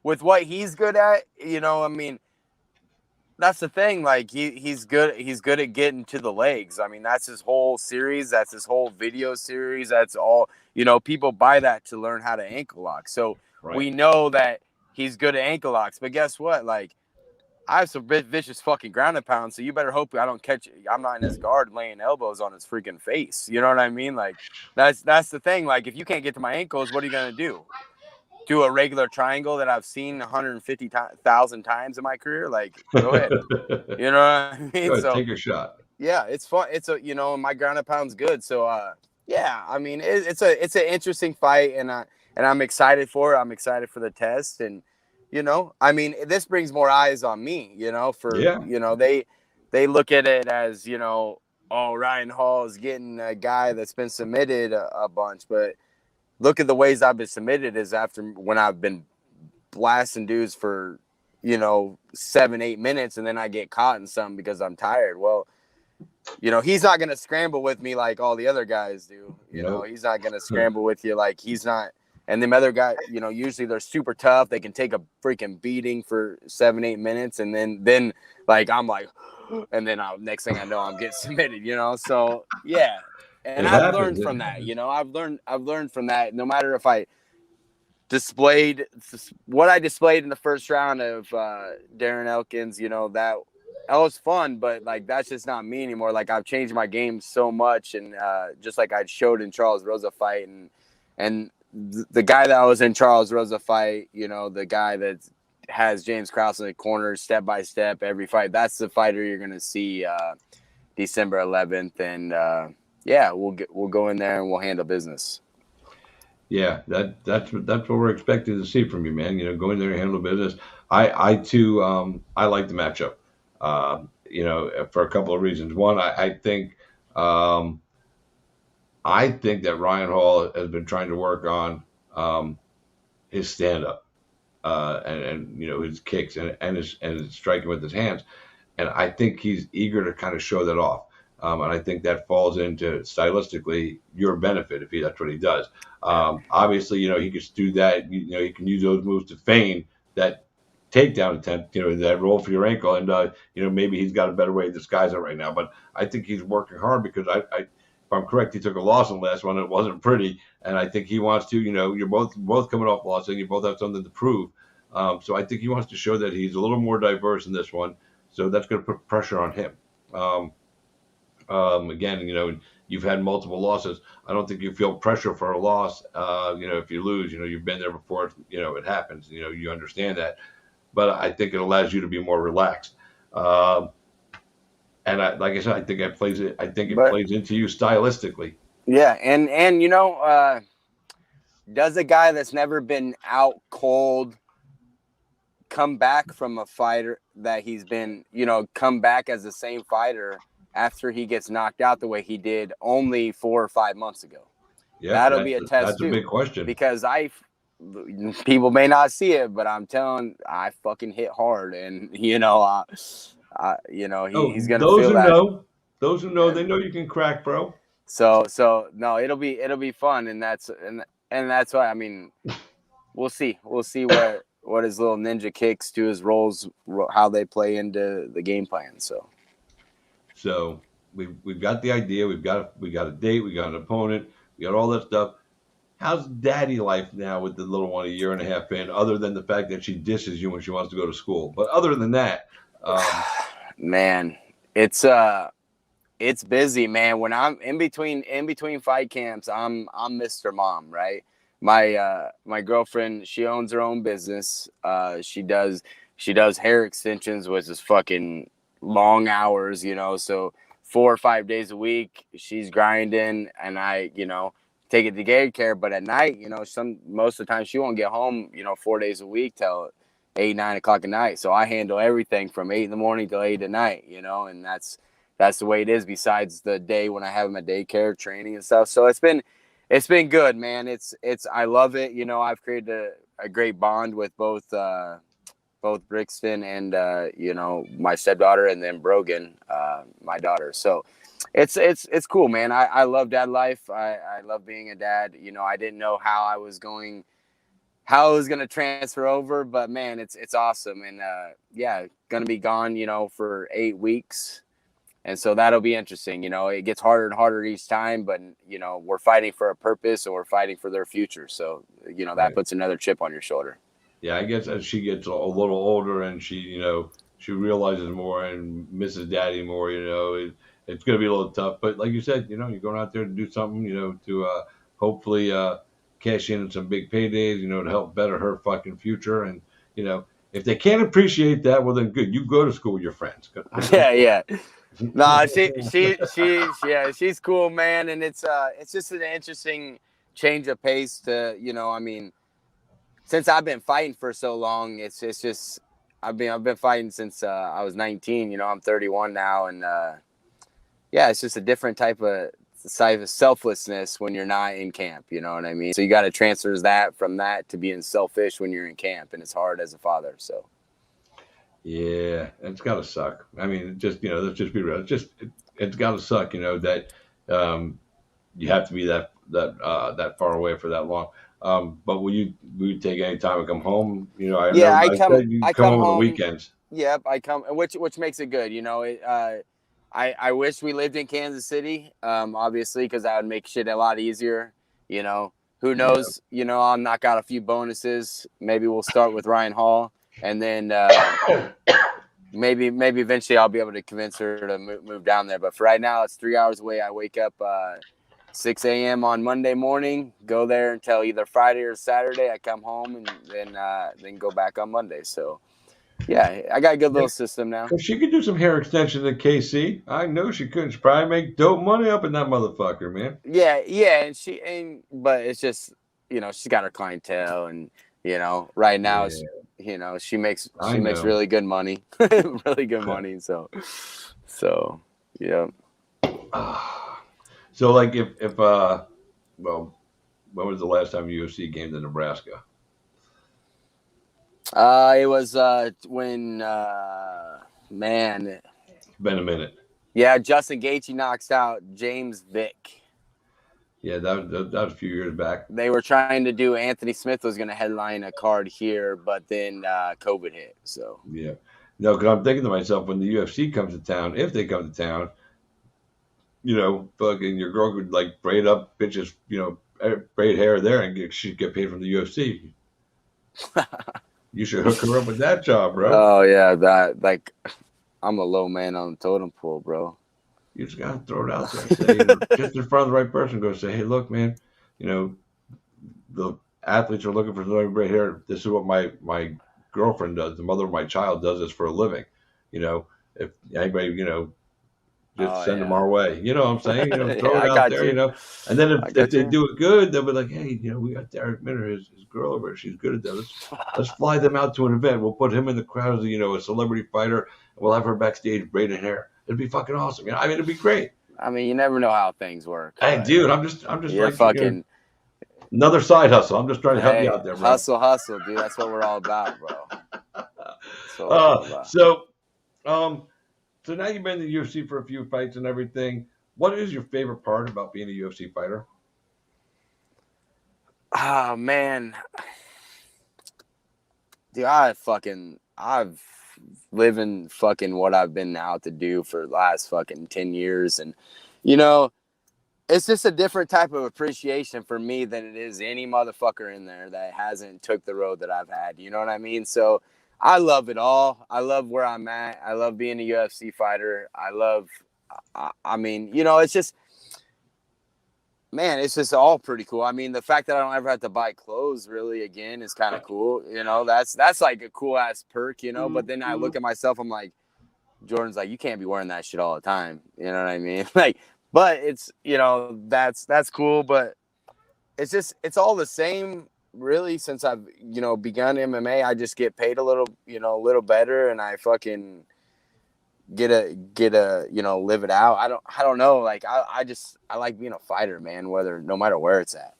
with what he's good at. I mean, that's the thing. Like he's good. He's good at getting to the legs. I mean, that's his whole series. That's his whole video series. That's all. People buy that to learn how to ankle lock. So we know that he's good at ankle locks. But guess what? Like, I have some vicious fucking ground and pound, so you better hope I don't catch it. I'm not in his guard laying elbows on his freaking face. You know what I mean? Like, that's the thing. Like, if you can't get to my ankles, what are you going to do? Do a regular triangle that I've seen 150,000 times in my career? Like, go ahead. You know what I mean? So take a shot. Yeah, it's fun. It's my ground and pound's good. So, yeah, I mean, it's an interesting fight, and I'm excited for it. I'm excited for the test, and I mean, this brings more eyes on me, they look at it as, Ryan Hall is getting a guy that's been submitted a bunch, but look at the ways I've been submitted is after when I've been blasting dudes for, 7-8 minutes, and then I get caught in something because I'm tired. Well, he's not going to scramble with me like all the other guys do. He's not going to scramble with you like he's not. And them other guys, usually they're super tough. They can take a freaking beating for 7-8 minutes. And then like, I'm like, and then next thing I know, I'm getting submitted, So, yeah. And I've learned from that, I've learned from that. No matter if I displayed what I displayed in the first round of Darren Elkins, that was fun. But, like, that's just not me anymore. Like, I've changed my game so much. And just like I showed in Charles Rosa fight and the guy that was in Charles Rosa fight, the guy that has James Krause in the corner step by step every fight, that's the fighter you're going to see December 11th. And yeah, we'll go in there and we'll handle business. Yeah, that's what we're expecting to see from you, man. Go in there and handle business. I too, I like the matchup, for a couple of reasons. One, I think that Ryan Hall has been trying to work on his stand-up and his kicks and his striking with his hands, and I think he's eager to kind of show that off. And I think that falls into stylistically your benefit if that's what he does. Obviously, he can do that. He can use those moves to feign that takedown attempt, that roll for your ankle, and maybe he's got a better way to disguise it right now. But I think he's working hard because if I'm correct, he took a loss in the last one. It wasn't pretty, and I think he wants to. You're both coming off loss, and you both have something to prove. So I think he wants to show that he's a little more diverse in this one. So that's going to put pressure on him. Again, you've had multiple losses. I don't think you feel pressure for a loss. If you lose, you've been there before. It happens. You understand that. But I think it allows you to be more relaxed. And like I said, I think it plays into you stylistically. Yeah, and does a guy that's never been out cold come back from a fighter that he's been, come back as the same fighter after he gets knocked out the way he did only 4 or 5 months ago? Yeah, that'll be a test. That's a big question because people may not see it, but I'm telling, I fucking hit hard, and he's gonna feel that. Those who know, they know you can crack, bro. So no, it'll be fun, and that's why. I mean, we'll see what his little ninja kicks to his rolls, how they play into the game plan. So we've got the idea, we've got a date, we got an opponent, we got all that stuff. how's daddy life now with the little one a year and a half in, other than the fact that she dishes you when she wants to go to school? But other than that, man, it's busy, man. When I'm in between fight camps, I'm Mr. Mom, right? My girlfriend, she owns her own business. She does hair extensions, which is fucking long hours, so 4 or 5 days a week she's grinding, and I, take it to daycare. But at night, most of the time she won't get home, 4 days a week till 8, 9 o'clock at night. So I handle everything from 8 in the morning till 8 at night, and that's the way it is, besides the day when I have them at daycare training and stuff. So it's been good, man. It's I love it. I've created a great bond with both Brixton and my stepdaughter, and then Brogan, my daughter. So it's cool, man. I love dad life. I love being a dad. I didn't know how I was going to transfer over, but man, it's awesome. And gonna be gone, for 8 weeks. And so that'll be interesting. It gets harder and harder each time, but we're fighting for a purpose, and we're fighting for their future. So, that puts another chip on your shoulder. Yeah, I guess as she gets a little older and she realizes more and misses daddy more, it's going to be a little tough. But like you said, you're going out there to do something, to hopefully cash in on some big paydays, to help better her fucking future. And, if they can't appreciate that, well, then good. You go to school with your friends. Yeah. No, she's cool, man. And it's just an interesting change of pace to, since I've been fighting for so long, it's just I've been fighting since I was 19. I'm 31 now, and it's just a different type of selflessness when you're not in camp. You know what I mean? So you got to transfer that from that to being selfish when you're in camp, and it's hard as a father. So. Yeah, it's got to suck. I mean, just let's just be real. It's got to suck. That you have to be that far away for that long. But will you take any time to come home? I come home on the weekends. Yep, I come, which makes it good. I wish we lived in Kansas City, obviously, because that would make shit a lot easier. Who knows? Yeah. I'll knock out a few bonuses. Maybe we'll start with Ryan Hall. And then maybe eventually I'll be able to convince her to move down there. But for right now, it's 3 hours away. I wake up 6 a.m. on Monday morning, go there until either Friday or Saturday. I come home and then go back on Monday. So, yeah, I got a good little system now. If she could do some hair extensions in KC, I know she could. She probably make dope money up in that motherfucker, man. Yeah, but it's just, she's got her clientele, and right now she makes really good money. Really good money. So yeah. So like if when was the last time UFC came to Nebraska? It was when man. It's been a minute. Yeah, Justin Gaethje knocks out James Vick. Yeah, that was a few years back. They were trying to do, Anthony Smith was going to headline a card here, but then COVID hit. So yeah, no, because I'm thinking to myself, when the UFC comes to town, if they come to town, fucking your girl could like braid up bitches, braid hair there, and she'd get paid from the UFC. You should hook her up with that job, bro. Oh yeah, I'm a low man on the totem pole, bro. You just gotta throw it out there. Say, just in front of the right person. Go say, hey, look, man. The athletes are looking for somebody right here. This is what my girlfriend does. The mother of my child does this for a living. If anybody, just send them our way. You know what I'm saying? Throw it out there. And then if they do it good, they'll be like, hey, we got Derek Minner, his girl over. She's good at that. Let's fly them out to an event. We'll put him in the crowd as a celebrity fighter. And we'll have her backstage braiding hair. It'd be fucking awesome. It'd be great. I mean, you never know how things work. Hey, dude, I'm just You're like fucking another side hustle. I'm just trying to help you out there, bro. Hustle, dude. That's what we're all about, bro. So now you've been in the UFC for a few fights and everything. What is your favorite part about being a UFC fighter? Oh man, dude, I've living fucking what I've been out to do for the last fucking 10 years. And, it's just a different type of appreciation for me than it is any motherfucker in there that hasn't took the road that I've had. You know what I mean? So I love it all. I love where I'm at. I love being a UFC fighter. I mean, you know, it's just, man, it's just all pretty cool. I mean, the fact that I don't ever have to buy clothes really again is kind of cool. You know, that's like a cool ass perk, you know, but then I look at myself, I'm like, Jordan's like, you can't be wearing that shit all the time. You know what I mean? Like, but it's, you know, that's cool, but it's all the same really since I've, you know, begun MMA. I just get paid a little better, and I fucking get a you know, live it out. I don't know. Like I like being a fighter, man, no matter where it's at.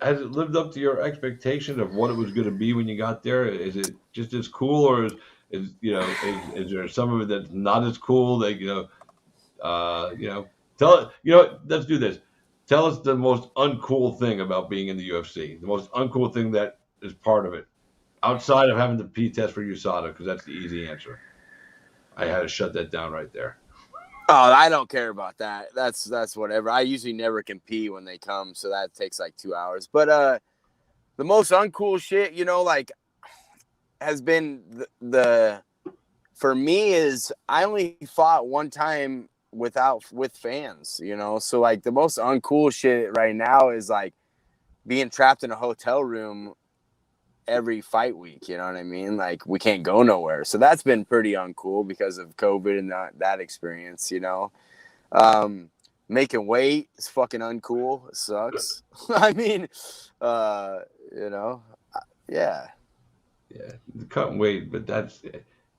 Has it lived up to your expectation of what it was going to be when you got there? Is it just as cool, or is you know, is there some of it that's not as cool? That you know, let's do this. Tell us the most uncool thing about being in the UFC. The most uncool thing that is part of it, outside of having the P test for USADA, because that's the easy answer. I had to shut that down right there. Oh, I don't care about that. That's whatever. I usually never can pee when they come, so that takes like 2 hours. But the most uncool shit, you know, like, has been the for me is I only fought one time with fans, you know. So like the most uncool shit right now is like being trapped in a hotel room every fight week, you know what I mean? Like we can't go nowhere. So that's been pretty uncool because of COVID and that experience, you know. Making weight is fucking uncool. It sucks. I mean, you know, yeah. Yeah, cutting weight, but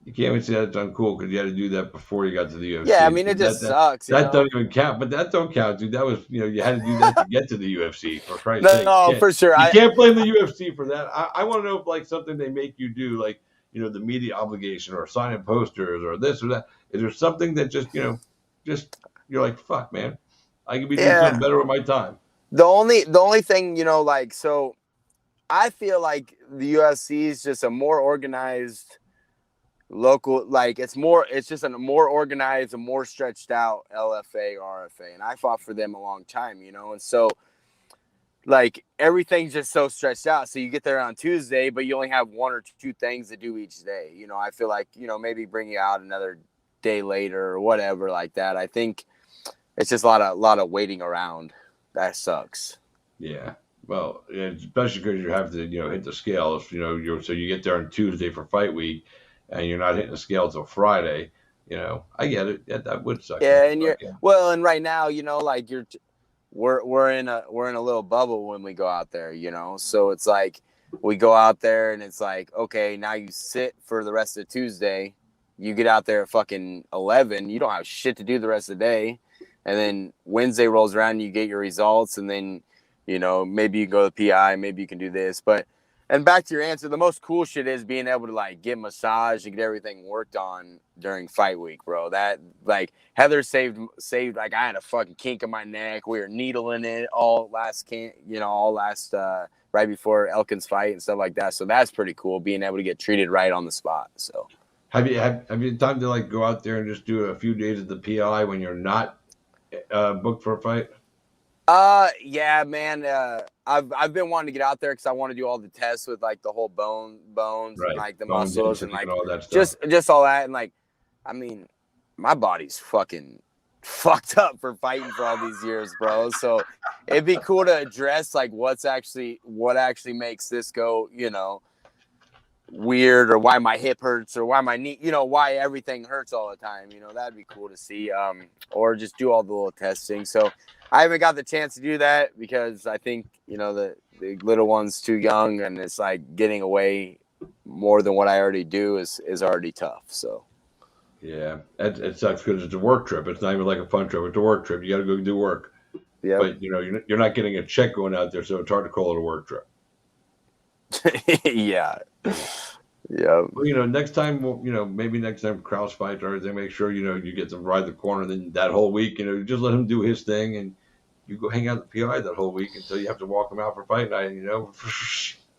you can't even say that's uncool because you had to do that before you got to the UFC. Yeah, I mean, it just sucks. That doesn't even count, but that don't count, dude. That was, you know, you had to do that to get to the UFC, for Christ's sake. No, for sure. You can't blame the UFC for that. I want to know if, like, something they make you do, like, you know, the media obligation or signing posters or this or that. Is there something that just, you know, you're like, fuck, man, I could be doing something better with my time. The only thing, you know, like, so I feel like the UFC is just a more organized local, like it's just a more organized, a more stretched out LFA, RFA, and I fought for them a long time, you know, and so like everything's just so stretched out. So you get there on Tuesday, but you only have one or two things to do each day. You know, I feel like, you know, maybe bring you out another day later or whatever like that. I think it's just a lot of waiting around. That sucks. Yeah. Well, especially because you have to, you know, hit the scales. You know, so you get there on Tuesday for fight week, and you're not hitting the scale until Friday. You know, I get it. Yeah, that would suck. Yeah, and and right now, you know, like we're in a little bubble when we go out there. You know, so it's like we go out there and it's like, okay, now you sit for the rest of Tuesday. You get out there at fucking 11. You don't have shit to do the rest of the day, and then Wednesday rolls around, and you get your results, and then, you know, maybe you go to the PI, maybe you can do this. But, and back to your answer, the most cool shit is being able to, like, get massage and get everything worked on during fight week, bro. That, like, Heather saved, like, I had a fucking kink in my neck. We were needling it all last, right before Elkin's fight and stuff like that. So that's pretty cool, being able to get treated right on the spot. So have you time to, like, go out there and just do a few days at the PI when you're not booked for a fight? Yeah, man. I've been wanting to get out there because I want to do all the tests with, like, the whole bones right. and, like, the bones muscles and, like, all that stuff. just all that. And, like, I mean, my body's fucking fucked up for fighting for all these years, bro. So it'd be cool to address, like, what actually makes this go, you know, weird, or why my hip hurts, or why my knee, you know, why everything hurts all the time. You know, that'd be cool to see. Or just do all the little testing. So I haven't got the chance to do that because I think, you know, the little one's too young, and it's like getting away more than what I already do is already tough. So yeah, it sucks because it's a work trip. It's not even like a fun trip. It's a work trip. You got to go do work. Yeah, but, you know, you're not getting a check going out there, so it's hard to call it a work trip. Yeah. Well, you know, next time, you know, maybe next time Kraus fights or anything, make sure, you know, you get to ride the corner. Then that whole week, you know, just let him do his thing, and you go hang out at the PI that whole week until you have to walk him out for fight night. You know,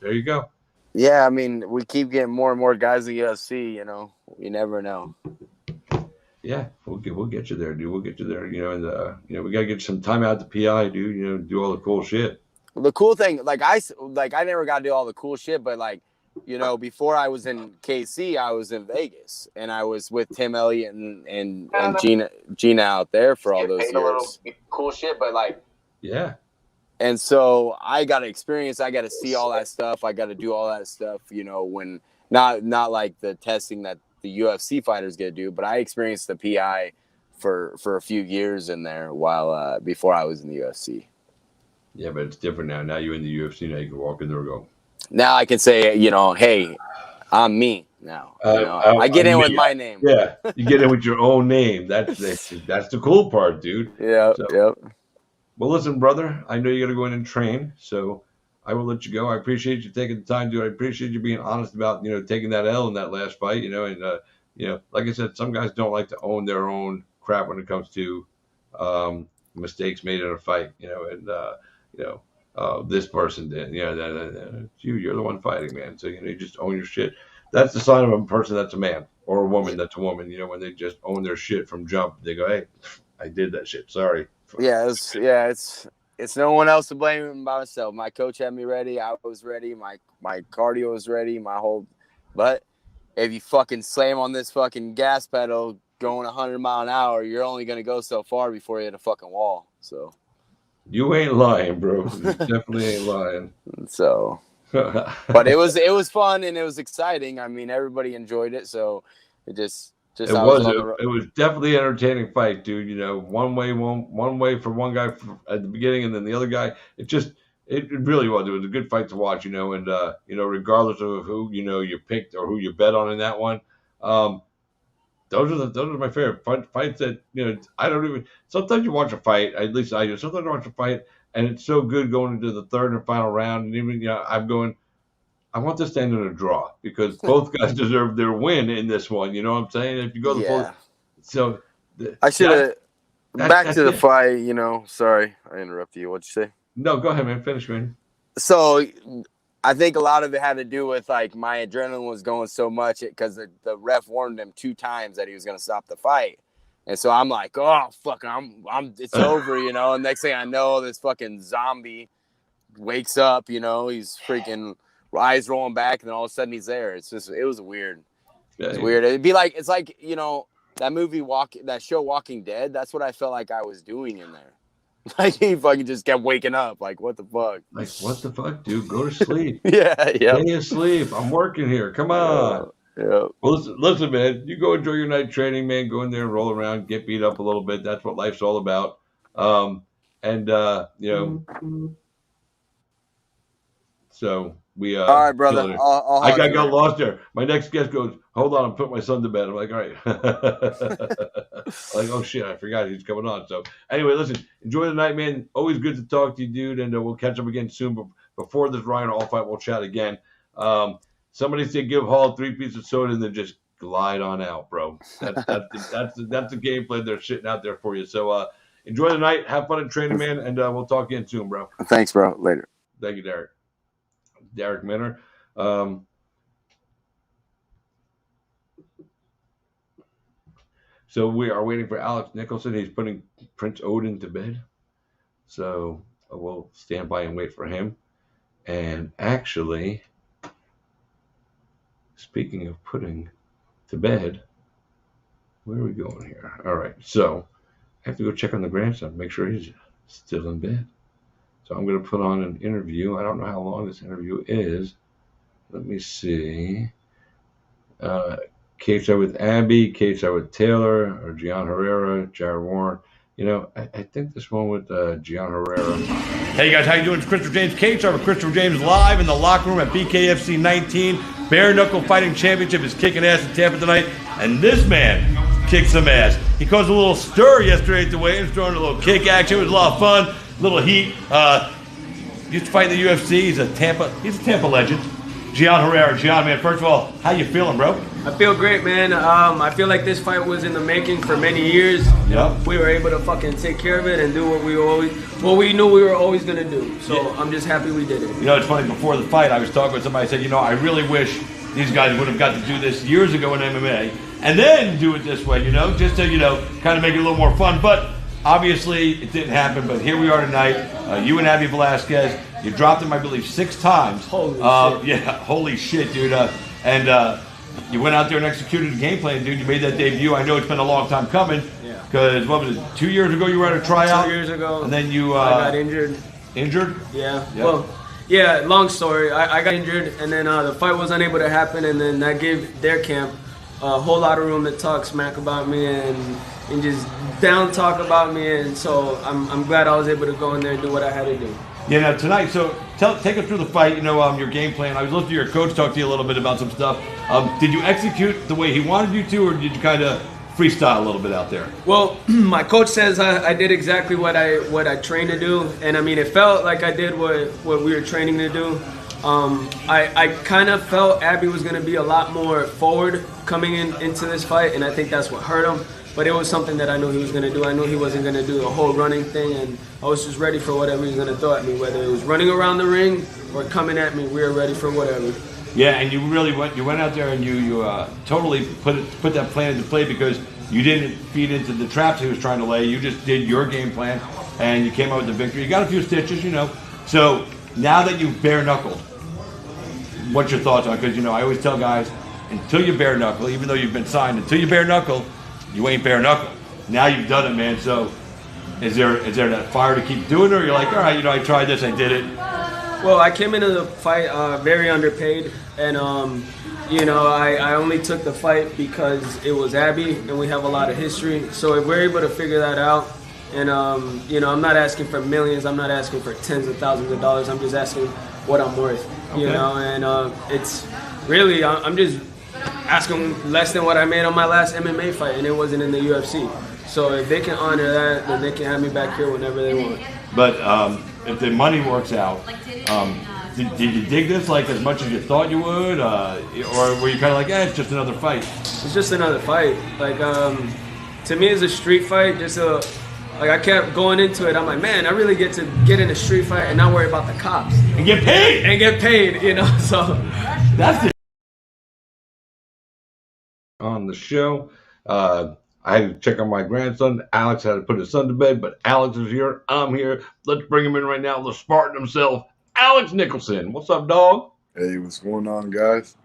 there you go. Yeah, I mean, we keep getting more and more guys in the UFC. You know, you never know. Yeah, we'll get you there, dude. We'll get you there. And we gotta get some time out to PI, dude. Do all the cool shit. The cool thing, I never got to do all the cool shit, but before I was in KC, I was in Vegas, and I was with Tim Elliott and Gina out there for all those years. Cool shit, but yeah. And so I got to experience. I got to see all that stuff. I got to do all that stuff. When not like the testing that the UFC fighters get to do, but I experienced the PI for a few years in there while before I was in the UFC. Yeah, but it's different now. Now you're in the UFC. Now you can walk in there and go. Now I can say, hey, I'm me now. I get in with my name. Yeah, you get in with your own name. That's the cool part, dude. Yeah, yep. Well, listen, brother, I know you got to go in and train, so I will let you go. I appreciate you taking the time, dude. I appreciate you being honest about, taking that L in that last fight, and, like I said, some guys don't like to own their own crap when it comes to mistakes made in a fight, this person did, you're the one fighting, man. So, you just own your shit. That's the sign of a person that's a man, or a woman that's a woman, when they just own their shit from jump. They go, hey, I did that shit. Sorry. Yeah, it's no one else to blame but myself. My coach had me ready. I was ready. My cardio was ready. But if you fucking slam on this fucking gas pedal going 100 mile an hour, you're only gonna go so far before you hit a fucking wall. So you ain't lying, bro. You definitely ain't lying. So, but it was fun and it was exciting. I mean, everybody enjoyed it. So it it was definitely an entertaining fight, dude. One way for one guy at the beginning, and then the other guy. It really was. It was a good fight to watch, and regardless of who you picked or who you bet on in that one, those are my favorite fights. That I don't even. Sometimes you watch a fight, at least I do. Sometimes I watch a fight, and it's so good going into the third and final round, and even I'm going. I want this to end in a draw because both guys deserve their win in this one. You know what I'm saying? If you go the full, I should have back to the fight. Sorry, I interrupted you. What'd you say? No, go ahead, man. Finish, man. So, I think a lot of it had to do with my adrenaline was going so much because the ref warned him 2 times that he was going to stop the fight, and so I'm like, oh fuck, it's over, And next thing I know, this fucking zombie wakes up. He's freaking. Eyes rolling back, and then all of a sudden he's there. It was weird. It's weird. It's like that movie that show Walking Dead. That's what I felt like I was doing in there. He fucking just kept waking up. What the fuck? What the fuck, dude? Go to sleep. Yeah. Stay asleep. I'm working here. Come on. Yeah. Well, listen, man. You go enjoy your night training, man. Go in there and roll around, get beat up a little bit. That's what life's all about. So. All right, brother. I got lost there. My next guest goes, hold on, I'm putting my son to bed. I'm like, all right. Oh, shit, I forgot he's coming on. So, anyway, listen, enjoy the night, man. Always good to talk to you, dude, and we'll catch up again soon. But before this Ryan Hall fight, we'll chat again. Somebody said give Hall 3 pieces of soda and then just glide on out, bro. That's the game plan they're shitting out there for you. So, enjoy the night. Have fun in training, man, and we'll talk again soon, bro. Thanks, bro. Later. Thank you, Derek Minner. So we are waiting for Alex Nicholson. He's putting Prince Odin to bed. So we'll stand by and wait for him. And actually, speaking of putting to bed, where are we going here? All right. So I have to go check on the grandson, make sure he's still in bed. So I'm going to put on an interview. I don't know how long this interview is. Let me see. KSI with Abby, KSI with Taylor, or Gian Herrera, Jared Warren. I think this one with Gian Herrera. Hey guys, how you doing? It's Christopher James, KSI with Christopher James live in the locker room at BKFC 19. Bare Knuckle Fighting Championship is kicking ass in Tampa tonight, and this man kicks some ass. He caused a little stir yesterday at the weigh-ins, throwing a little kick action. It was a lot of fun. Little heat. Used to fight in the UFC. He's a Tampa legend. Gian Herrera. Gian, man, first of all, how you feeling, bro? I feel great, man. I feel like this fight was in the making for many years. Yep. We were able to fucking take care of it and do what we knew we were always gonna do. So I'm just happy we did it. It's funny, before the fight, I was talking with somebody, I said, I really wish these guys would have got to do this years ago in MMA. and then do it this way, just to, kind of make it a little more fun. But obviously it didn't happen, but here we are tonight. You and Abby Velasquez, you dropped him, I believe, 6 times. Holy shit. Yeah, holy shit, dude. And you went out there and executed the game plan, dude. You made that debut. I know it's been a long time coming. Yeah. Because, what was it, 2 years ago you were at a tryout? 2 years ago. And then you... I got injured. Injured? Yeah. Yeah. Well, yeah, long story. I got injured, and then the fight was unable to happen, and then that gave their camp a whole lot of room to talk smack about me and just down talk about me, and so I'm glad I was able to go in there and do what I had to do. Yeah, now tonight, so take us through the fight, your game plan. I was listening to your coach talk to you a little bit about some stuff. Did you execute the way he wanted you to, or did you kind of freestyle a little bit out there? Well, my coach says I did exactly what I trained to do, and I mean, it felt like I did what we were training to do. I kind of felt Abby was going to be a lot more forward coming into this fight, and I think that's what hurt him. But it was something that I knew he was going to do. I knew he wasn't going to do the whole running thing, and I was just ready for whatever he was going to throw at me, whether it was running around the ring or coming at me. We were ready for whatever. Yeah, and you really went out there and you totally put that plan into play, because you didn't feed into the traps he was trying to lay. You just did your game plan, and you came out with the victory. You got a few stitches, So now that you've bare-knuckled, what's your thoughts on it? Because, I always tell guys, until you bare-knuckle, even though you've been signed, until you bare-knuckle, you ain't bare-knuckle. Now you've done it, man. So is there that fire to keep doing it, or you're like, all right, I tried this, I did it? Well, I came into the fight very underpaid, and I only took the fight because it was Abby, and we have a lot of history. So if we're able to figure that out, and I'm not asking for millions, I'm not asking for tens of thousands of dollars. I'm just asking what I'm worth, Okay. And it's really I'm just asking less than what I made on my last MMA fight, and it wasn't in the UFC. So if they can honor that, then they can have me back here whenever they want. But if the money works out, did you dig this like as much as you thought you would, or were you kind of like, it's just another fight? It's just another fight. Like to me, it's a street fight. Like I kept going into it. I'm like, man, I really get to get in a street fight and not worry about the cops And get paid. So That's it. On the show, I had to check on my grandson. Alex had to put his son to bed, but Alex is here. I'm here. Let's bring him in right now. The Spartan himself, Alex Nicholson. What's up, dog? Hey, what's going on, guys?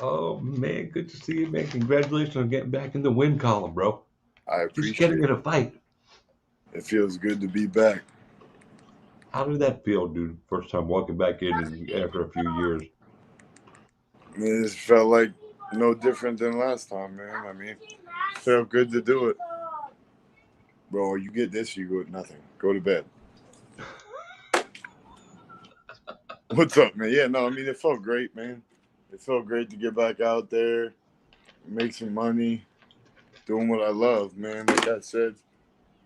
Oh, man, good to see you, man. Congratulations on getting back in the win column, bro. I Just appreciate getting in it. a fight. It feels good to be back. How did that feel, dude? First time walking back in after a few years. Man, it felt like no different than last time, man. I mean, it felt good to do it. Bro, you get this, you go nothing. Go to bed. What's up, man? Yeah, no, I mean, it felt great, man. It felt great to get back out there, make some money, doing what I love, man. Like I said,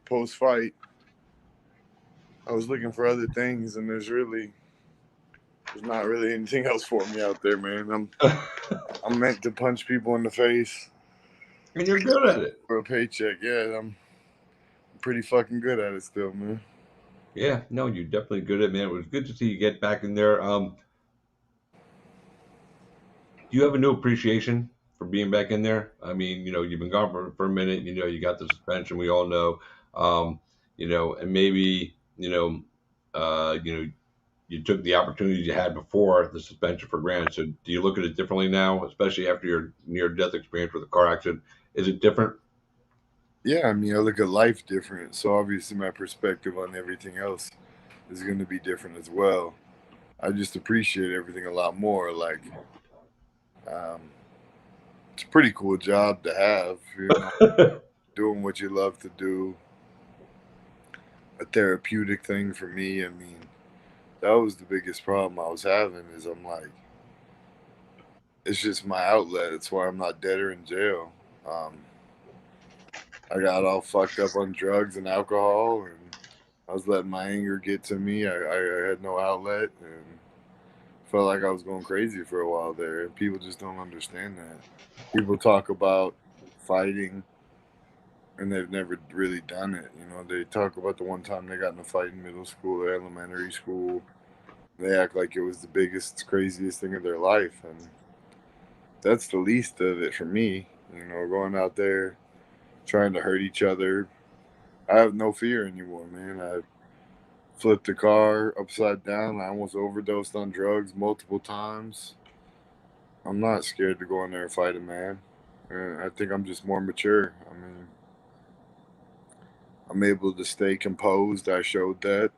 post-fight, I was looking for other things, and there's not really anything else for me out there, man. I'm meant to punch people in the face. And you're good at it. For a paycheck, yeah. I'm pretty fucking good at it still, man. Yeah, no, you're definitely good at it, man. It was good to see you get back in there. Do you have a new appreciation for being back in there? I mean, you've been gone for a minute. You got the suspension. We all know. And maybe, you took the opportunities you had before the suspension for granted. So do you look at it differently now, especially after your near-death experience with a car accident? Is it different? Yeah, I mean, I look at life different. So obviously my perspective on everything else is going to be different as well. I just appreciate everything a lot more. Like, it's a pretty cool job to have, doing what you love to do. A therapeutic thing for me. I mean, that was the biggest problem I was having is I'm like, it's just my outlet. It's why I'm not dead or in jail. I got all fucked up on drugs and alcohol, and I was letting my anger get to me. I had no outlet, and felt like I was going crazy for a while there. And people just don't understand that. People talk about fighting, and they've never really done it. They talk about the one time they got in a fight in middle school or elementary school. They act like it was the biggest, craziest thing of their life, and that's the least of it for me. You know, going out there trying to hurt each other. I have no fear anymore, man. I flipped the car upside down. I almost overdosed on drugs multiple times. I'm not scared to go in there and fight a man. I think I'm just more mature. I mean, I'm able to stay composed. I showed that.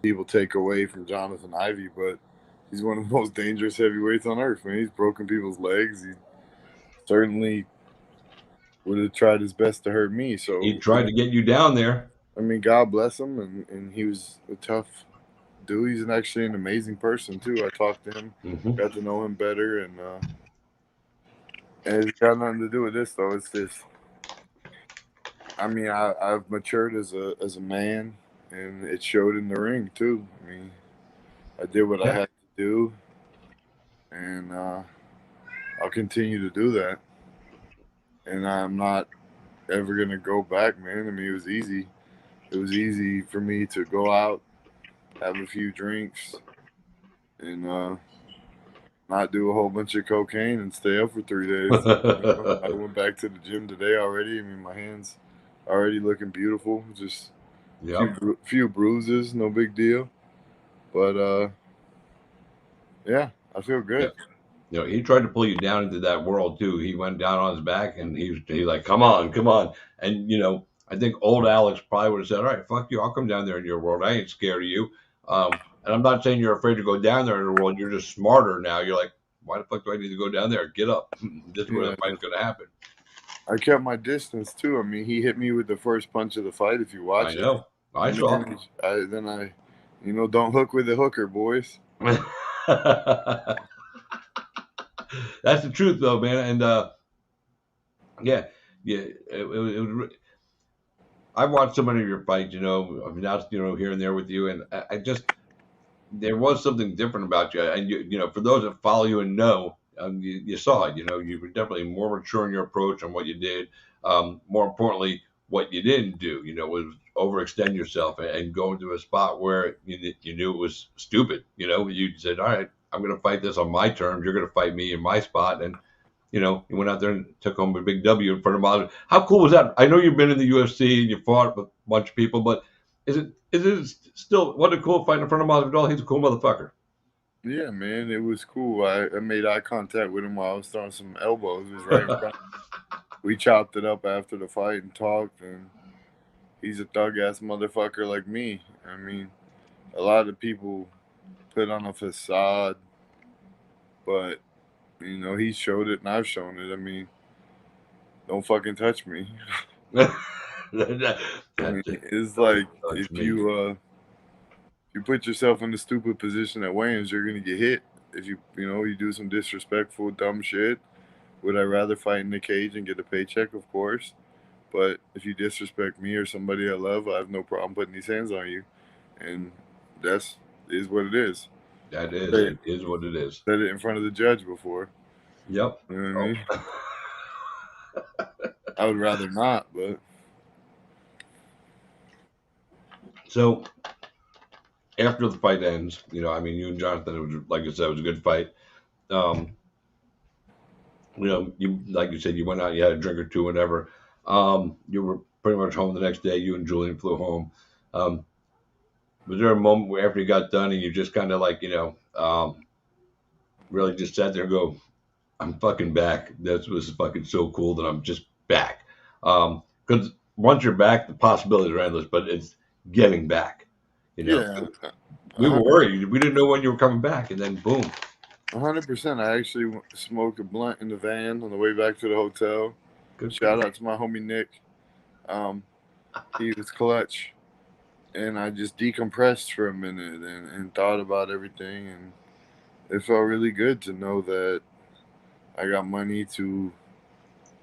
People take away from Jonathan Ivey, but he's one of the most dangerous heavyweights on earth, man. He's broken people's legs. He certainly would have tried his best to hurt me. So He tried to get you down there. I mean, God bless him, and he was a tough dude. He's actually an amazing person too. I talked to him, got to know him better, and it's got nothing to do with this though. It's just, I mean, I've matured as a man, and it showed in the ring too. I mean, I did what I had to do, and I'll continue to do that. And I'm not ever gonna go back, man. I mean, it was easy. It was easy for me to go out, have a few drinks, and not do a whole bunch of cocaine and stay up for 3 days. I went back to the gym today already. I mean, my hands already looking beautiful. Just few bruises, no big deal. But yeah, I feel good. You know, he tried to pull you down into that world too. He went down on his back and he like, come on. And you know, I think old Alex probably would have said, all right, fuck you. I'll come down there in your world. I ain't scared of you. And I'm not saying you're afraid to go down there in the world. You're just smarter now. You're like, why the fuck do I need to go down there? Get up. This is where the fight's going to happen. I kept my distance too. I mean, he hit me with the first punch of the fight. If you watch I know. I saw. Then I, you know, don't hook with the hooker, boys. That's the truth, though, man. And yeah. It was. I watched so many of your fights. You know, I've announced, you know, here and there with you, and I just there was something different about you. And you know, for those that follow you and know, you saw it. You know, you were definitely more mature in your approach on what you did. More importantly, what you didn't do. You know, was overextend yourself and go into a spot where you knew it was stupid. You know, you said, all right, I'm going to fight this on my terms. You're going to fight me in my spot. And, you know, you went out there and took home a big W in front of others. How cool was that? I know you've been in the UFC and you fought with a bunch of people, but is it still, what a cool fight in front of Masvidal? He's a cool motherfucker. Yeah, man, it was cool. I made eye contact with him while I was throwing some elbows. It was right in front. We chopped it up after the fight and talked, and he's a thug-ass motherfucker like me. I mean, a lot of people put on a facade, but, you know, he showed it and I've shown it. I mean, don't fucking touch me. I mean, it's like if you put yourself in the stupid position at weigh-ins, you're gonna get hit. If you do some disrespectful, dumb shit. Would I rather fight in the cage and get a paycheck? Of course. But if you disrespect me or somebody I love, I have no problem putting these hands on you. And is what it is. That is. It is what it is. Said it in front of the judge before. Yep. You know what I mean? I would rather not, but. So, after the fight ends, you know, I mean, you and Jonathan, it was, like I said, it was a good fight. You know, like you said, you went out, you had a drink or two, whatever. You were pretty much home the next day. You and Julian flew home. Was there a moment where after you got done and you just kind of like, you know, really just sat there and go, I'm fucking back. This was fucking so cool that I'm just back. Because once you're back, the possibilities are endless, but it's getting back. You know, yeah. We were worried. We didn't know when you were coming back, and then boom. 100%. I actually smoked a blunt in the van on the way back to the hotel. Good. Shout out to my homie Nick. He was clutch. And I just decompressed for a minute and thought about everything. And it felt really good to know that I got money to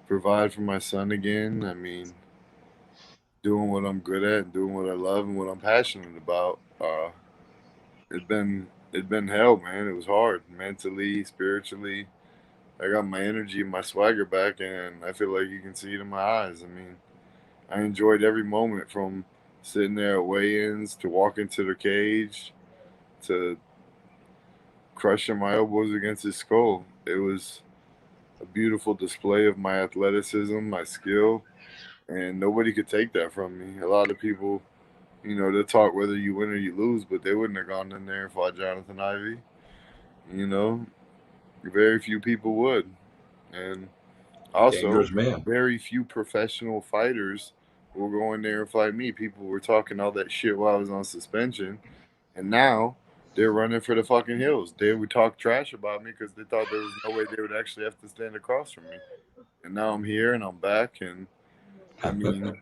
provide for my son again. I mean, doing what I'm good at and doing what I love and what I'm passionate about. It'd been hell, man. It was hard mentally, spiritually. I got my energy and my swagger back, and I feel like you can see it in my eyes. I mean, I enjoyed every moment from sitting there at weigh-ins to walking to the cage to crushing my elbows against his skull. It was a beautiful display of my athleticism, my skill, and nobody could take that from me. A lot of people, they talk whether you win or you lose, but they wouldn't have gone in there and fought Jonathan Ivey. Very few people would. And also, Dangerous man. very few professional fighters will go in there and fight me. People were talking all that shit while I was on suspension, and now they're running for the fucking hills. They would talk trash about me because they thought there was no way they would actually have to stand across from me. And now I'm here and I'm back, and I mean,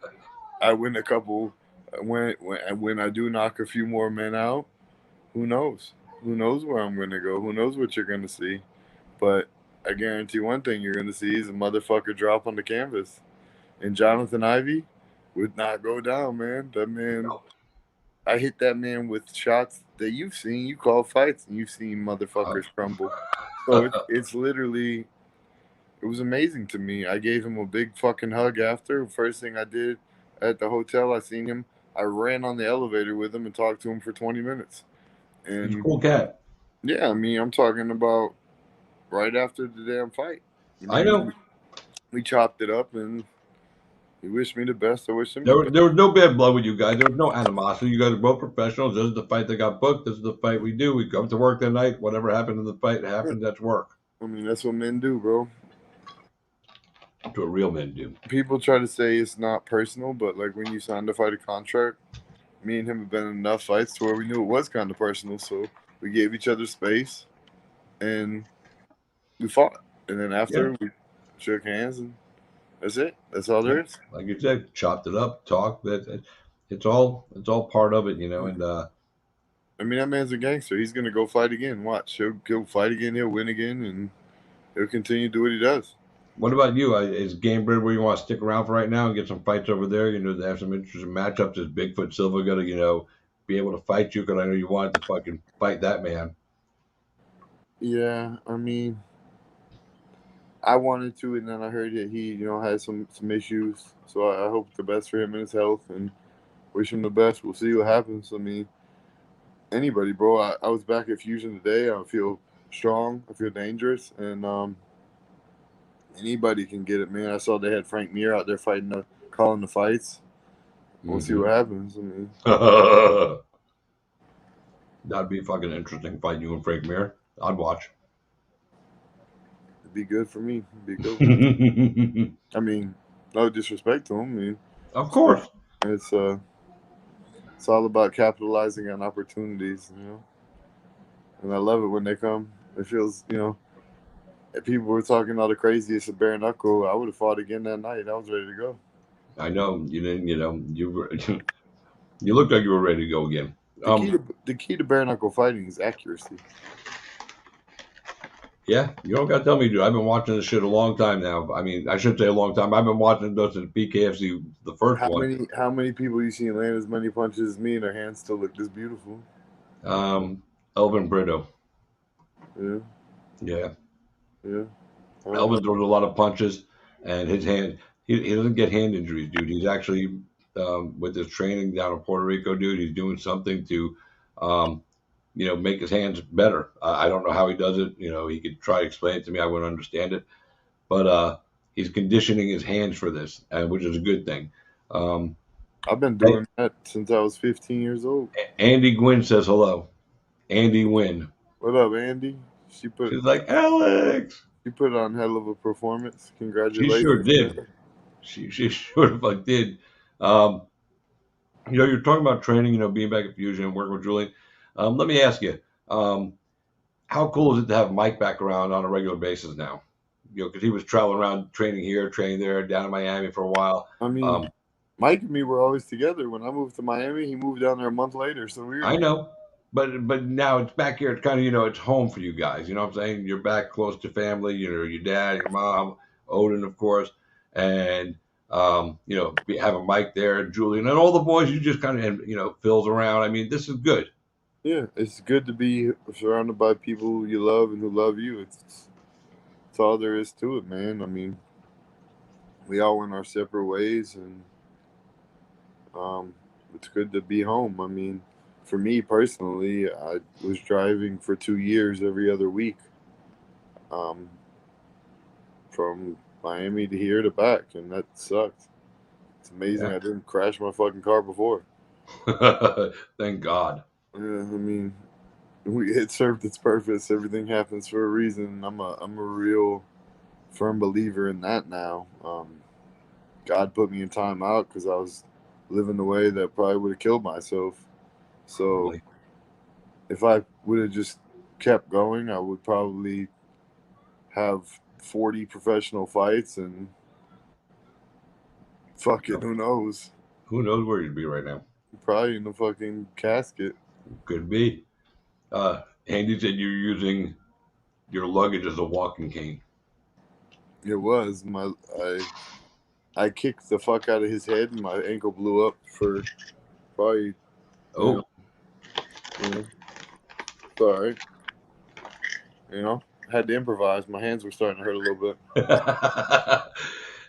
I win a couple. When I do knock a few more men out, who knows? Who knows where I'm going to go? Who knows what you're going to see? But I guarantee one thing you're going to see is a motherfucker drop on the canvas. And Jonathan Ivey would not go down, man. That man, I hit that man with shots that you've seen. You call fights and you've seen motherfuckers crumble. So it's literally, it was amazing to me. I gave him a big fucking hug after. First thing I did at the hotel, I seen him. I ran on the elevator with him and talked to him for 20 minutes. And He's a cool cat. yeah, I mean, I'm talking about right after the damn fight. I know. We chopped it up, and he wished me the best. I wish him There the best. was no bad blood with you guys. There was no animosity. You guys are both professionals. This is the fight that got booked. This is the fight we do. We come to work that night. Whatever happened in the fight happened. That's work. I mean, that's what men do, bro. That's what real men do. People try to say it's not personal, but like when you signed to fight a contract, me and him have been in enough fights to where we knew it was kind of personal. So we gave each other space, and we fought. And then after, we shook hands, and that's it. That's all there is. Like you said, chopped it up, talked. It's all part of it, And I mean, that man's a gangster. He's gonna go fight again. Watch, he'll fight again. He'll win again, and he'll continue to do what he does. What about you? Is Gamebred where you want to stick around for right now and get some fights over there? They have some interesting matchups. Is Bigfoot Silva going to, be able to fight you? Because I know you wanted to fucking fight that man. Yeah, I mean, I wanted to, and then I heard that he, had some issues. So I hope the best for him and his health, and wish him the best. We'll see what happens. I mean, anybody, bro. I was back at Fusion today. I feel strong. I feel dangerous, and anybody can get it, man. I saw they had Frank Mir out there fighting, calling the fights. We'll see what happens. I mean, that'd be a fucking interesting fight, you and Frank Mir. I'd watch. It'd be good for me. It'd be good. I mean, no disrespect to him. I mean, of course, it's all about capitalizing on opportunities, And I love it when they come. It feels, if people were talking all the craziest of bare knuckle, I would have fought again that night. I was ready to go. I know you didn't. You were. You looked like you were ready to go again. The key to bare knuckle fighting is accuracy. Yeah, you don't got to tell me, dude. I've been watching this shit a long time now. I mean, I shouldn't say a long time. I've been watching those since BKFC, the first one. How many people you seen land as many punches as me and their hands still look this beautiful? Elvin Brito. Yeah. Yeah. Yeah. Elvin throws a lot of punches, and his hand, he doesn't get hand injuries, dude. He's actually, with his training down in Puerto Rico, dude, he's doing something to, make his hands better. I don't know how he does it. He could try to explain it to me. I wouldn't understand it. But he's conditioning his hands for this, which is a good thing. I've been doing that since I was 15 years old. Andy Gwynn says hello. Andy Wynn. What up, Andy? She's like, Alex. She put on hell of a performance. Congratulations. She sure did. She sure the fuck did. You're talking about training, being back at Fusion and working with Julian. Let me ask you, how cool is it to have Mike back around on a regular basis now? Because he was traveling around, training here, training there, down in Miami for a while. I mean, Mike and me were always together. When I moved to Miami, he moved down there a month later. So weird. I know, but now it's back here. It's kind of it's home for you guys. You know what I'm saying? You're back close to family. Your dad, your mom, Odin, of course, and having Mike there, Julian, and all the boys. You just kind of Phil's around. I mean, this is good. Yeah, it's good to be surrounded by people you love and who love you. It's all there is to it, man. I mean, we all went our separate ways, and it's good to be home. I mean, for me personally, I was driving for 2 years every other week. from Miami to here to back, and that sucked. It's amazing I didn't crash my fucking car before. Thank God. Yeah, I mean, it served its purpose. Everything happens for a reason. I'm a real firm believer in that now. God put me in timeout because I was living the way that probably would have killed myself. So if I would have just kept going, I would probably have 40 professional fights and fuck it, who knows? Who knows where you'd be right now? Probably in the fucking casket. Could be. Andy said you're using your luggage as a walking cane. It was I kicked the fuck out of his head and my ankle blew up for probably. Oh, Sorry. Had to improvise. My hands were starting to hurt a little bit.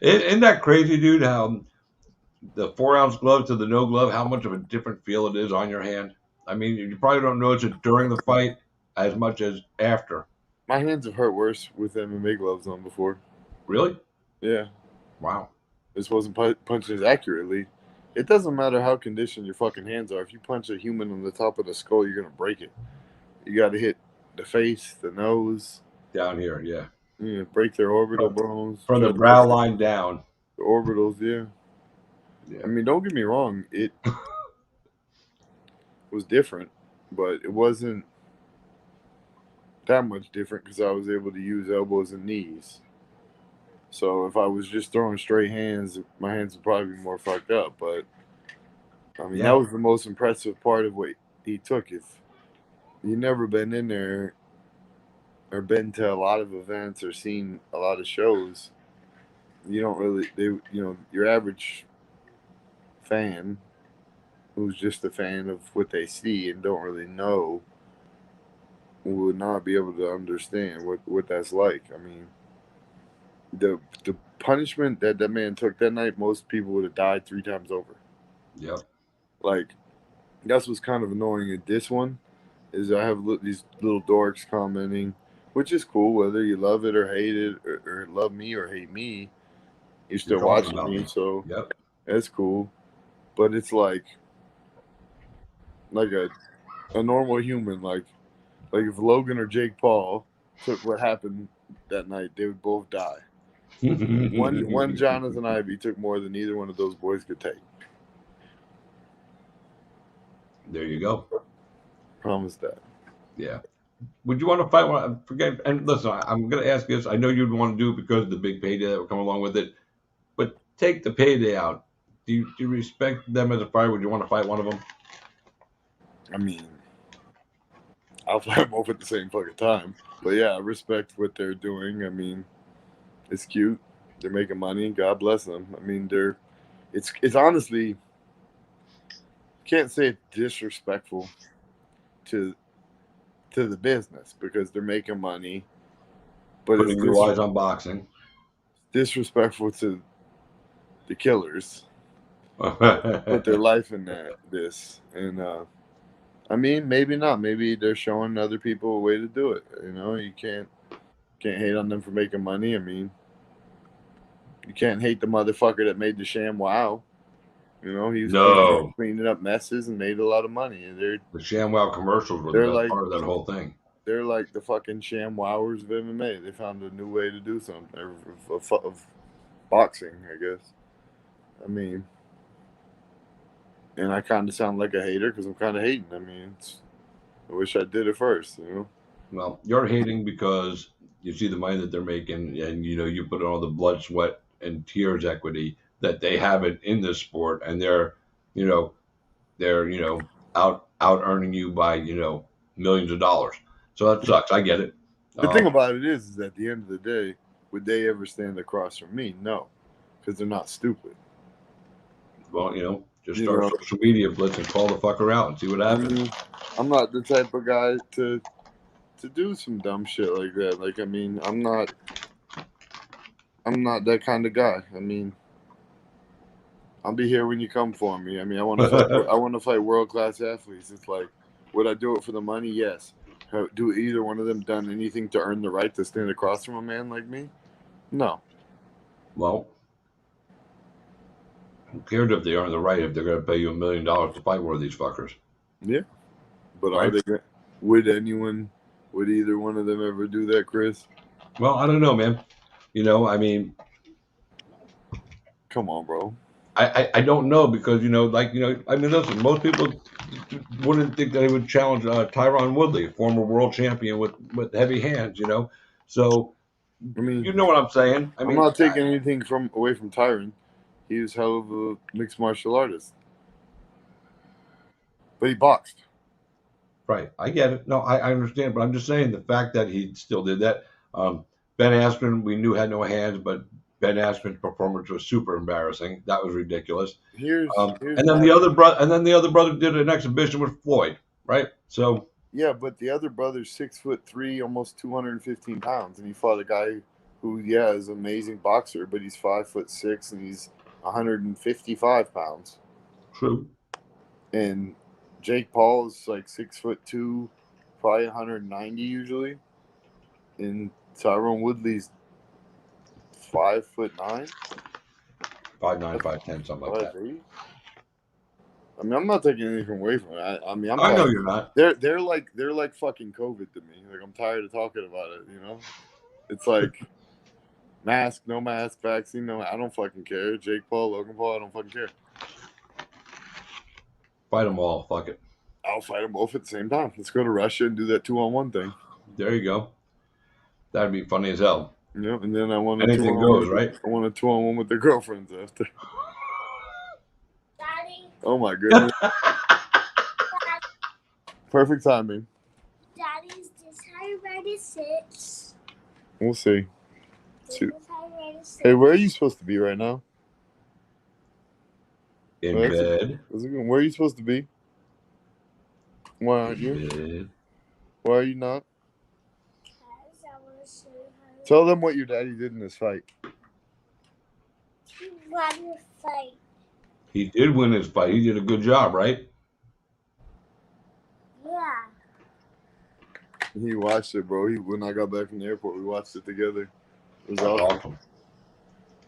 Isn't that crazy, dude? How the 4-ounce glove to the no glove, how much of a different feel it is on your hand. I mean, you probably don't notice it during the fight as much as after. My hands have hurt worse with MMA gloves on before. Really? Yeah. Wow. This wasn't punching as accurately. It doesn't matter how conditioned your fucking hands are. If you punch a human on the top of the skull, you're gonna break it. You got to hit the face, the nose. Down here, yeah. Break their orbital bones. From the brow line down. The orbitals, yeah. I mean, don't get me wrong. It was different, but it wasn't that much different because I was able to use elbows and knees. So if I was just throwing straight hands, my hands would probably be more fucked up. But, I mean, that was the most impressive part of what he took. If you've never been in there or been to a lot of events or seen a lot of shows, you don't really, your average fan who's just a fan of what they see and don't really know would not be able to understand what that's like. I mean, the punishment that man took that night, most people would have died 3 times over. Yep. Like, that's what's kind of annoying at this one, is I have these little dorks commenting, which is cool, whether you love it or hate it, or love me or hate me, you're still watching me, so that's cool. But it's like a normal human, like if Logan or Jake Paul took what happened that night, they would both die. One Jonathan Ivey took more than either one of those boys could take. There you go. Promise that. Yeah. Would you want to fight? Forget. And listen, I'm going to ask this. I know you'd want to do it because of the big payday that would come along with it. But take the payday out. Do you respect them as a fighter? Would you want to fight one of them? I mean, I'll fight them both at the same fucking time. But yeah, I respect what they're doing. I mean, it's cute. They're making money. God bless them. I mean, it's honestly, can't say it's disrespectful to the business because they're making money. But putting your eyes on boxing. Disrespectful to the killers. Put their life in this. And I mean, maybe not. Maybe they're showing other people a way to do it. You can't hate on them for making money. I mean, you can't hate the motherfucker that made the sham wow. He was cleaning up messes and made a lot of money. And the ShamWow commercials were the best part of that whole thing. They're like the fucking ShamWowers of MMA. They found a new way to do something of boxing, I guess. I mean, and I kind of sound like a hater because I'm kind of hating. I mean, I wish I did it first, Well, you're hating because you see the money that they're making, and you put in all the blood, sweat, and tears equity that they have it in this sport, and they're out earning you by millions of dollars. So that sucks. I get it. The thing about it is at the end of the day, would they ever stand across from me? No, because they're not stupid. Well, just start social media blitz and call the fucker out and see what happens. I'm not the type of guy to do some dumb shit like that. Like, I mean, I'm not that kind of guy. I mean, I'll be here when you come for me. I mean, I want to fight world-class athletes. It's like, would I do it for the money? Yes. Do either one of them done anything to earn the right to stand across from a man like me? No. Well, who cares if they earn the right if they're going to pay you $1 million to fight one of these fuckers? Yeah. But Right. are they? Would either one of them ever do that, Chris? Well, I don't know, man. I mean, come on, bro. I don't know because I mean, listen, most people wouldn't think that he would challenge Tyron Woodley, a former world champion with heavy hands. So I mean, you know what I'm saying. I'm not taking anything away from Tyron. He was hell of a mixed martial artist, but he boxed. Right, I get it. No, I understand, but I'm just saying the fact that he still did that. Ben Askren, we knew had no hands, but Ben Askren's performance was super embarrassing. That was ridiculous. And then the other brother did an exhibition with Floyd, right? So yeah, but the other brother's 6'3", almost 215 pounds, and he fought a guy who, is an amazing boxer, but he's 5'6" and he's 155 pounds. True. And Jake Paul is like 6'2", probably 190 usually, and Tyron Woodley's 5'9", 5'9", 5'10", something like that. I mean, I'm not taking anything away from it. I mean, I know you're not. They're like fucking COVID to me. Like, I'm tired of talking about it. It's like mask, no mask, vaccine, no. I don't fucking care. Jake Paul, Logan Paul, I don't fucking care. Fight them all. Fuck it. I'll fight them both at the same time. Let's go to Russia and do that 2-on-1 thing. There you go. That'd be funny as hell. Yeah, and then I want anything goes, right? I want a 2-on-1 with their girlfriends after. Daddy. Oh my goodness. Perfect timing. Daddy, is this how you ready to sit? We'll see. Hey, where are you supposed to be right now? In bed. Where are you supposed to be? Why aren't you? Bed. Why are you not? Tell them what your daddy did in this fight. He won the fight. He did win his fight. He did a good job, right? Yeah. He watched it, bro. When I got back from the airport, we watched it together. It was awesome.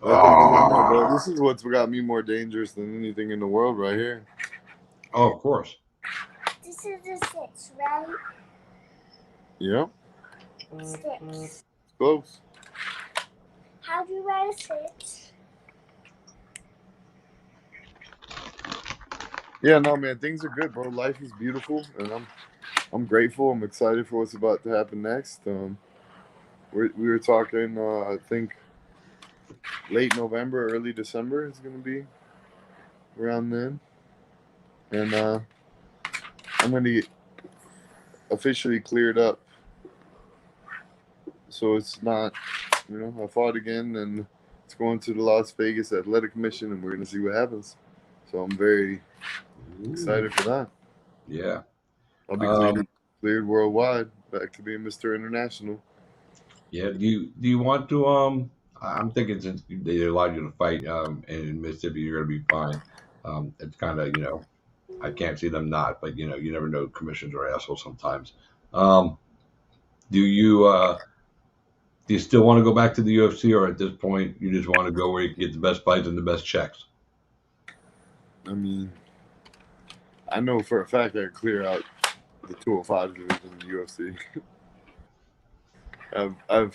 Bro, this is what's got me more dangerous than anything in the world right here. Oh, of course. This is the 6, right? Yep. 6. Close. How do you write a 6? Yeah, no, man, things are good, bro. Life is beautiful, and I'm grateful. I'm excited for what's about to happen next. We were talking, I think, late November, early December is going to be around then. And I'm going to get officially cleared up. So it's not, I fought again, and it's going to the Las Vegas Athletic Commission, and we're going to see what happens. So I'm very excited for that. Yeah. I'll be cleared worldwide, back to being Mr. International. Yeah. Do you want to I'm thinking since they allowed you to fight in Mississippi, you're going to be fine. It's kind of, I can't see them not, but you never know. Commissions are assholes sometimes. Do you still want to go back to the UFC, or at this point you just want to go where you can get the best fights and the best checks? I mean, I know for a fact I could clear out the 205 division in the UFC.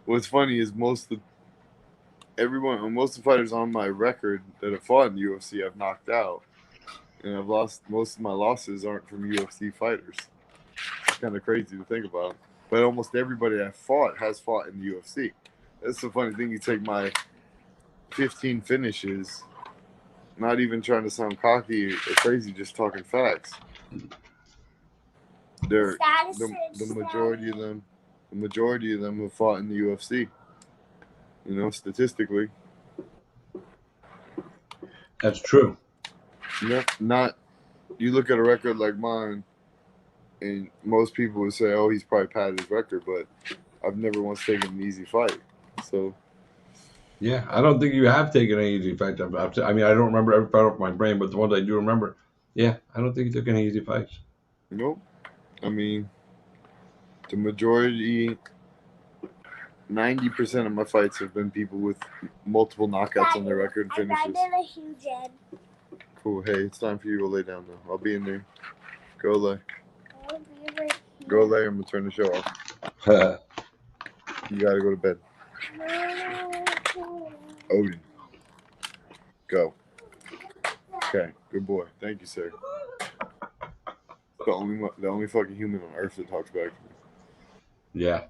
What's funny is most of the fighters on my record that have fought in the UFC I've knocked out, and I've lost. Most of my losses aren't from UFC fighters. It's kind of crazy to think about, but almost everybody I fought has fought in the UFC. That's the funny thing. You take my 15 finishes, not even trying to sound cocky or crazy, just talking facts. The majority of them have fought in the UFC. Statistically. That's true. Not. You look at a record like mine, and most people would say, "Oh, he's probably padded his record," but I've never once taken an easy fight. So. Yeah, I don't think you have taken any easy fights. I mean, I don't remember every fight off my brain, but the ones I do remember, yeah, I don't think you took any easy fights. Nope. I mean, the majority 90% of my fights have been people with multiple knockouts on their record and finishes. a huge end. Cool. Hey, it's time for you to lay down now. I'll be in there. Go lay. Go lay. I'm gonna turn the show off. You gotta go to bed. Odin. Go. Okay. Good boy. Thank you, sir. The only fucking human on earth that talks back to me. Yeah,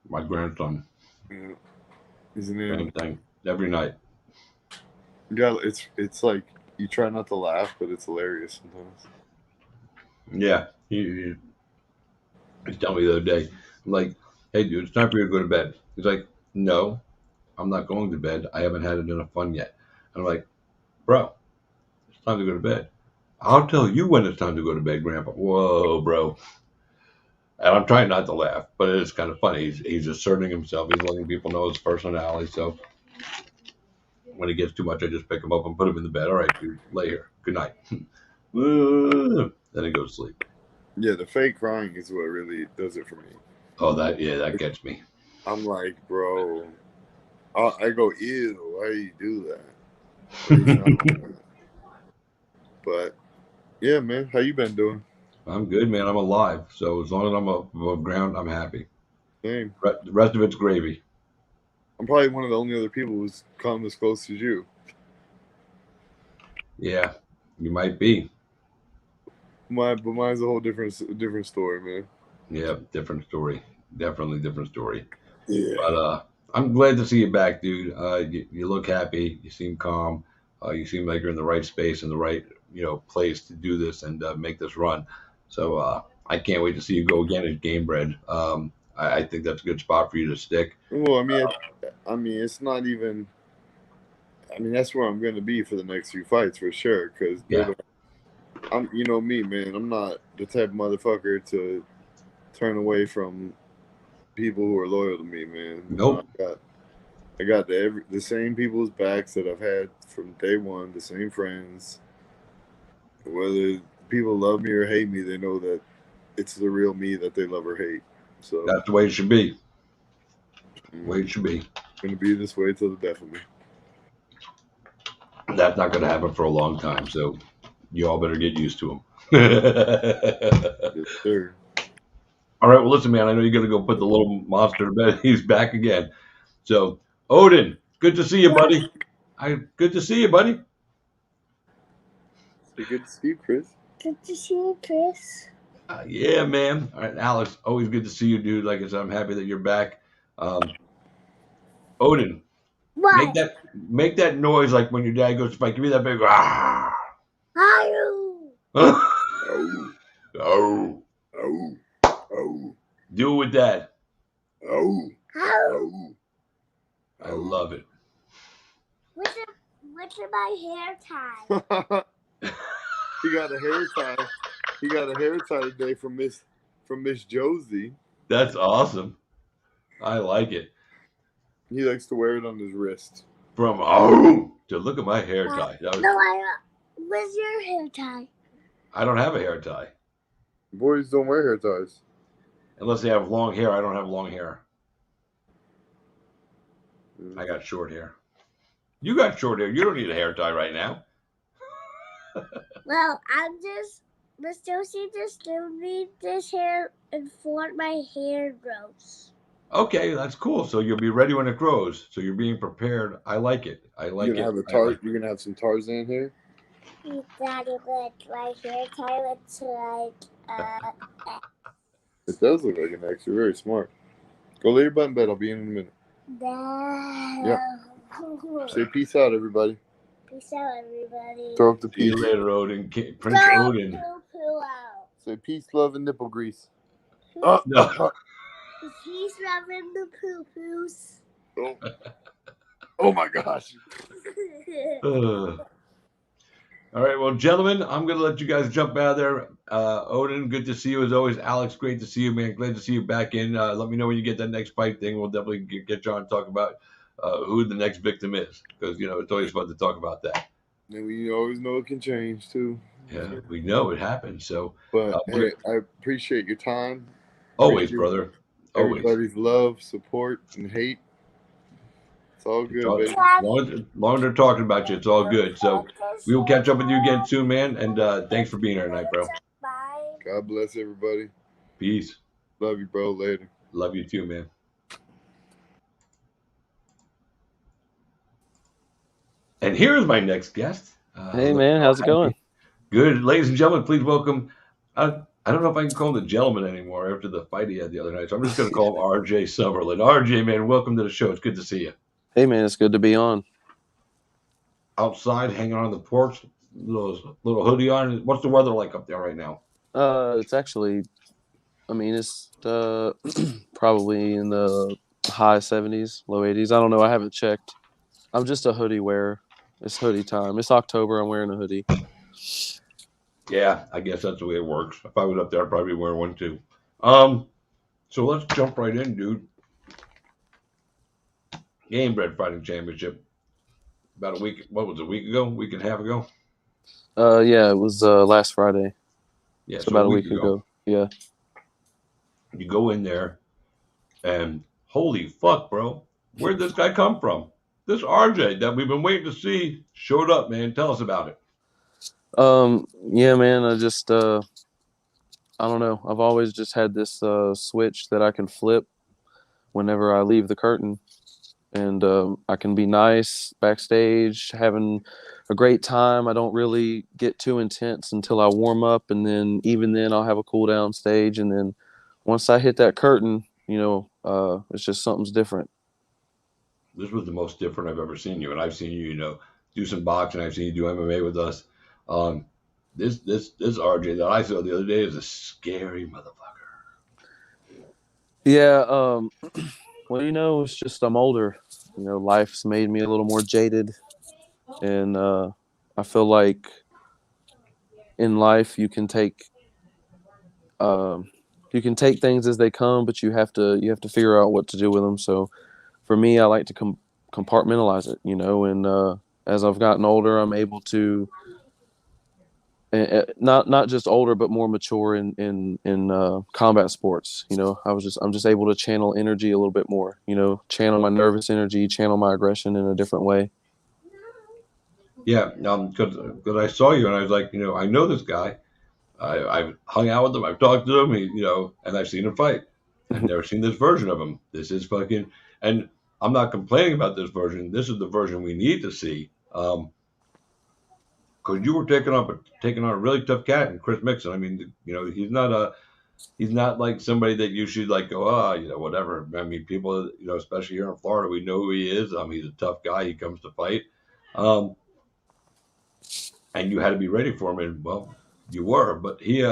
my grandson. Yeah. Isn't Same it? thing every night. Yeah, it's like you try not to laugh, but it's hilarious sometimes. Yeah, he's telling me the other day, I'm like, hey, dude, it's time for you to go to bed. He's like, no, I'm not going to bed. I haven't had enough fun yet. And I'm like, bro, it's time to go to bed. I'll tell you when it's time to go to bed, Grandpa. Whoa, bro. And I'm trying not to laugh, but it is kind of funny. He's asserting himself. He's letting people know his personality. So when he gets too much, I just pick him up and put him in the bed. All right, dude, lay here. Good night. Then he goes to sleep. Yeah, the fake crying is what really does it for me. Oh, that gets me. I'm like, bro, I go, ew, why do you do that? But yeah, man, how you been doing? I'm good, man. I'm alive. So as long as I'm above ground, I'm happy. Same. The rest of it's gravy. I'm probably one of the only other people who's come as close as you. Yeah, you might be. But mine's a whole different story, man. Yeah, different story. Definitely different story. Yeah. But I'm glad to see you back, dude. You look happy. You seem calm. You seem like you're in the right space and the right place to do this and make this run. So I can't wait to see you go again at Game Bread. I think that's a good spot for you to stick. Well, I mean, it's not even. I mean, that's where I'm going to be for the next few fights for sure. Because you know me, man. I'm not the type of motherfucker to turn away from people who are loyal to me, man. Nope. I got the same people's backs that I've had from day one. The same friends. Whether people love me or hate me, they know that it's the real me that they love or hate. So that's the way it should be. The way it should be. It's going to be this way till the death of me. That's not going to happen for a long time, so you all better get used to them. Yes, sir. All right, well, listen, man, I know you're going to go put the little monster to bed. He's back again. So, Odin, good to see you, buddy. Good to see you, buddy. Good to see you, Chris. Good to see you, Chris. Yeah, man. All right, Alex, always good to see you, dude. Like I said, I'm happy that you're back. Odin, what? Make that noise like when your dad goes to fight. Give me that big. Ah. Oh. Do it with that. I love it. What's my hair tie? He got a hair tie. He got a hair tie today from Miss Josie. That's awesome. I like it. He likes to wear it on his wrist. To look at my hair tie. Where's your hair tie? I don't have a hair tie. Boys don't wear hair ties. Unless they have long hair. I don't have long hair. I got short hair. You got short hair. You don't need a hair tie right now. Well, Miss Josie just gave me this hair before my hair grows. Okay, that's cool. So you'll be ready when it grows. So you're being prepared. I like it. You're gonna have some Tarzan hair? Daddy, but my hair tie looks like It does look like an X. You're very smart. Go lay your butt in bed. I'll be in a minute. Yeah. Say peace out, everybody. Peace out, everybody. Throw up the See you peace. later, Odin. Prince Odin. Poo out. Say peace, love, and nipple grease. No. He's rubbing the poo-poos. Oh my gosh. All right, well, gentlemen, I'm going to let you guys jump out of there. Odin, good to see you as always. Alex, great to see you, man. Glad to see you back in. Let me know when you get that next fight thing. We'll definitely get you on and talk about who the next victim is, because, it's always fun to talk about that. And we always know it can change, too. Yeah, we know it happens. So, but hey, I appreciate your time. Always, brother. Always. Everybody's love, support, and hate. all good, baby. As long as they're talking about you, it's all good. So we will catch up with you again soon, man. And thanks for being here tonight, bro. God bless everybody. Peace. Love you, bro. Later. Love you too, man. And here's my next guest. Hey, man, how's it going? Good. Ladies and gentlemen, please welcome. I don't know if I can call him the gentleman anymore after the fight he had the other night, so I'm just going to call him RJ Summerlin. RJ, man, welcome to the show. It's good to see you. Hey, man, it's good to be on. Outside, hanging on the porch, little hoodie on. What's the weather like up there right now? It's actually, I mean, it's probably in the high 70s, low 80s. I don't know. I haven't checked. I'm just a hoodie wearer. It's hoodie time. It's October. I'm wearing a hoodie. Yeah, I guess that's the way it works. If I was up there, I'd probably wear one too. So let's jump right in, dude. Game Bred Fighting Championship. About a week. What was it, a week ago? Week and a half ago? Yeah, it was last Friday. Yeah, so about a week ago. Yeah. You go in there, and holy fuck, bro, where'd this guy come from? This RJ that we've been waiting to see showed up, man. Tell us about it. Yeah, man. I just I don't know. I've always just had this switch that I can flip whenever I leave the curtain. And I can be nice backstage, having a great time. I don't really get too intense until I warm up, and then even then I'll have a cool down stage. And then once I hit that curtain, it's just something's different. This was the most different I've ever seen you, and I've seen you, do some boxing. I've seen you do MMA with us. This RJ that I saw the other day is a scary motherfucker. Yeah. Well, it's just I'm older. Life's made me a little more jaded. And I feel like in life you can take things as they come, but you have to figure out what to do with them. So for me, I like to compartmentalize it, and as I've gotten older, I'm able to not just older, but more mature in combat sports. I'm just able to channel energy a little bit more. Channel my nervous energy, channel my aggression in a different way. Yeah, because I saw you and I was like, I know this guy. I've hung out with him. I've talked to him. And I've seen him fight. I've never seen this version of him. This is fucking, and I'm not complaining about this version. This is the version we need to see. Because you were taking on a really tough cat in Chris Mixon. I mean, he's not like somebody that you should like go, whatever. I mean, people, especially here in Florida, we know who he is. He's a tough guy. He comes to fight. And you had to be ready for him, and well, you were, but he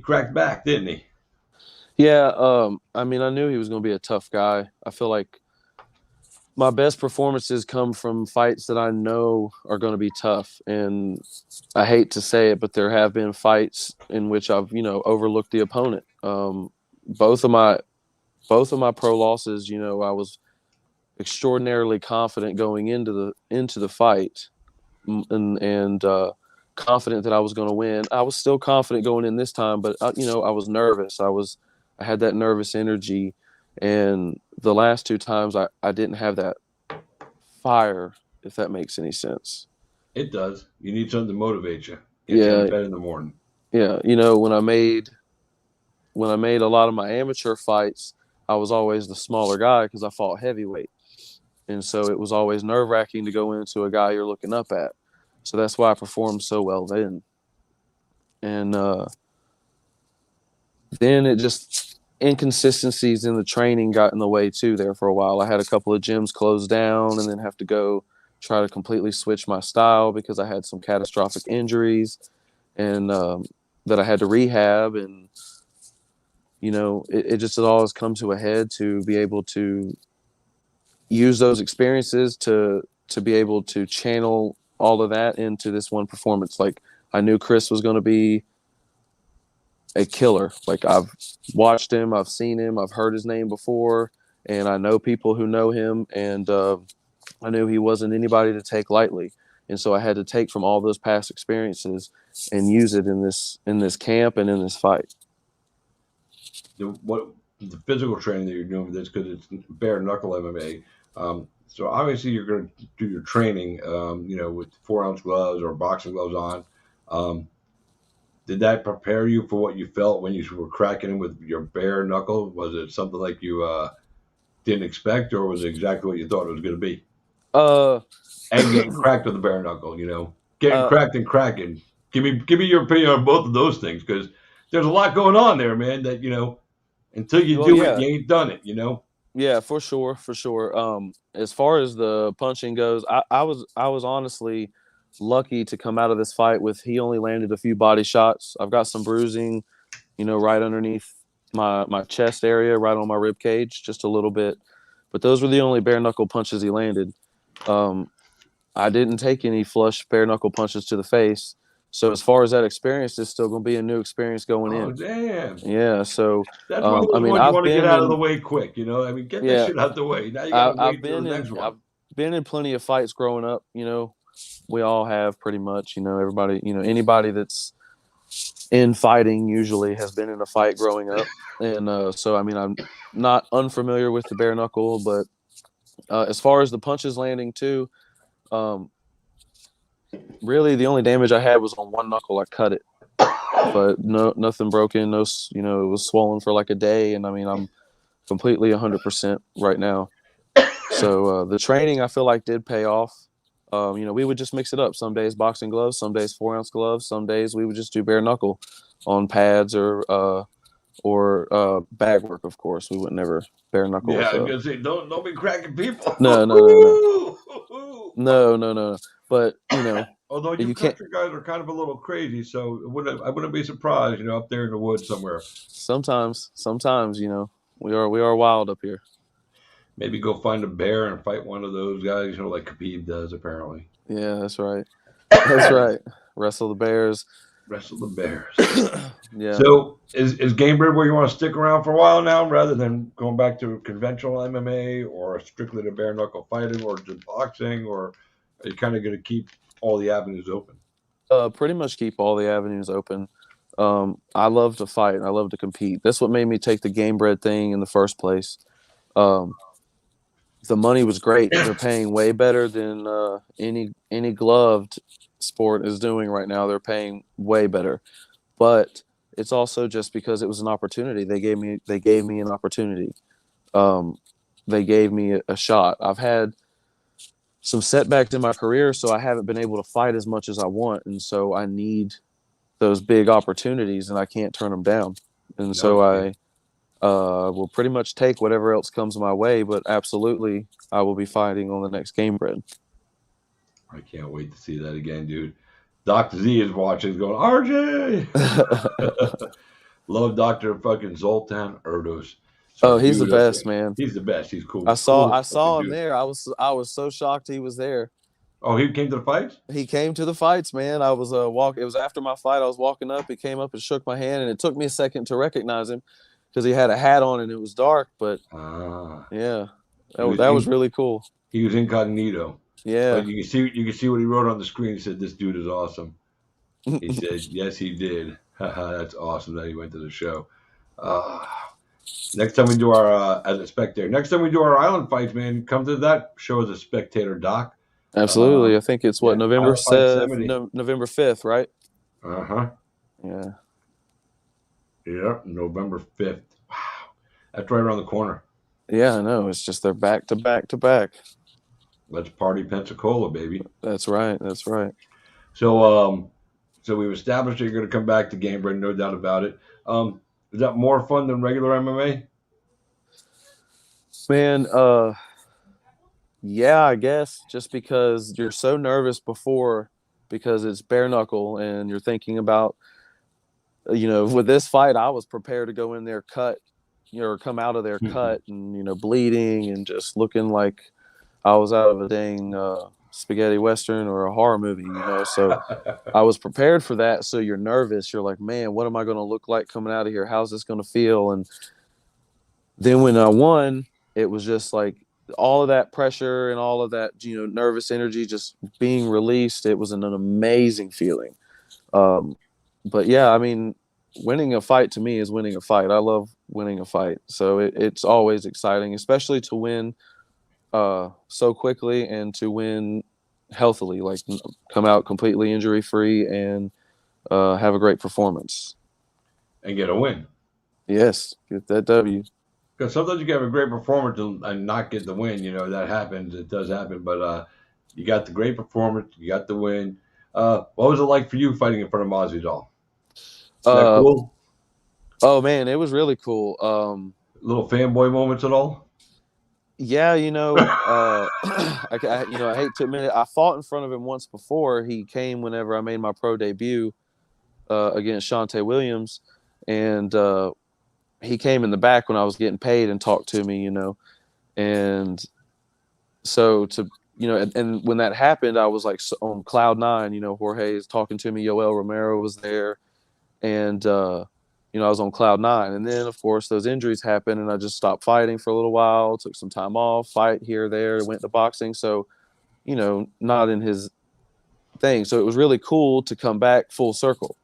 cracked back, didn't he? Yeah, I mean, I knew he was going to be a tough guy. I feel like my best performances come from fights that I know are going to be tough, and I hate to say it, but there have been fights in which I've overlooked the opponent. Both of my pro losses, I was extraordinarily confident going into the fight. And confident that I was going to win. I was still confident going in this time, but I was nervous. I had that nervous energy, and the last two times I didn't have that fire, if that makes any sense. It does. You need something to motivate you. Get you out of bed in the morning. Yeah, when I made a lot of my amateur fights, I was always the smaller guy because I fought heavyweight. And so it was always nerve-wracking to go into a guy you're looking up at. So that's why I performed so well then. And then it just inconsistencies in the training got in the way too there for a while. I had a couple of gyms closed down and then have to go try to completely switch my style because I had some catastrophic injuries and that I had to rehab. And, it all has come to a head to be able to use those experiences to be able to channel all of that into this one performance. Like I knew Chris was going to be a killer. Like I've watched him, I've seen him, I've heard his name before, and I know people who know him, and I knew he wasn't anybody to take lightly. And so I had to take from all those past experiences and use it in this camp and in this fight. The physical training that you're doing for this, because it's bare knuckle MMA. So obviously you're going to do your training, with 4-ounce gloves or boxing gloves on. Did that prepare you for what you felt when you were cracking him with your bare knuckle? Was it something like you didn't expect, or was it exactly what you thought it was going to be? Uh, And getting cracked with a bare knuckle, getting uh, cracked and cracking. Give me your opinion on both of those things, because there's a lot going on there, man. That until you well, do it, yeah, you ain't done it. yeah, for sure, for sure. As far as the punching goes, I was honestly lucky to come out of this fight with he only landed a few body shots. I've got some bruising, right underneath my chest area, right on my rib cage, just a little bit. But those were the only bare knuckle punches he landed. Um, I didn't take any flush bare knuckle punches to the face. So as far as that experience, it's still going to be a new experience going Oh in. damn! Yeah. So That's one of I those mean, ones you I've want to get been out of the in. way quick. Get that Yeah, shit out the way. Now you got to I've wait till been the next in. one. I've been in plenty of fights growing up. We all have pretty much. Everybody. Anybody that's in fighting usually has been in a fight growing up, and so I mean, I'm not unfamiliar with the bare knuckle, but as far as the punches landing too, um, really the only damage I had was on one knuckle. I cut it, but no, nothing broken. No, it was swollen for like a day, and I mean, I'm completely 100% right now. So the training I feel like did pay off. We would just mix it up. Some days boxing gloves, some days 4-ounce gloves, some days we would just do bare knuckle on pads or bag work. Of course, we would never bare knuckle Yeah, with I was gonna say don't be cracking people. no, no, no, no, no, no, no. But Although you you can't. country guys are kind of a little crazy, so I wouldn't be surprised, up there in the woods somewhere. Sometimes we are wild up here. Maybe go find a bear and fight one of those guys, like Khabib does apparently. Yeah, that's right. That's right. Wrestle the bears. Wrestle the bears. Yeah. So is Game Bird where you want to stick around for a while now, rather than going back to conventional MMA or strictly to bare knuckle fighting or to boxing, or are you kind of going to keep all the avenues open? Pretty much keep all the avenues open. I love to fight and I love to compete. That's what made me take the Game Bread thing in the first place. The money was great. They're paying way better than any gloved sport is doing right now. They're paying way better, but it's also just because it was an opportunity. They gave me an opportunity. They gave me a shot. I've had some setbacks in my career, so I haven't been able to fight as much as I want, and so I need those big opportunities, and I can't turn them down. And so I will pretty much take whatever else comes my way, but absolutely, I will be fighting on the next Game Bread. I can't wait to see that again, dude. Dr. Z is watching, going, RJ! Love Dr. fucking Zoltan Erdos. Oh, he's the best, man. He's the best. He's cool. I saw him there. I was so shocked he was there. Oh, he came to the fights? He came to the fights, man. I was It was after my fight. I was walking up. He came up and shook my hand, and it took me a second to recognize him because he had a hat on and it was dark. But yeah, that was really cool. He was incognito. Yeah, but you can see what he wrote on the screen. He said, "This dude is awesome." He said, "Yes, he did." That's awesome that he went to the show. Next time we do our as a spectator. Next time we do our island fights, man, come to that show as a spectator, Doc. Absolutely. I think it's November 7th, November 5th, right? Yeah. Yeah, November 5th. Wow. That's right around the corner. Yeah, I know. It's just they're back to back to back. Let's party Pensacola, baby. That's right. That's right. So we've established that you're going to come back to Game Bread, no doubt about it. Is that more fun than regular MMA? Man, yeah, I guess just because you're so nervous before because it's bare knuckle and you're thinking about, with this fight, I was prepared to go in there cut, or come out of there cut and, bleeding and just looking like I was out of a dang spaghetti western or a horror movie, so I was prepared for that. So you're nervous. You're like, man, what am I going to look like coming out of here? How's this going to feel? And then when I won, it was just like all of that pressure and all of that, nervous energy just being released. It was an amazing feeling. But yeah, I mean, winning a fight to me is winning a fight. I love winning a fight. So it's always exciting, especially to win so quickly and to win healthily, like come out completely injury free and have a great performance and get a win. Yes, get that W. Because sometimes you can have a great performance and not get the win. That happens. It does happen. But you got the great performance. You got the win. What was it like for you fighting in front of Masvidal? Is that cool? Oh man, it was really cool. Little fanboy moments at all? Yeah, I hate to admit it. I fought in front of him once before. He came whenever I made my pro debut against Shante Williams, and he came in the back when I was getting paid and talked to me, and so and when that happened, I was like on cloud nine. Jorge is talking to me. Yoel Romero was there, and I was on cloud nine. And then, of course, those injuries happened, and I just stopped fighting for a little while, took some time off, fight here, there, went to boxing. So, not in his thing. So it was really cool to come back full circle,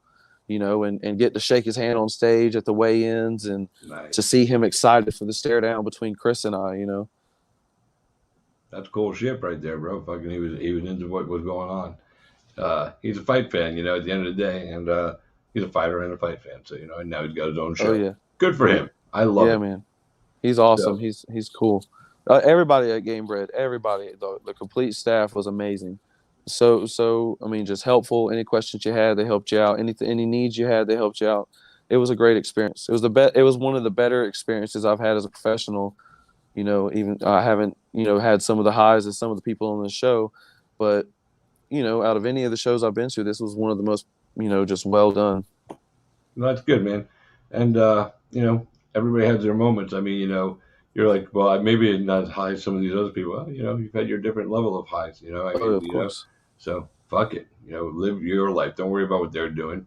and get to shake his hand on stage at the weigh-ins and to see him excited for the stare down between Chris and I, That's cool shit right there, bro. Fucking he was into what was going on. He's a fight fan, at the end of the day, and he's a fighter and a fight fan. So and now he's got his own show. Oh yeah, good for him. I love it. Yeah, man, he's awesome. So, he's cool. Everybody at Game Bread, everybody, the complete staff was amazing. So I mean, just helpful. Any questions you had, they helped you out. Any needs you had, they helped you out. It was a great experience. It was one of the better experiences I've had as a professional. Even I haven't, had some of the highs as some of the people on the show, but out of any of the shows I've been to, this was one of the most, just well done. No, that's good, man. And everybody has their moments. I mean, you're like, well, maybe not as high as some of these other people. Well, you've had your different level of highs. Of course. So fuck it. Live your life. Don't worry about what they're doing.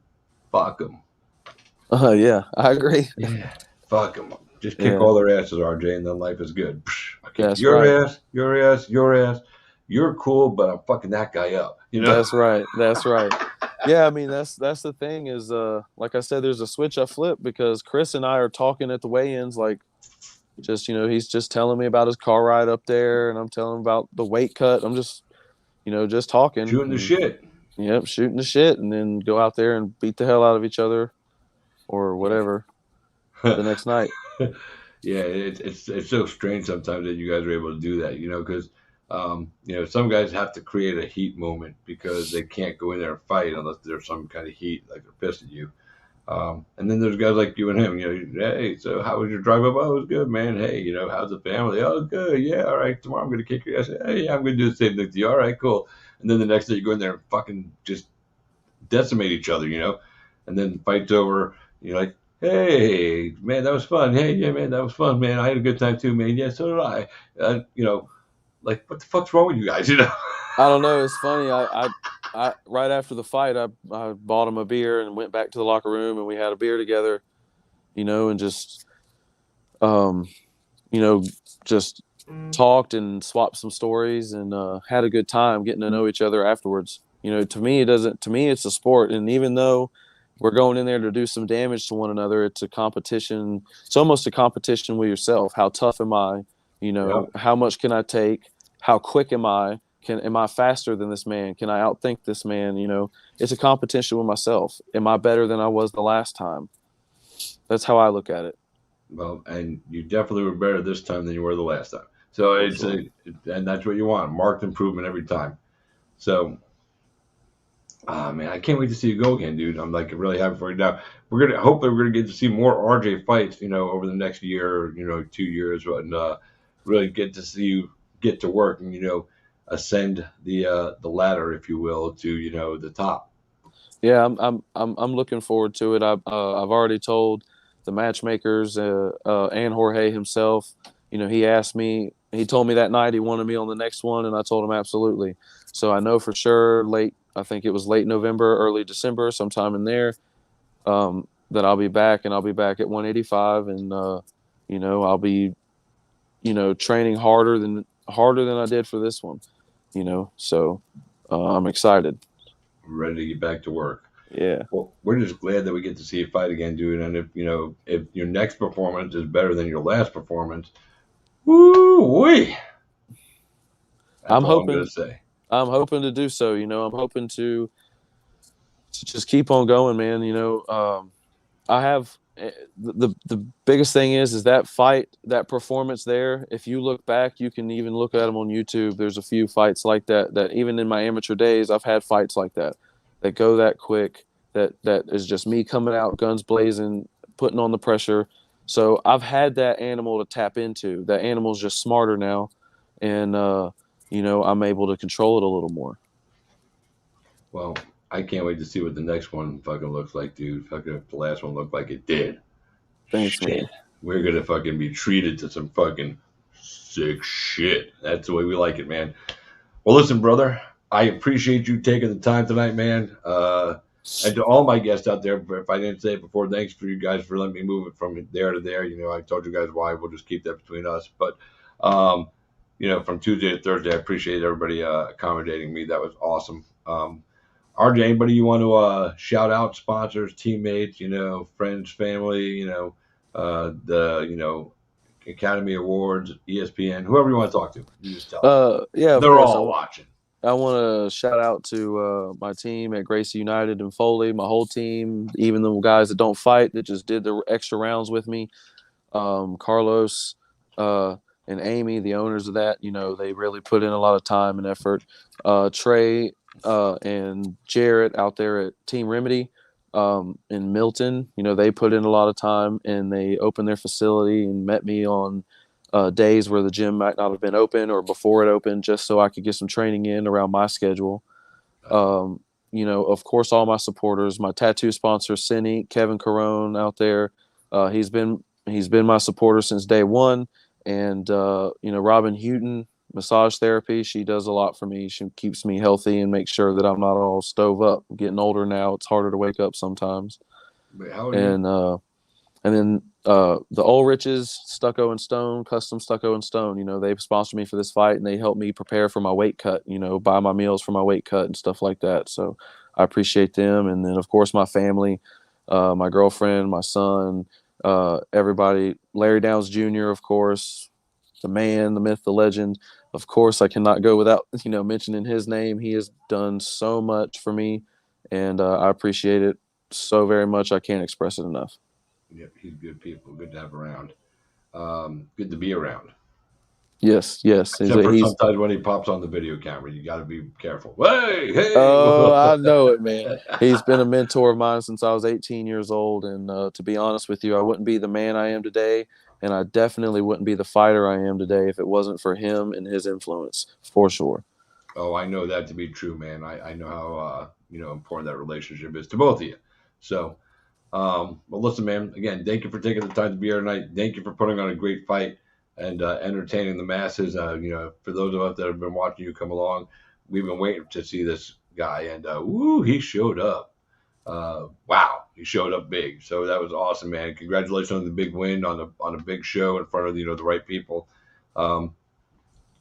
Fuck them. Yeah, I agree. Yeah, fuck them. Just kick all their asses, RJ, and then life is good. That's your right. ass, your ass, your ass. You're cool, but I'm fucking that guy up. That's right. That's right. Yeah, I mean that's the thing is like I said, there's a switch I flip because Chris and I are talking at the weigh-ins, like just he's just telling me about his car ride up there, and I'm telling him about the weight cut. I'm just just talking, shooting the shit. Yep, shooting the shit, and then go out there and beat the hell out of each other, or whatever, the next night. Yeah, it's so strange sometimes that you guys are able to do that, because some guys have to create a heat moment because they can't go in there and fight unless there's some kind of heat, like they're pissed at you. And then there's guys like you and him, hey, so how was your drive up? Oh, it was good, man. Hey, how's the family? Oh, good. Yeah, all right. Tomorrow I'm going to kick your ass. Hey, yeah, I'm going to do the same thing to you. All right, cool. And then the next day you go in there and fucking just decimate each other, and then the fight's over. You're like, hey, man, that was fun. Hey, yeah, man, that was fun, man. I had a good time too, man. Yeah, so did I. Like, what the fuck's wrong with you guys? I don't know. It's funny. I right after the fight, I bought him a beer and went back to the locker room and we had a beer together, and just, just talked and swapped some stories and had a good time getting to know each other afterwards. To me, it's a sport. And even though we're going in there to do some damage to one another, it's a competition. It's almost a competition with yourself. How tough am I? How much can I take? How quick am I? Am I faster than this man? Can I outthink this man? It's a competition with myself. Am I better than I was the last time? That's how I look at it. Well, and you definitely were better this time than you were the last time. So and that's what you want, marked improvement every time. So, man, I can't wait to see you go again, dude. I'm like really happy for you. Now hopefully we're gonna get to see more RJ fights, over the next year, 2 years, and really get to see you get to work and ascend the ladder, if you will, to the top. Yeah, I'm looking forward to it. I've already told the matchmakers and Jorge himself. He told me that night he wanted me on the next one, and I told him absolutely. So I know for sure I think it was late November, early December, sometime in there, that I'll be back, and I'll be back at 185, and I'll be training harder than I did for this one. So I'm excited. I'm ready to get back to work. Yeah. Well, we're just glad that we get to see you fight again, dude. And if your next performance is better than your last performance, woo-wee. I'm all I'm hoping. gonna say. I'm hoping to do so. I'm hoping to just keep on going, man. I have the biggest thing is that fight, that performance there. If you look back, you can even look at them on YouTube. There's a few fights like that. That even in my amateur days, I've had fights like that go that quick. That is just me coming out, guns blazing, putting on the pressure. So I've had that animal to tap into. That animal's just smarter now, and I'm able to control it a little more. Well, I can't wait to see what the next one fucking looks like, dude. Fucking if the last one looked like it did. Thanks, Shit. man. We're gonna fucking be treated to some fucking sick shit. That's the way we like it, man. Well, listen, brother, I appreciate you taking the time tonight, man. And to all my guests out there, if I didn't say it before, thanks for you guys for letting me move it from there to there. I told you guys why. We'll just keep that between us. But, from Tuesday to Thursday, I appreciate everybody accommodating me. That was awesome. RJ, anybody you want to shout out, sponsors, teammates, friends, family, the Academy Awards, ESPN, whoever you want to talk to, you just tell them. Yeah, they're all watching. I want to shout out to my team at Gracie United and Foley, my whole team, even the guys that don't fight that just did the extra rounds with me. Carlos and Amy, the owners of that, they really put in a lot of time and effort. Trey and Jarrett out there at Team Remedy in Milton, they put in a lot of time, and they opened their facility and met me on days where the gym might not have been open or before it opened, just so I could get some training in around my schedule. Of course, all my supporters, my tattoo sponsor, Cine, Kevin Carone out there. He's been my supporter since day one. And, Robin Houghton, massage therapy, she does a lot for me. She keeps me healthy and makes sure that I'm not all stove up. I'm getting older now. It's harder to wake up sometimes. Wait, how old are you? And then the Ulriches, Stucco and Stone, Custom Stucco and Stone, they sponsored me for this fight, and they helped me prepare for my weight cut, buy my meals for my weight cut and stuff like that. So I appreciate them. And then, of course, my family, my girlfriend, my son, everybody, Larry Downs Jr., of course, the man, the myth, the legend. Of course, I cannot go without, mentioning his name. He has done so much for me, and I appreciate it so very much. I can't express it enough. Yep, he's good people. Good to have around. Good to be around. Yes. Except for sometimes when he pops on the video camera, you got to be careful. Hey! Oh, I know it, man. He's been a mentor of mine since I was 18 years old, and to be honest with you, I wouldn't be the man I am today, and I definitely wouldn't be the fighter I am today if it wasn't for him and his influence, for sure. Oh, I know that to be true, man. I know how important that relationship is to both of you. So. Well, listen, man, again, thank you for taking the time to be here tonight. Thank you for putting on a great fight and entertaining the masses. For those of us that have been watching you come along, we've been waiting to see this guy, and he showed up. Wow, he showed up big. So that was awesome, man. Congratulations on the big win on a big show in front of the right people. Can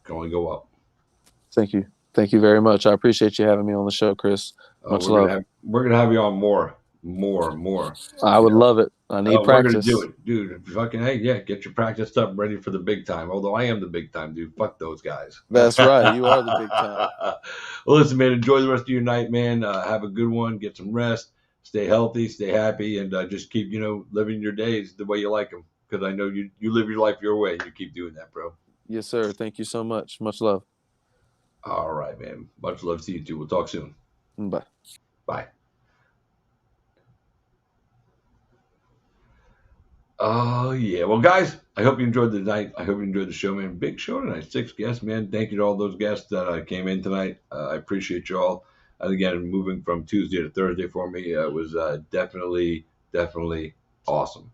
only go up. Thank you very much. I appreciate you having me on the show, Chris. Much love. We're gonna have you on more. I would love it. I need practice. We're gonna do it, dude. Fucking hey, yeah, get your practice up, ready for the big time. Although I am the big time, dude. Fuck those guys. That's right. You are the big time. Well, listen, man. Enjoy the rest of your night, man. Have a good one. Get some rest. Stay healthy. Stay happy, and just keep living your days the way you like them. Because I know you live your life your way. You keep doing that, bro. Yes, sir. Thank you so much. Much love. All right, man. Much love to you too. We'll talk soon. Bye. Bye. Oh, yeah. Well, guys, I hope you enjoyed the night. I hope you enjoyed the show, man. Big show tonight. 6 guests, man. Thank you to all those guests that came in tonight. I appreciate you all. And again, moving from Tuesday to Thursday for me was definitely awesome.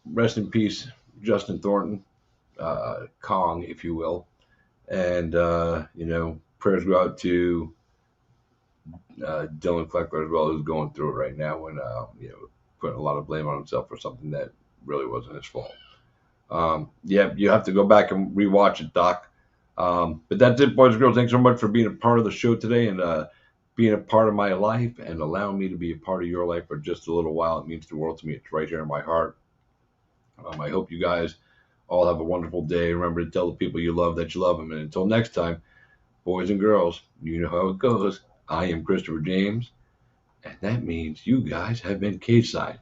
Rest in peace, Justin Thornton, Kong, if you will. And, prayers go out to Dylan Kleckler as well, who's going through it right now and putting a lot of blame on himself for something that really wasn't his fault. You have to go back and rewatch it, Doc. But that's it, boys and girls. Thanks so much for being a part of the show today and being a part of my life and allowing me to be a part of your life for just a little while. It means the world to me. It's right here in my heart. I hope you guys all have a wonderful day. Remember to tell the people you love that you love them. And until next time, boys and girls, you know how it goes. I am Christopher James, and that means you guys have been cage side.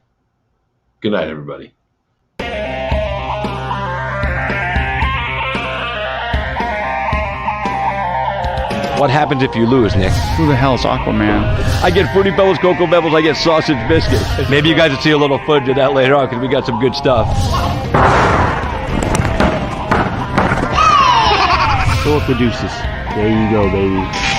Good night, everybody. What happens if you lose, Nick? Who the hell is Aquaman? I get Fruity Pebbles, Cocoa Pebbles, I get sausage biscuits. Maybe you guys will see a little footage of that later on because we got some good stuff. Throw up the deuces. There you go, baby.